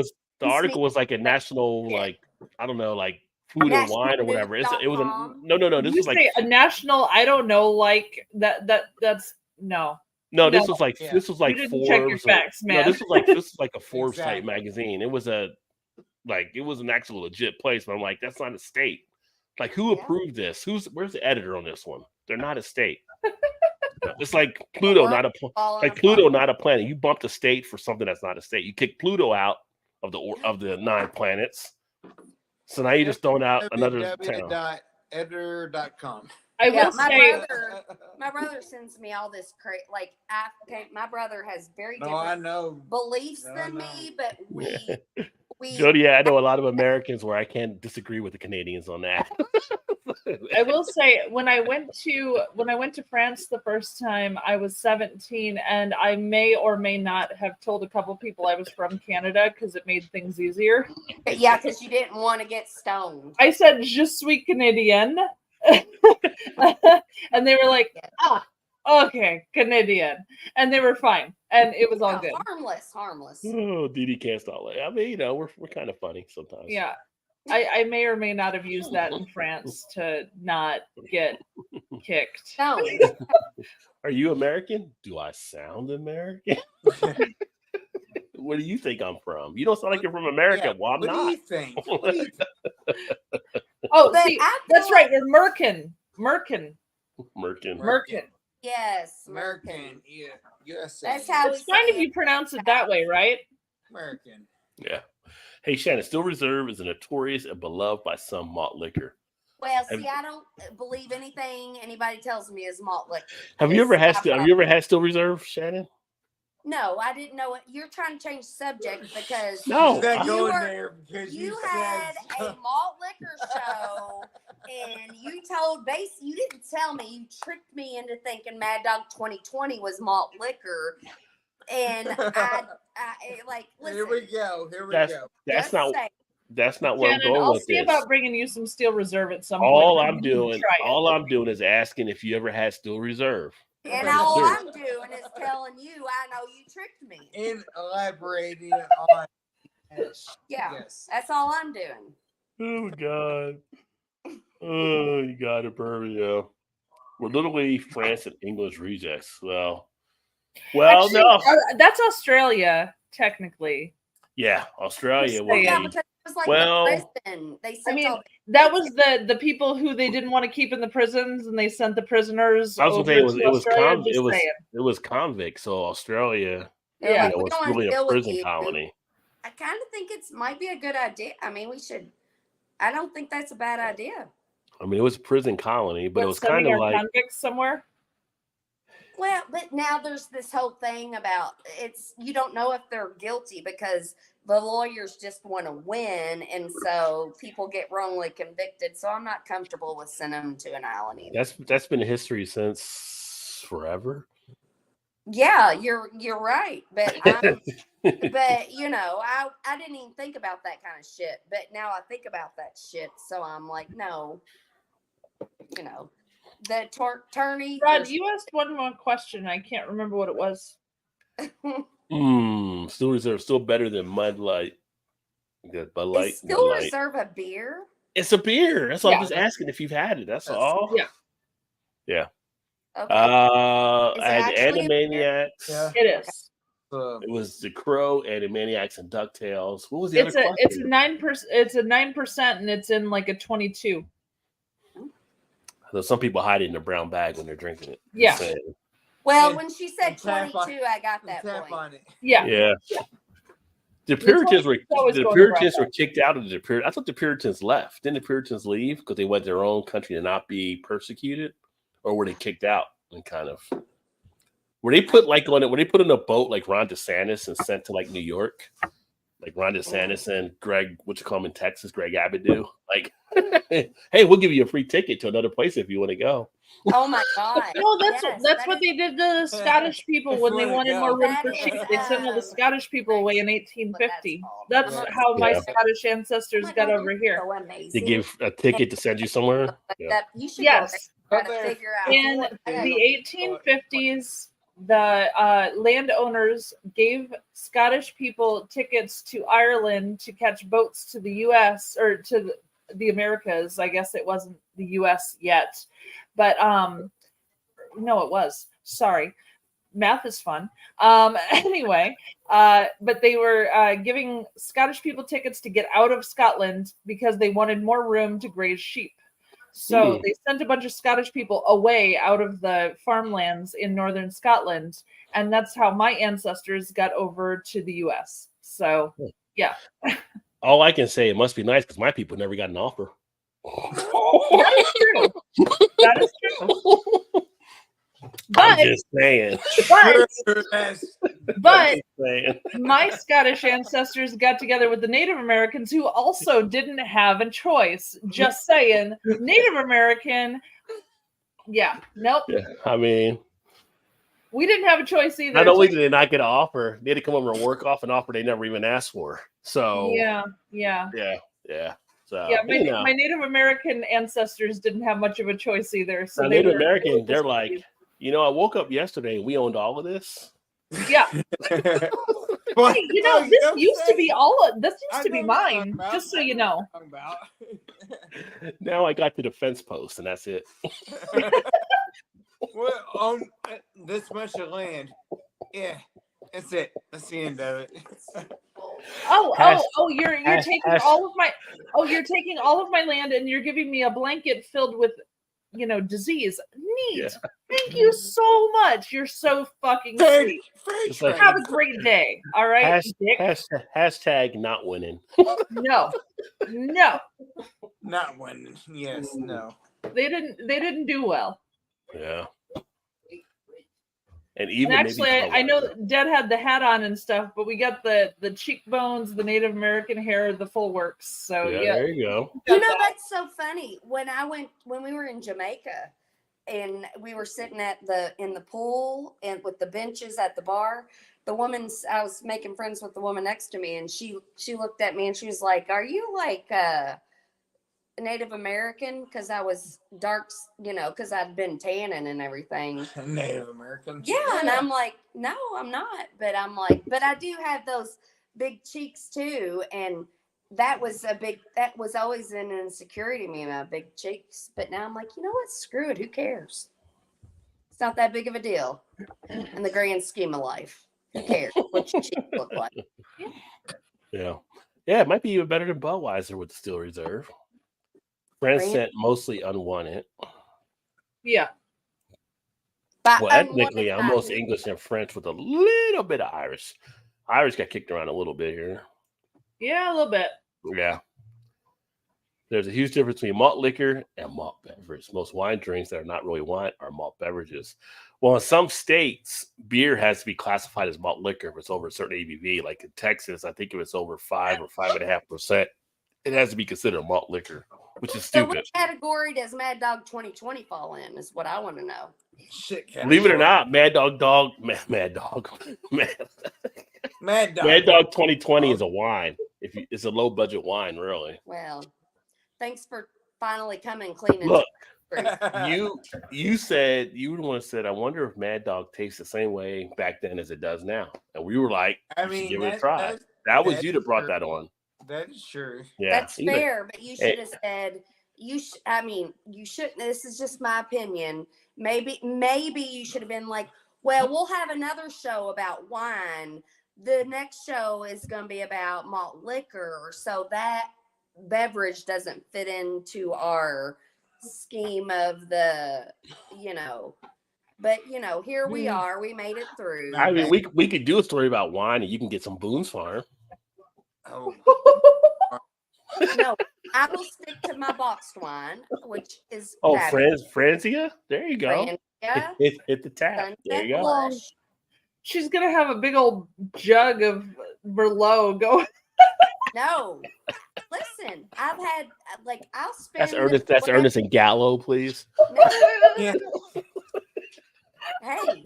was like a national, Yeah. like, I don't know, like food and wine or whatever. It was a Nationalnews.com. no. Did This you was like say a national? I don't know. Like that's no. no. This no. was like Yeah. this was like You didn't Forbes. check your or- facts, no, man. this was like a Forbes type Exactly. magazine. It was an actual legit place. But I'm like, that's not a state. Like, who Yeah. approved this? Where's the editor on this one? They're not a state. It's like Pluto, not a Falling like Pluto, apart. not a planet. You bumped a state for something that's not a state. You kick Pluto out of the 9 planets. So now you're just throwing out another town. www.editor.com. I Yeah, will my say My brother sends me all this okay, my brother has very No, I different know. beliefs No, than no. me, but we Jody, I know a lot of Americans where I can't disagree with the Canadians on that. I will say when I went to France the first time, I was 17, and I may or may not have told a couple people I was from Canada because it made things easier. yeah, because you didn't want to get stoned. I said "Je suis Canadian," and they were like, "Ah, okay, Canadian," and they were fine, and it was all No, good. harmless. Oh, Didi can't stop. I mean, we're kind of funny sometimes. Yeah. I may or may not have used that in France to not get kicked. Stoned. Are you American? Do I sound American? Where do you think I'm from? You don't sound like you're from America. Yeah, Well, I'm what do not. you think? What do you think? Oh, But see, I feel that's like- right. We're Merkin. Merkin. Merkin. Yes, American, yeah, USA. That's how we It's fine say if you it. pronounce it that way, right? American. Yeah. Hey, Shannon, Still Reserve is a notorious and beloved by some malt liquor. Well, see, I don't believe anything anybody tells me is malt liquor. Have you ever had It's Still Reserve, Shannon? No, I didn't know it. You're trying to change the subject because No. That You going were- there because you said had so. a malt liquor show and you you didn't tell me, you tricked me into thinking Mad Dog 2020 was malt liquor. And I like, listen, Here we go. Here we That's go. that's just not say, that's not where I'm Shannon, going I'll with see this. about bringing you some Steel Reserve at some point. All You I'm can doing, try it. is asking if you ever had Still Reserve. and Yes, all sir. I'm doing is telling you, I know you tricked me. And elaborating on yes. Yeah. Yes. That's all I'm doing. Oh God. Oh, you got it, Burby. Yeah. We're literally France and English rejects. Well, Actually, no. that's Australia, technically. Yeah, Australia Just would saying. Yeah, be. because it was like Well, the prison. They sent mean, all That was the people who they didn't want to keep in the prisons, and they sent the prisoners I was over gonna say to it was Australia. convict. Just saying. It was convict. So Australia, They're Yeah. like, we was don't want to really a deal with prison you. colony. I kind of think might be a good idea. I mean, we should. I don't think that's a bad idea. I mean, it was a prison colony, but it was Sending kind of our like convicts somewhere. Well, but now there's this whole thing about you don't know if they're guilty because the lawyers just want to win, and so people get wrongly convicted. So I'm not comfortable with sending them to an island either. that's been a history since forever. Yeah, you're right, but but you know, I didn't even think about that kind of shit. But now I think about that shit, so I'm like, no, you know, the attorney. Rod, you asked one more question. I can't remember what it was. Still Reserve, still better than Mud Light. Good Bud Light. Is Still Mud Light. Reserve a beer? It's a beer. That's all I'm Yeah. just asking if you've had it. That's That's- all. Yeah. Yeah. Okay. I it had actually a beer? Animaniacs. Yeah. It is. It was The Crow, Animaniacs, and DuckTales. What was the It's other a it's a question? 9%. It's a 9%, and it's in like a 22. So some people hide it in a brown bag when they're drinking it. Just Yeah. saying. Well, Yeah. when she said And tap 22, I got that Tap point. on it. Yeah. Yeah. The Puritans were always the going Puritans around were kicked out of the Puritans. I thought the Puritans left. Didn't the Puritans leave because they went their own country to not be persecuted, or were they kicked out and kind of? Were they put like on it? Were they put in a boat like Ron DeSantis and sent to like New York, like Ron DeSantis and Greg, what you call him in Texas, Greg Abbott do? Like Hey, we'll give you a free ticket to another place if you want to go. Oh my god. No, Yes, that's that what is- they did to the Scottish people when they Wanna wanted go. more room for That sheep. is, They sent all the Scottish people away in what that's 1850. called. That's Yeah. how my Yeah. Scottish ancestors Oh my got God, over you're here. so They amazing. give a ticket to send you somewhere. Yeah. That you should Yes. go try to There. figure out In what the 1850s, the landowners gave Scottish people tickets to Ireland to catch boats to the U.S. or to the Americas. I guess it wasn't the U.S. yet, but no, it was. Sorry, math is fun. Anyway, but they were giving Scottish people tickets to get out of Scotland because they wanted more room to graze sheep. So they sent a bunch of Scottish people away out of the farmlands in northern Scotland, and that's how my ancestors got over to the U.S. So, yeah, All I can say, it must be nice because my people never got an offer. that is true. That is true. I'm But just saying. but Saying. my Scottish ancestors got together with the Native Americans who also didn't have a choice. Just saying, Native American. Yeah, nope. Yeah, I mean, We didn't have a choice either. not only did they not get an offer, they had to come over and work off an offer they never even asked for. So Yeah. So Yeah, you know. my Native American ancestors didn't have much of a choice either. So Now, they Native were American, they're like, I woke up yesterday and we owned all of this. yeah. What? Hey, this used to be this used to be I know what you're mine. talking about. Just so I you know know. what you're talking Now I got to the fence post and that's it. about. Well, on this much of land, yeah, that's it. That's the end of it. You're hash- taking hash- all of my you're taking all of my land and you're giving me a blanket filled with disease. Neat. Yeah. Thank you so much. You're so fucking sweet. It's like- Have a great day. All right. Dick? Hashtag not winning. No. Not winning. Yes, no. They didn't do well. Yeah. And And even actually, maybe I know Dad had the hat on and stuff, but we got the cheekbones, the Native American hair, the full works. So yeah. There you go. You know, that's so funny. When we were in Jamaica and we were sitting in the pool and with the benches at the bar, I was making friends with the woman next to me and she looked at me and she was like, "Are you like Native American?" Because I was dark, because I'd been tanning and everything. Native Americans. Yeah, and I'm like, no, I'm not. But I'm like, but I do have those big cheeks too, and that was always an insecurity to me, my big cheeks. But now I'm like, you know what? Screw it. Who cares? It's not that big of a deal in the grand scheme of life. Who cares what your cheeks look like? Yeah. Yeah, it might be even better than Budweiser with the Steel Reserve. France sent mostly unwanted. Yeah. Well, ethnically, I'm most English and French with a little bit of Irish. Irish got kicked around a little bit here. Yeah, a little bit. Yeah. There's a huge difference between malt liquor and malt beverage. Most wine drinks that are not really wine are malt beverages. Well, in some states, beer has to be classified as malt liquor if it's over a certain ABV. Like in Texas, I think if it's over 5 or 5.5%, it has to be considered malt liquor, which is So stupid. what category does Mad Dog 2020 fall in? Is what I want to know. Shit. Believe it or not, Mad Dog, Mad Dog 2020 is a wine. It's a low budget wine, really. Well, thanks for finally coming clean and Look, straight. you said you were the one that said, I wonder if Mad Dog tastes the same way back then as it does now. And we were like, you should give it a try. That was you that brought that on. That is true. Yeah, That's fair, but you should have said you shouldn't. This is just my opinion. Maybe you should have been like, well, we'll have another show about wine. The next show is going to be about malt liquor, so that beverage doesn't fit into our scheme of the, But here we are. We made it through. I mean, we could do a story about wine, and you can get some Boone's Farm. Oh. No, I will stick to my boxed wine, which is Francia. There you go. Francia, Hit the tap. There you go. Blush. She's gonna have a big old jug of Merlot going. No. Listen, I've had I'll spend. That's Ernest. That's Ernest and Gallo, please. No. Yeah. Hey,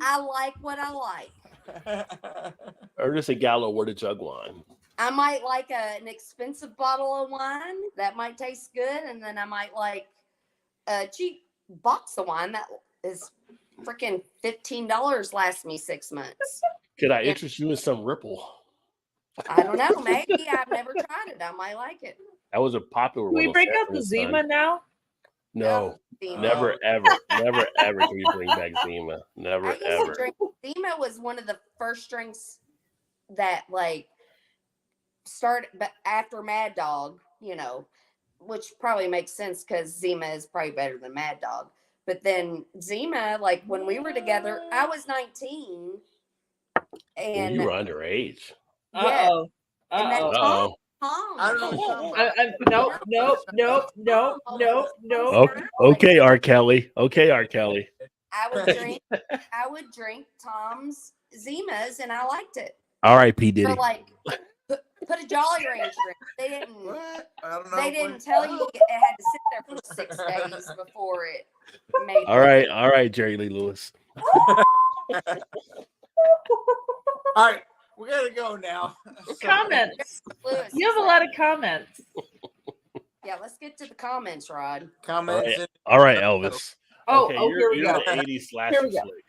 I like what I like. Ernest and Gallo were the jug wine. I might like an expensive bottle of wine that might taste good, and then I might like a cheap box of wine that is freaking $15 lasts me 6 months. Could I interest you in some Ripple? I don't know. Maybe I've never tried it. I might like it. That was a popular Can one. we on break out Sanford the and Zima Son. now? No, Zima. never ever, never ever can we bring back Zima. Never I used ever. to drink. Zima was one of the first drinks that started after Mad Dog, which probably makes sense because Zima is probably better than Mad Dog. But then Zima, when we were together, I was 19. And You were underage. yeah, Uh-oh. and that Uh-oh. Tom. I don't know what you're talking about. Nope. Okay, R. Kelly. Okay, R. Kelly. I would drink Tom's Zimas, and I liked it. All right, P. Diddy. For put a Jolly Rancher in. They didn't. What? I don't know. They didn't tell you it had to sit there for 6 days before it made. All right, Jerry Lee Lewis. All right, we gotta go now. Comments. Lewis, You have a lot of comments. Yeah, let's get to the comments, Rod. Comments. All right, Elvis. Oh, Okay, here we you're go. in the 80s slasher Here we go. flick.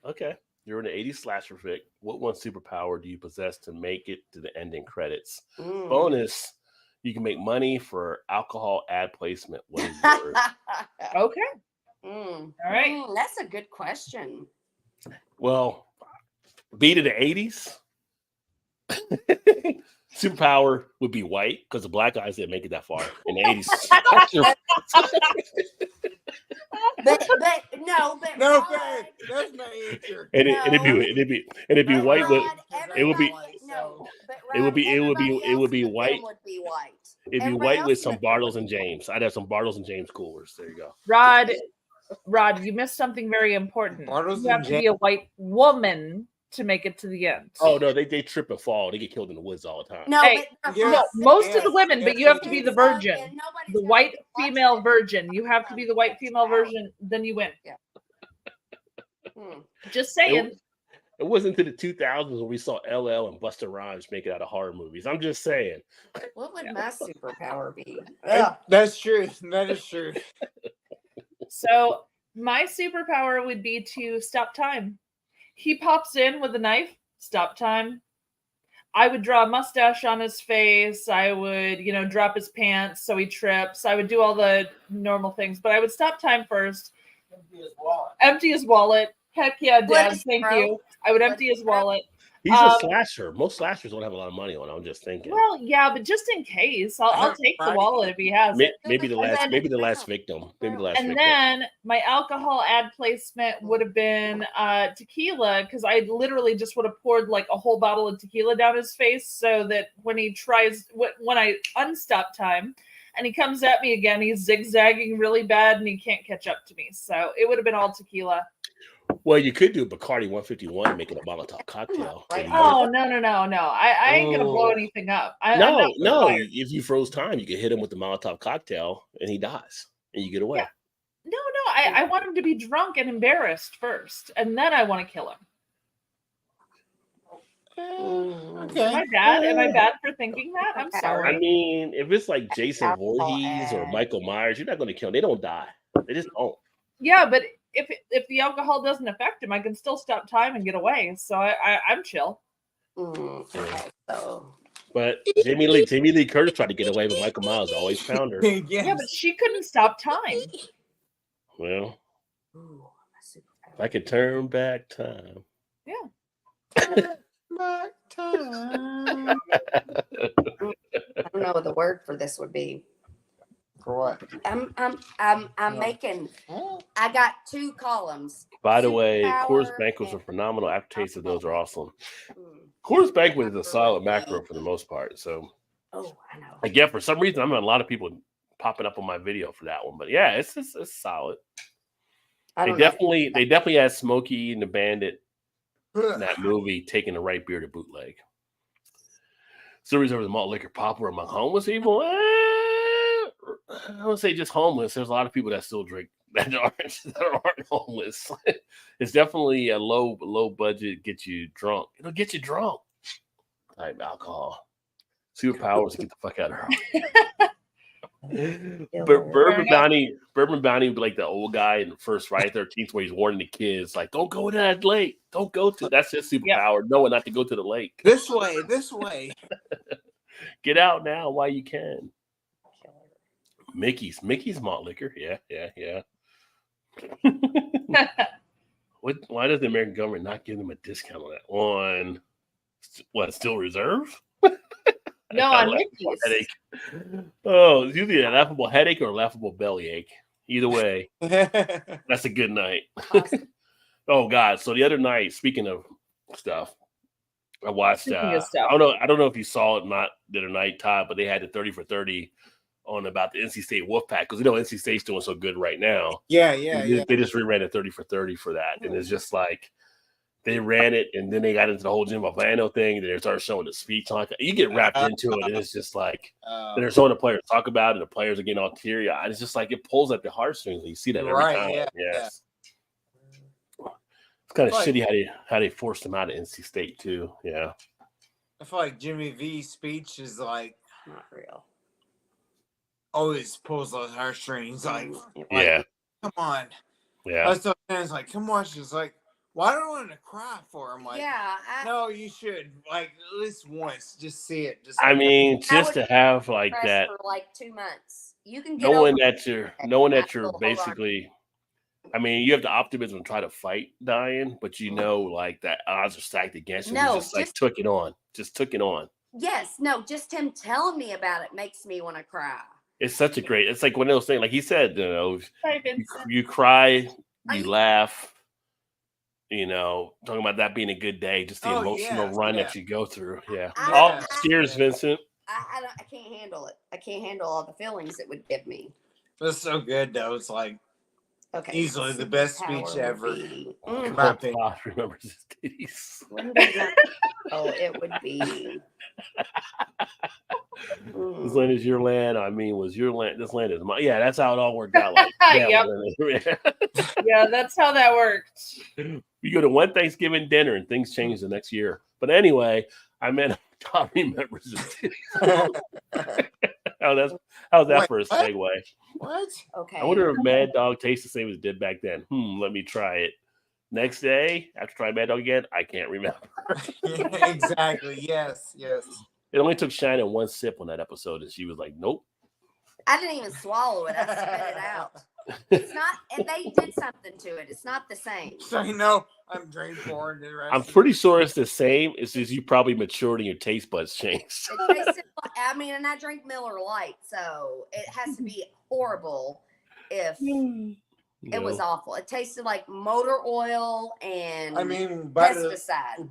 Okay, you're in the 80s slasher flick. What one superpower do you possess to make it to the ending credits? Mm. Bonus, you can make money for alcohol ad placement. What is yours? Okay. Mm. All right. That's a good question. Well, beat of the 80s. Superpower would be white because the black guys didn't make it that far in the 80s. But No, Rod, Fred, that's my answer. And it'd be but white with Rod, it would be everybody- no, but it would Rod, be everybody else in the white. film would be white. It'd be Everybody white else with in some the film Bartles would and be James. I'd have some Bartles and James coolers. There you go. Rod, you missed something very important. Bartles You have and to be a white woman to make it to the end. Oh no, they trip and fall. They get killed in the woods all the time. No, Hey, but yeah. No, most of the Yes, women, but yes, you have to be yes. the virgin. And nobody's The gonna white watch female it. virgin. You have to be the white female virgin, then you win. Hmm. Just saying. It wasn't until the 2000s when we saw LL and Busta Rhymes make it out of horror movies. I'm just saying. What would my superpower be? That's true. That is true. So my superpower would be to stop time. He pops in with a knife, stop time. I would draw a mustache on his face. I would, drop his pants so he trips. I would do all the normal things, but I would stop time first. Empty his wallet. Heck yeah, Dad. Please, Thank bro. you. I would empty his wallet. He's a slasher. Most slashers don't have a lot of money on. I'm just thinking. Well, yeah, but just in case, I'll take the Right. wallet if he has it. Maybe the last then- victim. Maybe the last And victim. then my alcohol ad placement would have been tequila, because I literally just would have poured like a whole bottle of tequila down his face so that when he tries, when I unstop time and he comes at me again, he's zigzagging really bad and he can't catch up to me. So it would have been all tequila. Well, you could do Bacardi 151 and make it a Molotov cocktail. Right. Oh, no. I ain't going to blow anything up. I'm No. not fired. If you froze time, you could hit him with the Molotov cocktail and he dies and you get away. Yeah. No, I want him to be drunk and embarrassed first, and then I want to kill him. Okay. Am I bad for thinking that? I'm sorry. I mean, if it's like Jason Alcohol Voorhees or ad. Michael Myers, you're not going to kill them. They don't die. They just don't. Yeah, but if the alcohol doesn't affect him, I can still stop time and get away. So I'm chill. Okay, so But Jamie Lee Curtis tried to get away, but Michael Myers always found her. Yeah, but she couldn't stop time. Well, ooh, my superpower. if I could turn back time. Back time. I don't know what the word for this would be. For what? I'm making. I got 2 columns. By the way, Superpower Coors Banquets are and phenomenal. Aftertaste of those are awesome. Mm. Coors Banquet is a solid macro for the most part. So, Oh, I know. again, for some reason, I'm having a lot of people popping up on my video for that one. But yeah, it's solid. I They don't know. definitely had Smokey and the Bandit in that movie taking the right beer to bootleg. Still reserve the malt liquor popper among homeless people. I would say just homeless. There's a lot of people that still drink that aren't homeless. It's definitely a low budget, get you drunk. It'll get you drunk type alcohol. Superpowers to get the fuck out of her. Bourbon Bounty would be like the old guy in the first Friday 13th where he's warning the kids, like, don't go to that lake. Don't go to that's his superpower. Knowing not to go to the lake. This way. Get out now while you can. Mickey's malt liquor. Yeah. Why does the American government not give them a discount on that? On what, still reserve? No, on Mickey's. Headache. Oh, it's usually a laughable headache or a laughable bellyache. Either way, that's a good night. Awesome. Oh God! So the other night, speaking of stuff, I watched. Speaking of stuff. I don't know if you saw it not the other night, Todd, but they had the 30 for 30 on about the NC State Wolfpack because NC State's doing so good right now. Yeah. They just reran a 30 for 30 for that, and it's just like. They ran it, and then they got into the whole Jim Valvano thing, and they started showing the speech on it. You get wrapped into it, and it's just like they're showing the players talk about it, and the players are getting all teary-eyed. It's just like it pulls at the heartstrings, and you see that every time. Yeah. Yes. It's kind of shitty how they forced them out of NC State, too. Yeah. I feel like Jimmy V's speech is like Not real. always pulls those heartstrings. Like, Yeah. come on. Yeah. I was telling fans, like, come watch this. Like, well, I don't want to cry for him. Like, no, you should. Like, at least once, just see it. Just. I mean, just to have like that for like 2 months. You can get knowing that you're basically. I mean, you have the optimism to try to fight dying, but like that odds are stacked against you. No, You just took it on. Just took it on. Yes, no, just him telling me about it makes me want to cry. It's such a great. It's like one of those things. Like he said, you cry, you laugh. Talking about that being a good day, just the emotional run that you go through. Yeah. Cheers, Vincent. I can't handle it. I can't handle all the feelings it would give me. It's so good though. It's like easily the best speech ever. Boss remembers his titties. It would be. This land is your land. I mean, was your land? This land is mine. Yeah, that's how it all worked out. Like, Yeah, that's how that worked. You go to one Thanksgiving dinner and things change the next year. But anyway, I meant Tom remembers his titties. How's that for a segue? What? Okay. I wonder if Mad Dog tastes the same as it did back then. Let me try it. Next day, after trying Mad Dog again, I can't remember. Exactly. Yes. It only took Shannon one sip on that episode, and she was like, "Nope." I didn't even swallow it. I spit it out. It's not, and they did something to it. It's not the same. So I'm drained for it. I'm pretty sure it's the same. It's just you probably matured and your taste buds changed. It tasted, and I drink Miller Lite, so it has to be horrible if it was awful. It tasted like motor oil and pesticide.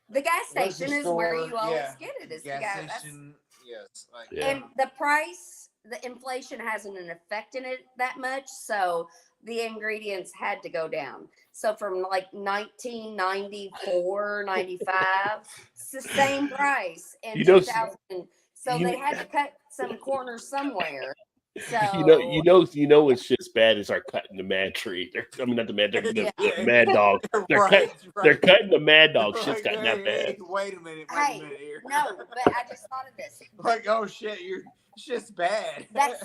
The gas station is where you always get it. Is the gas station? Yes. And the price, the inflation hasn't an effect in it that much, so the ingredients had to go down. So from like 1994, 95, it's the same price in 2000. So they had to cut some corners somewhere. So it's just bad is our cutting the mad tree. Not the mad dog, the mad dog. They're cutting the mad dog. Shit's gotten that bad. Wait a minute here. No, but I just thought of this. Like, oh shit, shit's bad. The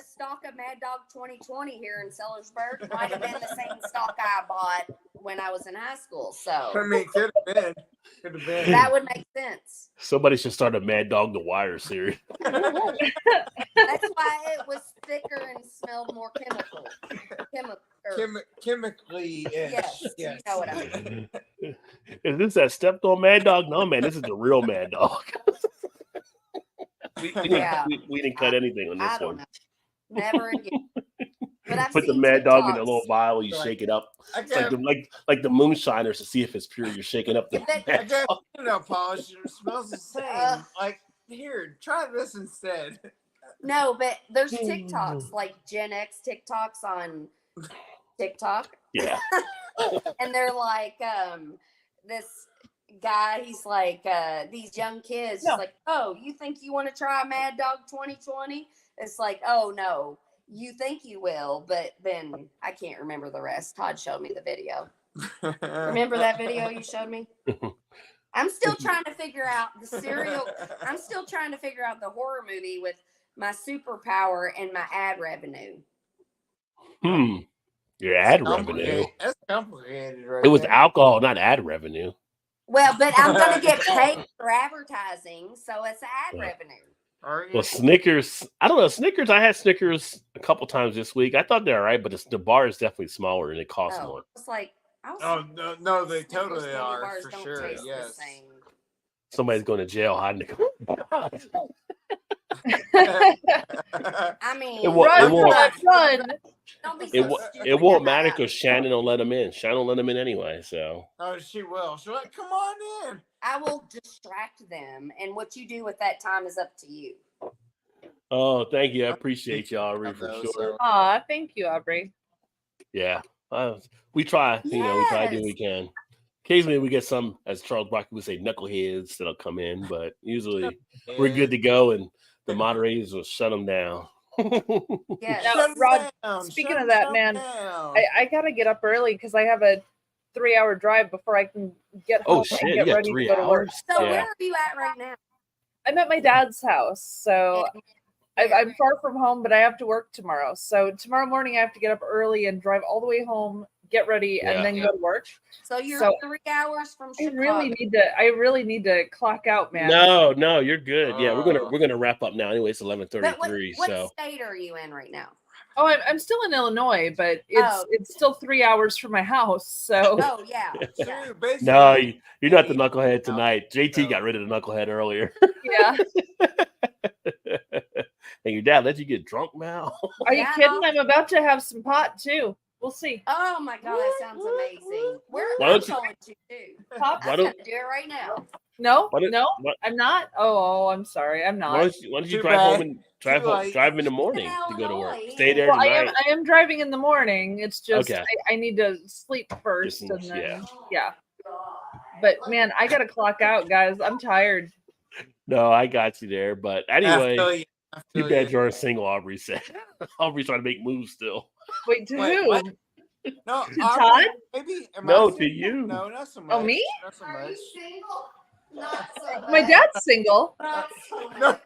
stock of Mad Dog 2020 here in Sellersburg might have been the same stock I bought when I was in high school. So I mean, could have been. That would make sense. Somebody should start a Mad Dog The Wire series. That's why it was thicker and smelled more chemically. Yes. You know what I mean. Is this that stepped on Mad Dog? No, man, this is the real Mad Dog. We didn't cut anything on this one. Know. Never again. But put the Mad Dog in a little vial. You shake it up. It's like the moonshiners to see if it's pure. You're shaking up the. I guess polish. It smells the same. Here, try this instead. No, but there's TikToks like Gen X TikToks on TikTok. Yeah. And they're like this. guy. He's like these young kids. No. He's like, oh, you think you want to try Mad Dog 2020? It's like, oh no, you think you will, but then I can't remember the rest. Todd showed me the video. Remember that video you showed me? I'm still trying to figure out the serial. I'm still trying to figure out the horror movie with my superpower and my ad revenue. Your ad revenue. That's complicated, right? It was there. alcohol, not ad revenue. Well, but I'm going to get paid for advertising, so it's ad revenue. Well, Snickers. I don't know. Snickers. I had Snickers a couple times this week. I thought they're all right, but the bar is definitely smaller and it costs more. It's like, Oh no, they Snickers totally candy are bars for don't sure. taste the Yes. same. Somebody's going to jail hiding the. I mean, It won't. It Run, won't. run. don't be It, so won't- stupid. it won't You're matter not- because Shannon don't let them in. Shannon will let them in anyway. So. Oh, she will. She'll like, come on in. I will distract them, and what you do with that time is up to you. Oh, thank you. I appreciate y'all, Aubrey, for sure. Aw, thank you, Aubrey. Yeah, we try. You know, we try to do what we can. Occasionally, we get some, as Charles Brockey would say, knuckleheads that'll come in, but usually we're good to go, and the moderators will shut them down. Yes. Now, Shut 'em Rod, down, speaking shut of that, 'em man, down. I gotta get up early because I have a 3-hour drive before I can get home Oh shit! and You get got ready to 3 go to work. hours. So Yeah. where are you at right now? I'm at my dad's house, so And I'm far from home, but I have to work tomorrow. So tomorrow morning I have to get up early and drive all the way home, get ready, Yeah. and then go to work. so you're So 3 hours from I Chicago. really need to clock out, man. No, you're good. Yeah, we're gonna wrap up now. Anyway, it's But 11:33. what So state are you in right now? Oh, I'm still in Illinois, but Oh. it's still 3 hours from my house. So Oh yeah. Yeah. True, basically. no, you're not the knucklehead tonight. JT got rid of the knucklehead earlier. yeah. And your dad let you get drunk, Mal? Are you Yeah. kidding? I'm about to have some pot too. We'll see. Oh my god, that sounds amazing. Where Why am I don't you- going to do? Pop? Why I'm don't- gonna do it right now. No, Why don't- no, why- I'm not. Oh, I'm sorry, I'm Why not. don't you Too drive bad. home and drive Too late. in the morning to go to work? Illinois. Stay there Well, tonight. I am driving in the morning. It's just Okay. I need to sleep first, Just- and then yeah. But man, I gotta clock out, guys. I'm tired. No, I got you there. But I anyway, feel you. I too feel bad you. you're a single. Aubrey said. Aubrey's trying to make moves still. Wait, to Wait, who? what? No, To Aubrey, Todd? maybe. Am No, I to single? you. No, not so much. Oh, me? Not so Are much. you single? Not so My much. dad's single. Not so No,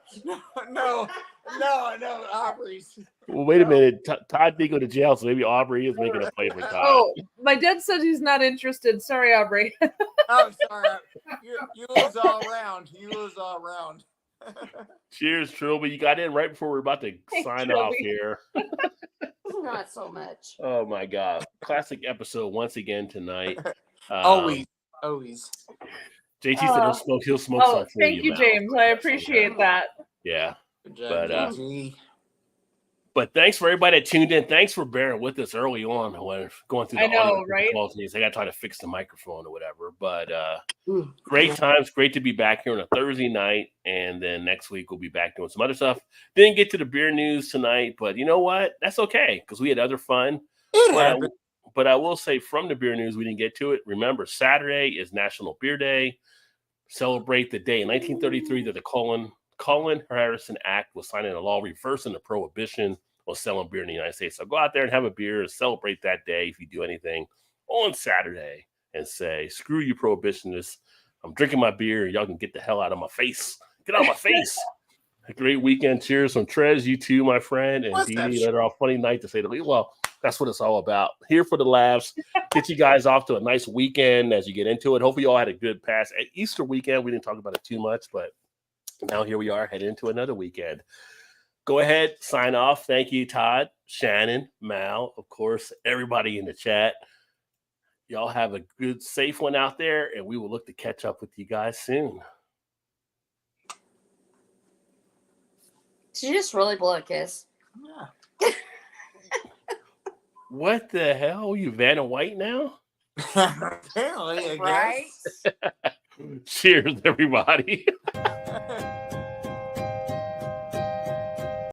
much. no, Aubrey's. Well, wait a minute. Todd did go to jail, so maybe Aubrey is making a play for Todd. Oh, my dad said he's not interested. Sorry, Aubrey. Oh, sorry. You lose all around. You lose all around. Cheers, Trilby. You got in right before we're about to Hey, sign Trilby. off here. Not so much. Oh my God. Classic episode once again tonight. Always. JT said he'll smoke Oh, some for thank you, Mal. James. I appreciate that. Yeah. Good job, But, GG. But thanks for everybody that tuned in. Thanks for bearing with us early on when going through the I know, audio right? difficulties. I got to try to fix the microphone or whatever. But Mm. great times. Great to be back here on a Thursday night. And then next week we'll be back doing some other stuff. Didn't get to the beer news tonight, but you know what? That's okay because we had other fun. But I will say from the beer news, we didn't get to it. Remember, Saturday is National Beer Day. Celebrate the day in 1933 that the Colin Harrison Act was signed into law reversing the prohibition on selling beer in the United States. So go out there and have a beer and celebrate that day if you do anything on Saturday and say, screw you prohibitionists. I'm drinking my beer and y'all can get the hell out of my face. Get out of my face. A great weekend. Cheers from Trez, you too, my friend, and Dee Dee. Let her off funny night to say the least. Well, that's what it's all about. Here for the laughs. Get you guys off to a nice weekend as you get into it. Hopefully you all had a good pass. At Easter weekend, we didn't talk about it too much, but now here we are heading into another weekend. Go ahead, sign off. Thank you, Todd, Shannon, Mal, of course, everybody in the chat. Y'all have a good, safe one out there, and we will look to catch up with you guys soon. Did you just really blow a kiss? Yeah. What the hell? You Vanna White now? Apparently, I Right? guess. Cheers, everybody.